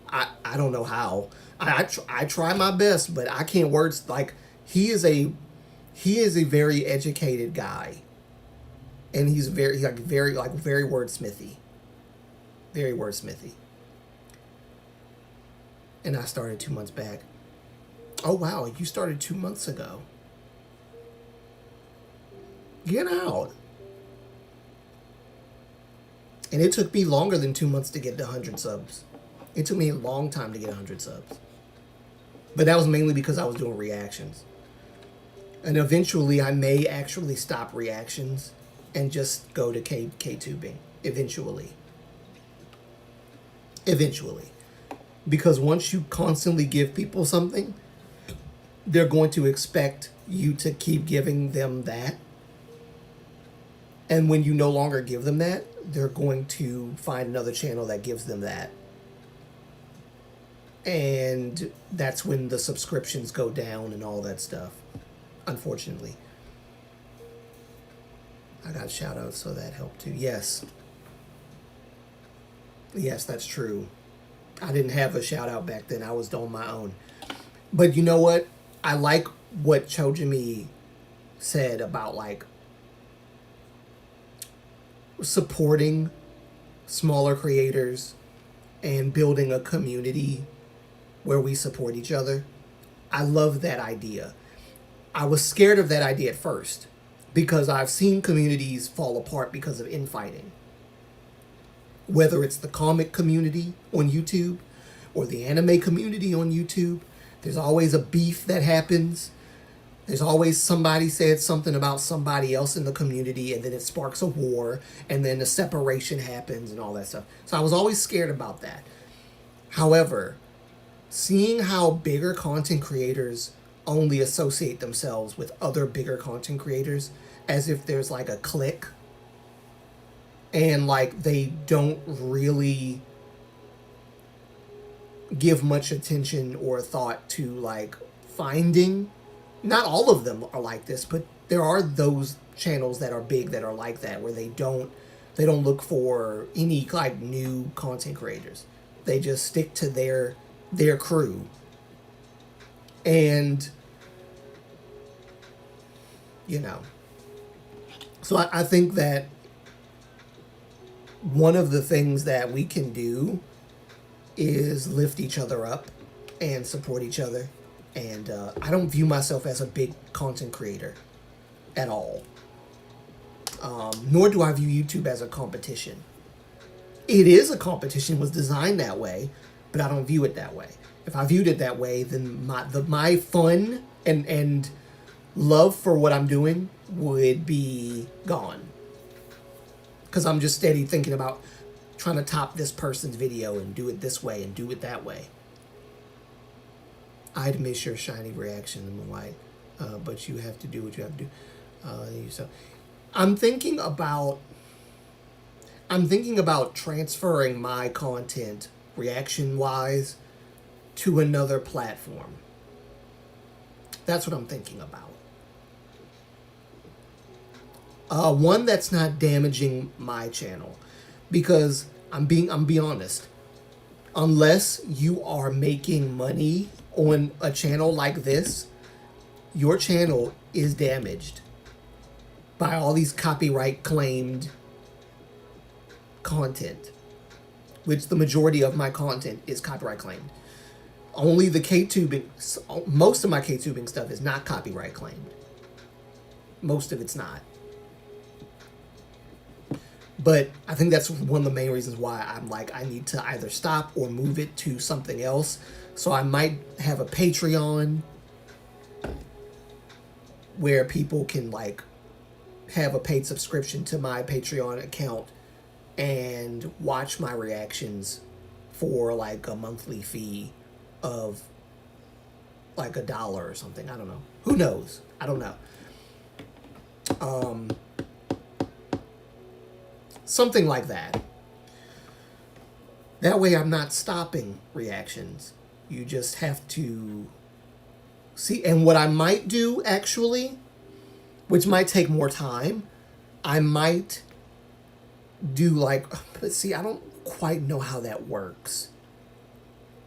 Speaker 1: I don't know how. I try my best, but I can't words like he is a very educated guy, and he's very wordsmithy, very wordsmithy. And I started 2 months back. Oh wow, you started 2 months ago. Get out. And it took me longer than 2 months to get to 100 subs. It took me a long time to get 100 subs. But that was mainly because I was doing reactions. And eventually I may actually stop reactions and just go to K-tubing. Eventually. Because once you constantly give people something, they're going to expect you to keep giving them that. And when you no longer give them that, they're going to find another channel that gives them that. And that's when the subscriptions go down and all that stuff, unfortunately. I got shout outs, so that helped too. Yes, that's true. I didn't have a shout out back then. I was on my own. But you know what? I like what Chojimi said about like supporting smaller creators and building a community where we support each other. I love that idea. I was scared of that idea at first because I've seen communities fall apart because of infighting. Whether it's the comic community on YouTube or the anime community on YouTube, there's always a beef that happens. There's always somebody said something about somebody else in the community, and then it sparks a war, and then a separation happens and all that stuff. So I was always scared about that. However, seeing how bigger content creators only associate themselves with other bigger content creators as if there's like a clique, and like they don't really give much attention or thought to like finding, not all of them are like this, but there are those channels that are big that are like that, where they don't look for any like new content creators. They just stick to their crew. And you know, so I think that one of the things that we can do is lift each other up and support each other. And I don't view myself as a big content creator at all. Nor do I view YouTube as a competition. It is a competition, was designed that way, but I don't view it that way. If I viewed it that way, then my fun and love for what I'm doing would be gone. Because I'm just steady thinking about trying to top this person's video and do it this way and do it that way. I'd miss your shiny reaction in Moonlight, but you have to do what you have to do. So I'm thinking about transferring my content reaction-wise to another platform. That's what I'm thinking about. One that's not damaging my channel, because I'm being honest. Unless you are making money on a channel like this, your channel is damaged by all these copyright claimed content, which the majority of my content is copyright claimed. Only the K-tubing, most of my K-tubing stuff is not copyright claimed. Most of it's not. But I think that's one of the main reasons why I'm like, I need to either stop or move it to something else. So I might have a Patreon where people can like have a paid subscription to my Patreon account and watch my reactions for like a monthly fee of like $1 or something. I don't know. Who knows? I don't know. Something like that. That way I'm not stopping reactions. You just have to see. And what I might do, actually, which might take more time, I might do like, but see, I don't quite know how that works.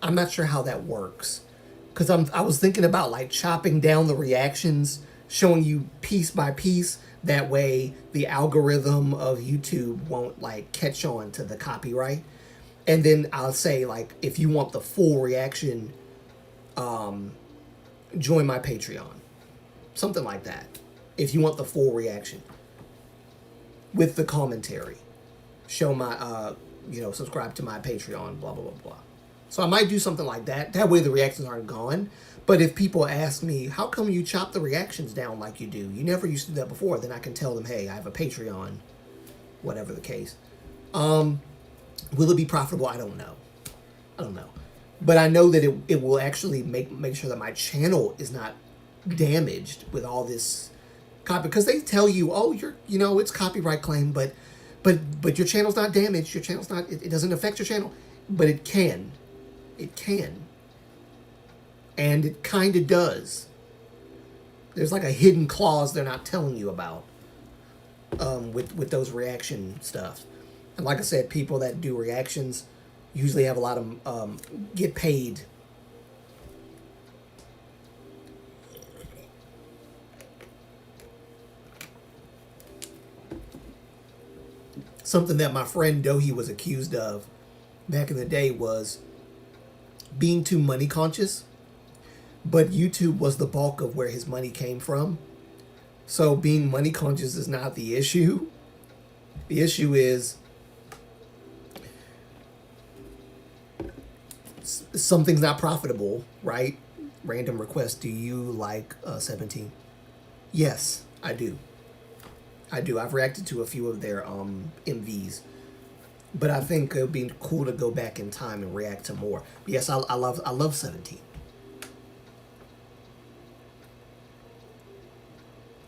Speaker 1: I'm not sure how that works. Because I was thinking about like chopping down the reactions, showing you piece by piece. That way the algorithm of YouTube won't like catch on to the copyright. And then I'll say, like, if you want the full reaction, join my Patreon. Something like that. If you want the full reaction. With the commentary. Show my, subscribe to my Patreon, blah, blah, blah, blah. So I might do something like that. That way the reactions aren't gone. But if people ask me, how come you chop the reactions down like you do? You never used to do that before. Then I can tell them, hey, I have a Patreon. Whatever the case. Will it be profitable? I don't know. But I know that it will actually make sure that my channel is not damaged with all this copy. Because they tell you, oh, it's copyright claim, but your channel's not damaged. Your channel's not, it doesn't affect your channel. But it can. It can. And it kind of does. There's like a hidden clause they're not telling you about with those reaction stuff. And like I said, people that do reactions usually have a lot of, get paid. Something that my friend Dohi was accused of back in the day was being too money conscious. But YouTube was the bulk of where his money came from. So being money conscious is not the issue. The issue is something's not profitable, right? Random request. Do you like 17? Yes, I do. I've reacted to a few of their MVs. But I think it would be cool to go back in time and react to more. But yes, I love 17.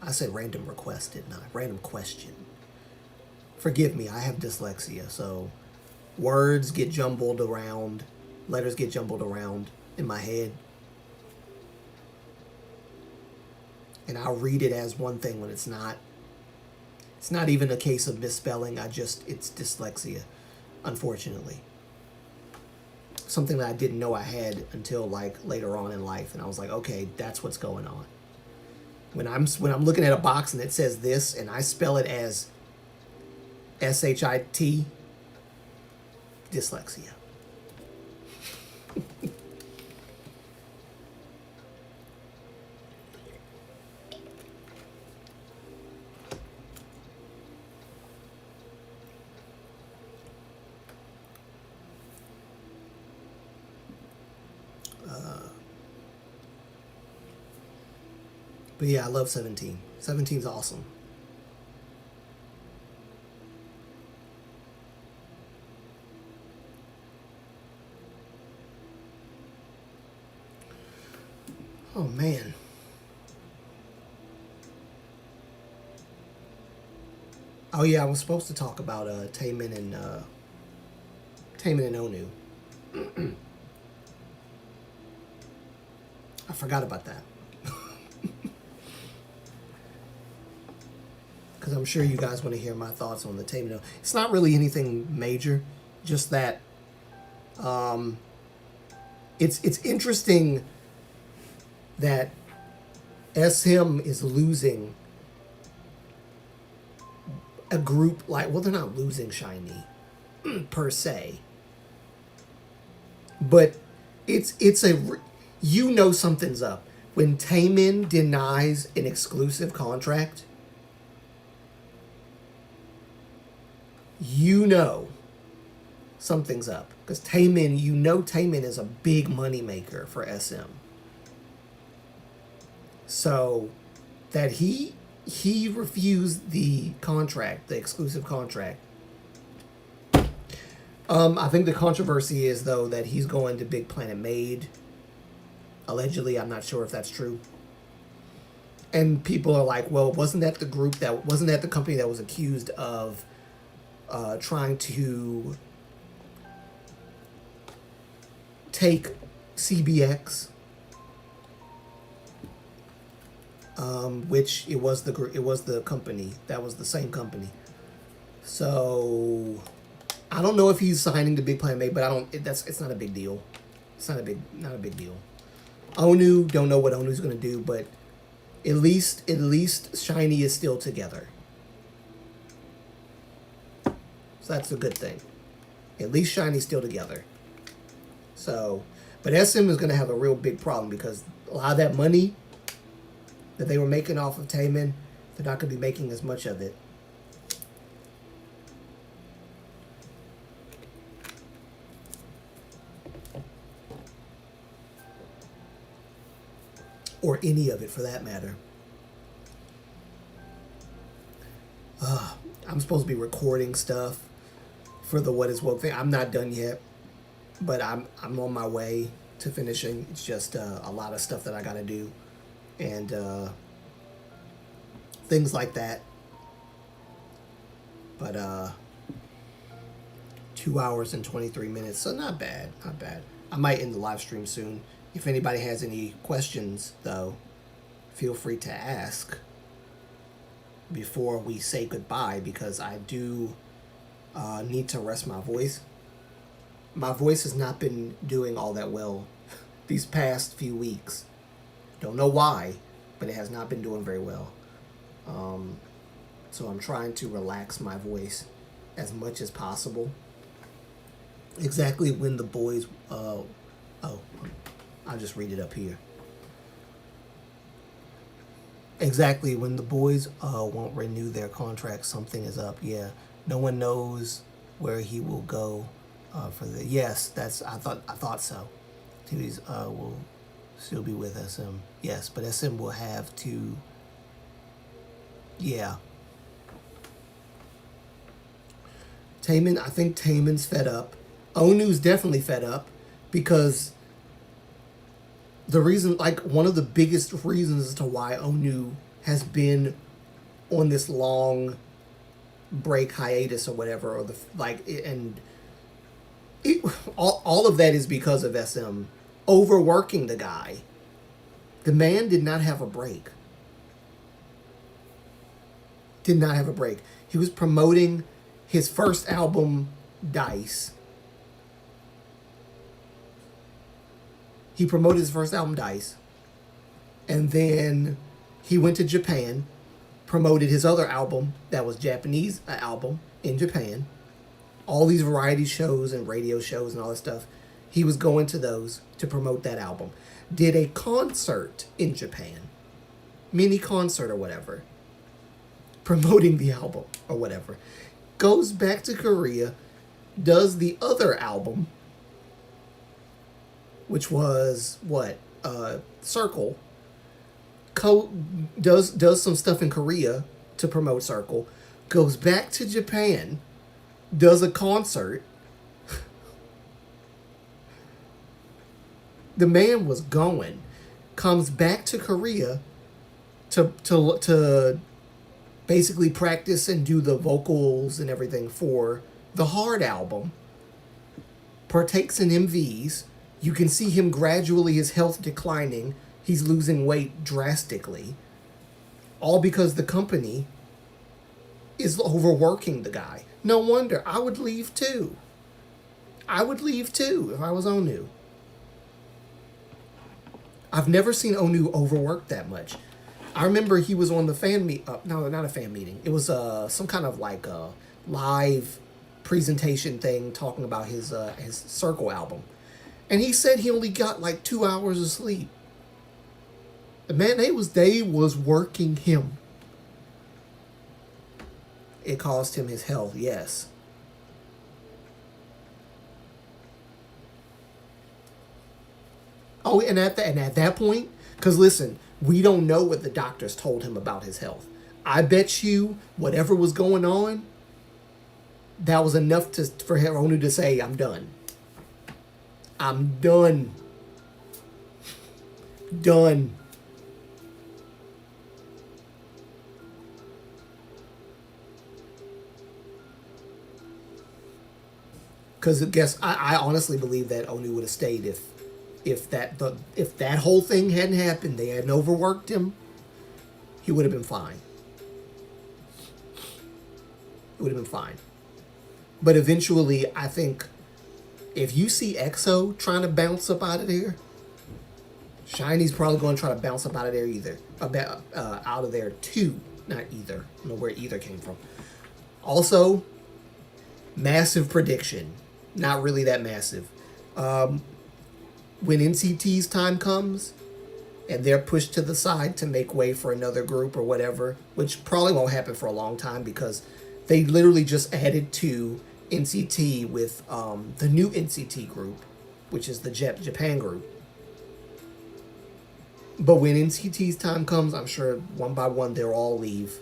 Speaker 1: I said random request, didn't I? Random question. Forgive me, I have dyslexia, so words get jumbled around, letters get jumbled around in my head. And I'll read it as one thing when it's not. It's not even a case of misspelling, it's dyslexia, unfortunately. Something that I didn't know I had until like later on in life, and I was like, okay, that's what's going on. When I'm looking at a box and it says this and I spell it as S-H-I-T, dyslexia. But yeah, I love 17. 17's awesome. Oh man. Oh yeah, I was supposed to talk about Taemin and Onu. I forgot about that. Because I'm sure you guys want to hear my thoughts on the Taemin. It's not really anything major, just that it's interesting that SM is losing a group like, well, they're not losing SHINee per se, but it's something's up when Taemin denies an exclusive contract. Something's up. Because Taemin is a big money maker for SM. So that he refused the contract, the exclusive contract. I think the controversy is, though, that he's going to Big Planet Made. Allegedly, I'm not sure if that's true. And people are like, well, wasn't that the company that was accused of trying to take CBX, which it was the company that was the same company. So I don't know if he's signing to Big Plan A, but it's not a big deal. It's not a big deal. Onu, don't know what Onu's gonna do, but at least Shiny is still together. So that's a good thing. At least Shiny's still together. So, but SM is gonna have a real big problem because a lot of that money that they were making off of Taemin, they're not gonna be making as much of it. Or any of it, for that matter. I'm supposed to be recording stuff for the What Is Woke thing. I'm not done yet, but I'm on my way to finishing. It's just a lot of stuff that I gotta do, and things like that. But 2 hours and 23 minutes, so not bad. I might end the live stream soon. If anybody has any questions, though, feel free to ask before we say goodbye, because I do need to rest my voice. My voice has not been doing all that well these past few weeks. Don't know why, but it has not been doing very well. So I'm trying to relax my voice as much as possible. Exactly when the boys... I'll just read it up here. Exactly when the boys won't renew their contract, something is up. Yeah, no one knows where he will go for the. Yes, I thought so. TVs will still be with SM. Yes, but SM will have to. Yeah. Taemin, I think Taemin's fed up. Onu's definitely fed up because. The reason, like, one of the biggest reasons as to why Onu has been on this long break hiatus or whatever, or all of that is because of SM overworking the guy. The man did not have a break. Did not have a break. He was promoting his first album, Dice. He promoted his first album, Dice. And then he went to Japan, promoted his other album that was Japanese album in Japan. All these variety shows and radio shows and all that stuff. He was going to those to promote that album. Did a concert in Japan. Mini concert or whatever. Promoting the album or whatever. Goes back to Korea. Does the other album, which was Circle. Does some stuff in Korea to promote Circle. Goes back to Japan. Does a concert. The man was going. Comes back to Korea to basically practice and do the vocals and everything for the Hard album. Partakes in MVs. You can see him gradually, his health declining. He's losing weight drastically. All because the company is overworking the guy. No wonder. I would leave too. I would leave too if I was Onu. I've never seen Onu overworked that much. I remember he was on the no, not a fan meeting. It was some kind of like a live presentation thing talking about his Circle album. And he said he only got like 2 hours of sleep. The man, they was working him. It cost him his health, yes. Oh, and at that point, because listen, we don't know what the doctors told him about his health. I bet you whatever was going on, that was enough for Onu to say, I'm done. I'm done. Done. Because I honestly believe that Onu would have stayed if that whole thing hadn't happened, they hadn't overworked him, he would have been fine. It would have been fine. But eventually, I think if you see EXO trying to bounce up out of there, Shiny's probably going to try to bounce up out of there out of there too. Not either. I don't know where either came from. Also, massive prediction. Not really that massive. When NCT's time comes and they're pushed to the side to make way for another group or whatever, which probably won't happen for a long time because they literally just added to NCT with the new NCT group, which is the Japan group. But when NCT's time comes, I'm sure one by one they'll all leave.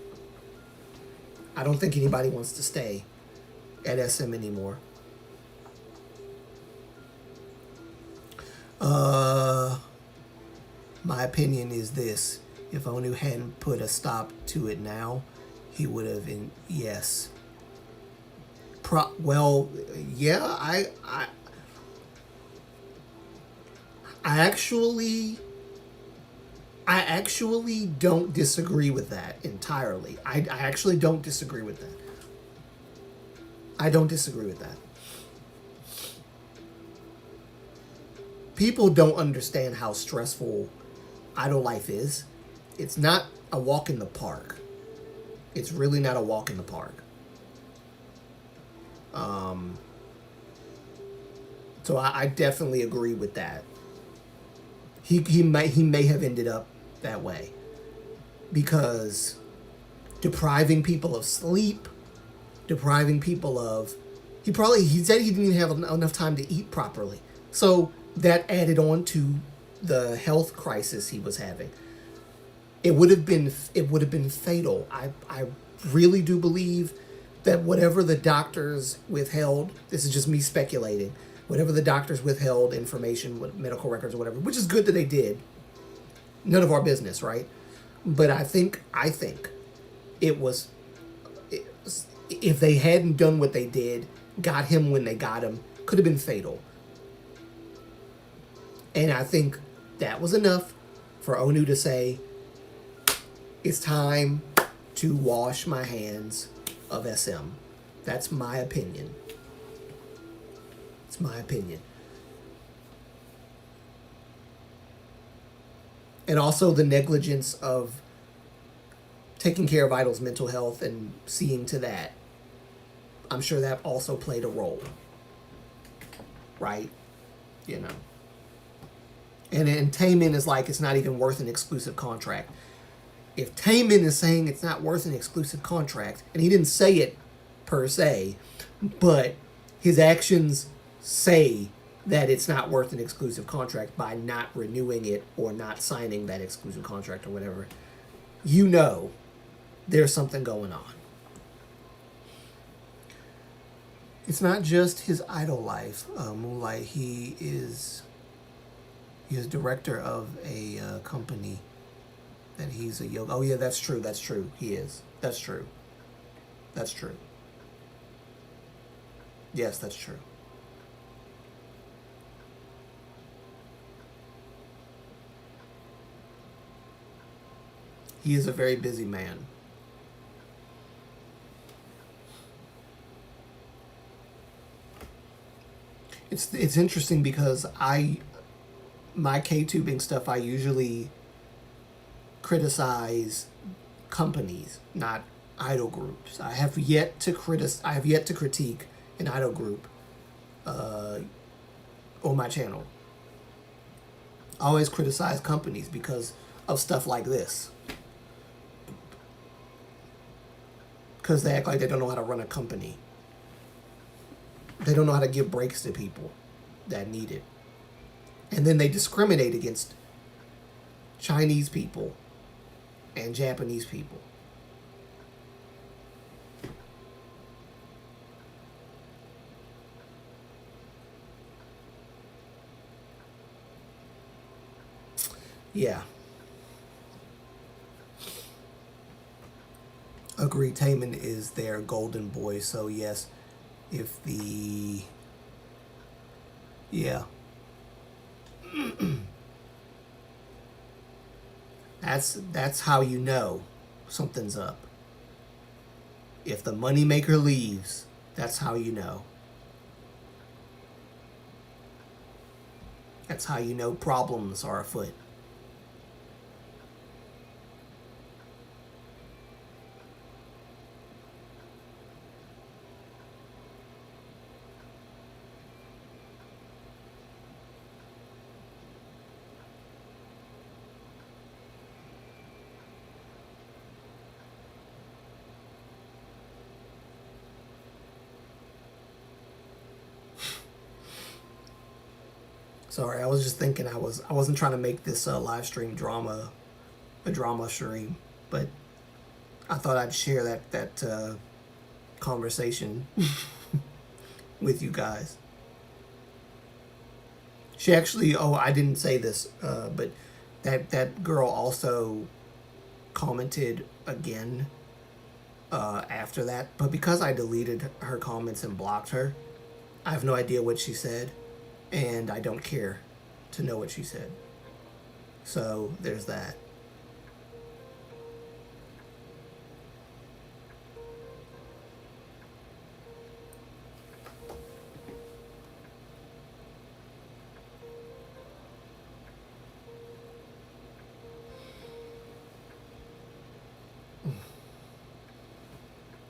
Speaker 1: I don't think anybody wants to stay at SM anymore. My opinion is this. If Onu hadn't put a stop to it now, he would have yes. I actually don't disagree with that entirely. I actually don't disagree with that. I don't disagree with that. People don't understand how stressful idol life is. It's not a walk in the park. It's really not a walk in the park. So I definitely agree with that. He may have ended up that way because depriving people of sleep, depriving people of he said he didn't even have enough time to eat properly. So that added on to the health crisis he was having. It would have been fatal. I really do believe that whatever the doctors withheld, this is just me speculating, whatever the doctors withheld information, medical records or whatever, which is good that they did. None of our business, right? But I think it was, if they hadn't done what they did, got him when they got him, could have been fatal. And I think that was enough for Onu to say, it's time to wash my hands of SM. That's my opinion. It's my opinion. And also the negligence of taking care of Idol's mental health and seeing to that. I'm sure that also played a role. Right? You know. And Taemin is like, it's not even worth an exclusive contract. If Taemin is saying it's not worth an exclusive contract, and he didn't say it per se, but his actions say that it's not worth an exclusive contract by not renewing it or not signing that exclusive contract or whatever, you know there's something going on. It's not just his idol life. Moonlight, he is director of a company that he's a yoga. Oh yeah, that's true. He is. That's true. Yes, that's true. He is a very busy man. It's interesting because my K-tubing stuff, I usually criticize companies, not idol groups. I have yet to critique an idol group on my channel. I always criticize companies because of stuff like this. Because they act like they don't know how to run a company. They don't know how to give breaks to people that need it. And then they discriminate against Chinese people and Japanese people. Yeah. Agree, Taemin is their golden boy, so yes, if the Yeah. That's how you know something's up. If the moneymaker leaves, that's how you know. That's how you know problems are afoot. Sorry, I was just thinking I wasn't trying to make this live stream a drama stream, but I thought I'd share that conversation with you guys. She actually, oh, I didn't say this, but that girl also commented again after that. But because I deleted her comments and blocked her, I have no idea what she said, and I don't care to know what she said. So there's that.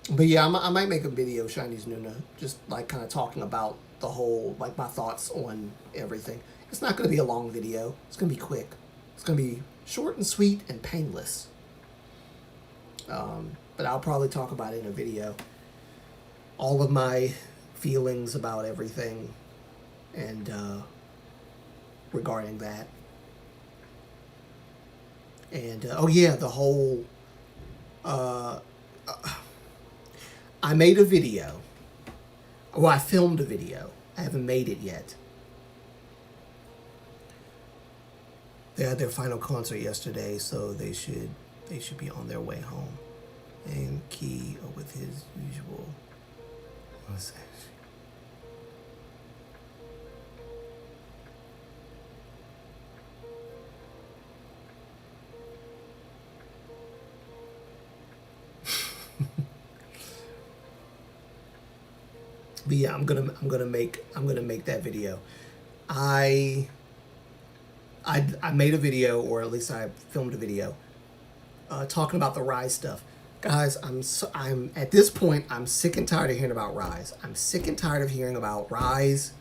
Speaker 1: But yeah, I might make a video, Chinese Nuna, just like kind of talking about the whole, like my thoughts on everything. It's not going to be a long video. It's going to be quick. It's going to be short and sweet and painless. But I'll probably talk about it in a video. All of my feelings about everything and regarding that. And, oh yeah, the whole... I made a video. Well, I filmed a video. I haven't made it yet. They had their final concert yesterday, so they should be on their way home. And Key with his usual. What's that? But yeah, I'm gonna make that video. I made a video, or at least I filmed a video, talking about the Rise stuff. Guys, I'm at this point, I'm sick and tired of hearing about Rise. I'm sick and tired of hearing about Rise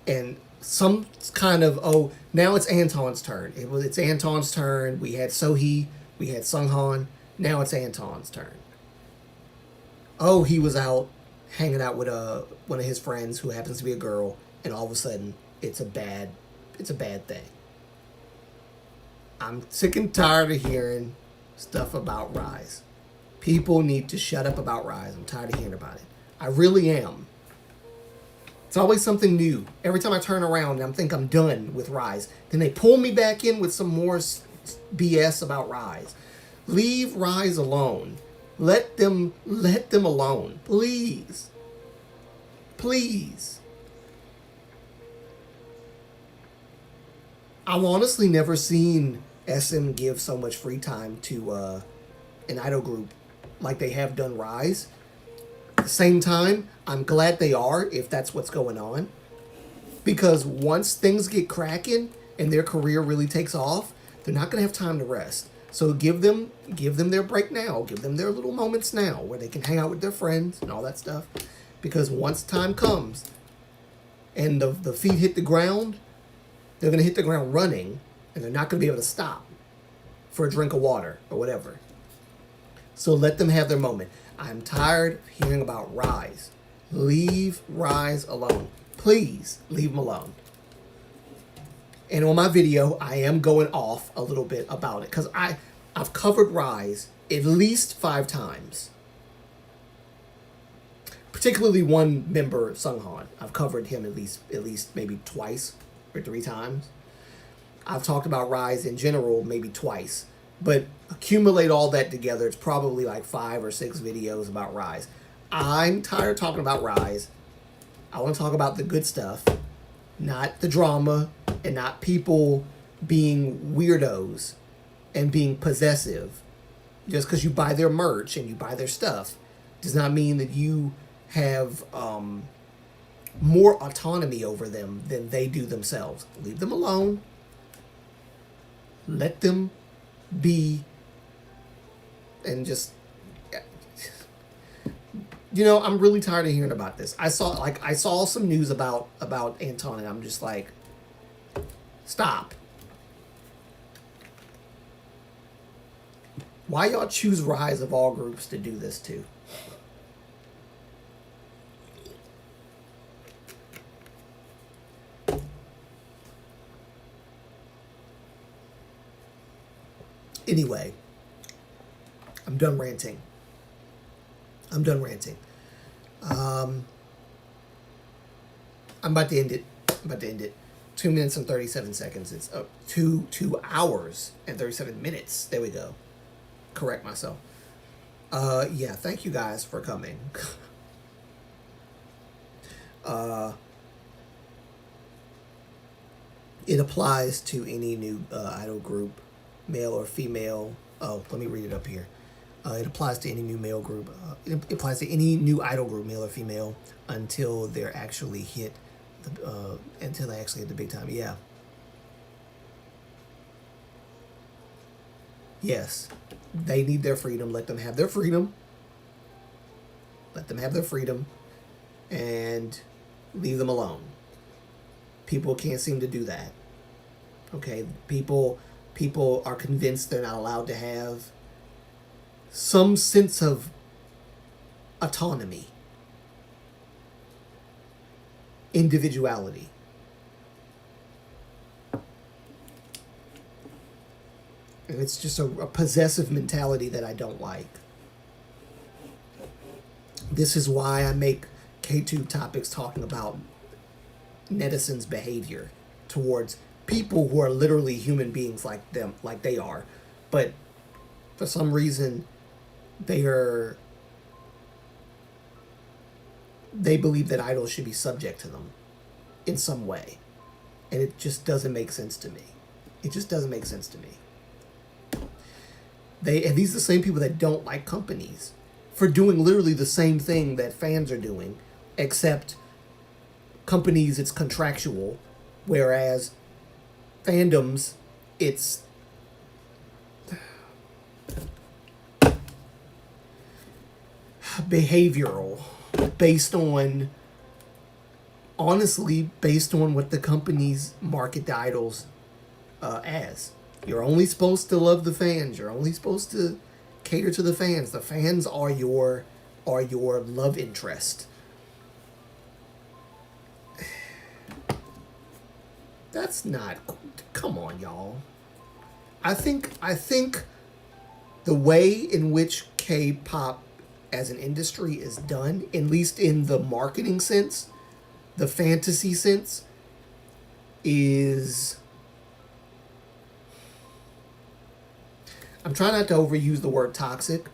Speaker 1: and some kind of, oh, now it's Anton's turn. It's Anton's turn. We had Sohee, we had Sunghan. Now it's Anton's turn. Oh, he was out hanging out with one of his friends who happens to be a girl, and all of a sudden it's a bad thing. I'm sick and tired of hearing stuff about Rise. People need to shut up about Rise. I'm tired of hearing about it. I really am. It's always something new. Every time I turn around and I think I'm done with Rise, then they pull me back in with some more BS about Rise. Leave Rise alone. Let them alone. Please. Please. I've honestly never seen SM give so much free time to an idol group like they have done Rise. At the same time, I'm glad they are, if that's what's going on. Because once things get cracking and their career really takes off, they're not going to have time to rest. So give them their break now. Give them their little moments now where they can hang out with their friends and all that stuff. Because once time comes and the feet hit the ground, they're going to hit the ground running, and they're not going to be able to stop for a drink of water or whatever. So let them have their moment. I'm tired of hearing about Rise. Leave Rise alone. Please leave them alone. And on my video, I am going off a little bit about it because I've covered Rise at least 5 times. Particularly one member, Sunghan. I've covered him at least maybe twice or 3 times. I've talked about Rise in general maybe twice. But accumulate all that together, it's probably like 5 or 6 videos about Rise. I'm tired of talking about Rise. I want to talk about the good stuff. not the drama, and not people being weirdos and being possessive. Just because you buy their merch and you buy their stuff does not mean that you have more autonomy over them than they do themselves. Leave them alone. Let them be. And just, I'm really tired of hearing about this. I saw some news about Anton, and I'm just like, stop. Why y'all choose Rise of all groups to do this to? Anyway, I'm done ranting. I'm about to end it. 2 minutes and 37 seconds. It's 2 hours and 37 minutes. There we go. Correct myself. Yeah, thank you guys for coming. It applies to any new idol group, male or female. Oh, let me read it up here. It applies to any new male group. It applies to any new idol group, male or female, until they're actually hit until they actually hit the big time. Yeah. Yes. They need their freedom. Let them have their freedom. Let them have their freedom. And leave them alone. People can't seem to do that. Okay? People are convinced they're not allowed to have some sense of autonomy. Individuality. And it's just a possessive mentality that I don't like. This is why I make K-Tube topics talking about netizens' behavior towards people who are literally human beings like them, like they are. But for some reason, they believe that idols should be subject to them in some way. And it just doesn't make sense to me. It just doesn't make sense to me. And these are the same people that don't like companies for doing literally the same thing that fans are doing, except companies, it's contractual, whereas fandoms, it's behavioral, based on what the companies market the idols as. You're only supposed to love the fans. You're only supposed to cater to the fans. The fans are your love interest. That's not. Come on, y'all. I think the way in which K-pop as an industry is done, at least in the marketing sense, the fantasy sense, is. I'm trying not to overuse the word toxic,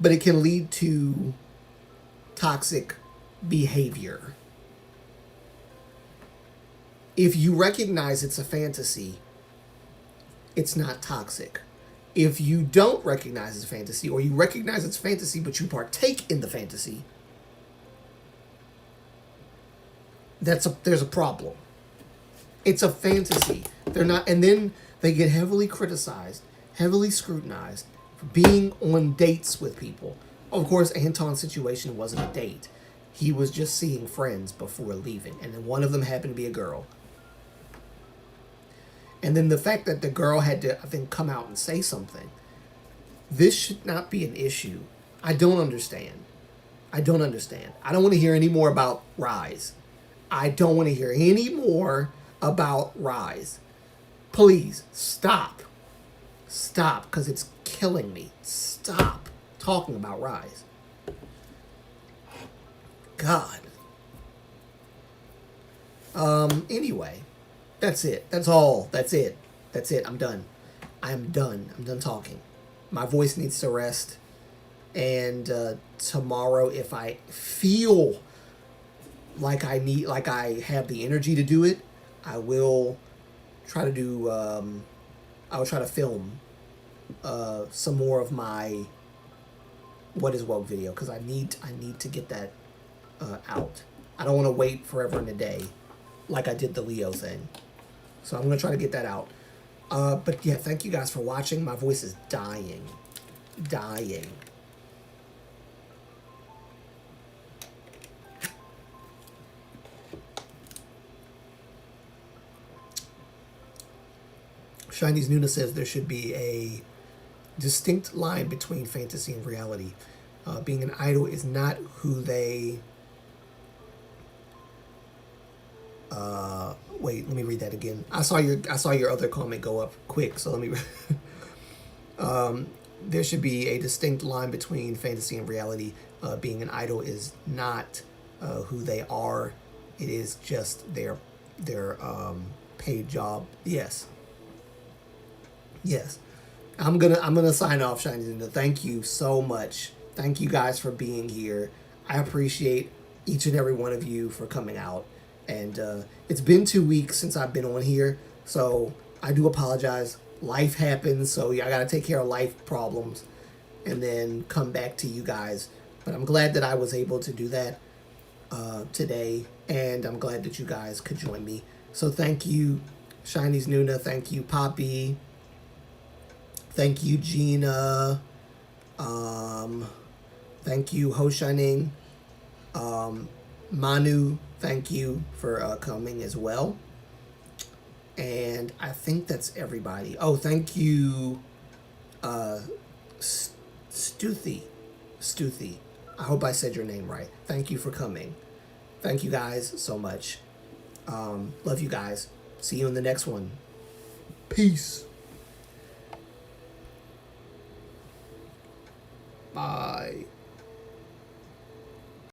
Speaker 1: but it can lead to toxic behavior. If you recognize it's a fantasy, it's not toxic. If you don't recognize it's fantasy, or you recognize it's fantasy but you partake in the fantasy, there's a problem. It's a fantasy. They're not, and then they get heavily criticized, heavily scrutinized for being on dates with people. Of course, Anton's situation wasn't a date. He was just seeing friends before leaving, and then one of them happened to be a girl. And then the fact that the girl had to, I think, come out and say something. This should not be an issue. I don't understand. I don't want to hear any more about Rise. I don't want to hear any more about Rise. Please, stop. Stop, because it's killing me. Stop talking about Rise. God. Anyway. That's it. That's all. That's it. I'm done. I'm done talking. My voice needs to rest. And tomorrow, if I feel like I have the energy to do it, I will try to do. I will try to film some more of my what is woke video, because I need to get that out. I don't want to wait forever and a day like I did the Leo thing. So I'm gonna try to get that out. But yeah, thank you guys for watching. My voice is dying. Chinese Nuna says there should be a distinct line between fantasy and reality. Being an idol is not who they... wait, let me read that again. I saw your other comment go up quick, so let me... there should be a distinct line between fantasy and reality. Being an idol is not who they are. It is just their paid job. Yes. I'm gonna sign off, Shiny Zinda. Thank you so much. Thank you guys for being here. I appreciate each and every one of you for coming out. And it's been 2 weeks since I've been on here, so I do apologize. Life happens, so yeah, I gotta take care of life problems and then come back to you guys. But I'm glad that I was able to do that today, and I'm glad that you guys could join me. So thank you, Shiny's Nuna. Thank you, Poppy. Thank you, Gina. Thank you, Ho Shining. Manu, thank you for coming as well. And I think that's everybody. Oh, thank you, Stuthi. I hope I said your name right. Thank you for coming. Thank you guys so much. Love you guys. See you in the next one. Peace.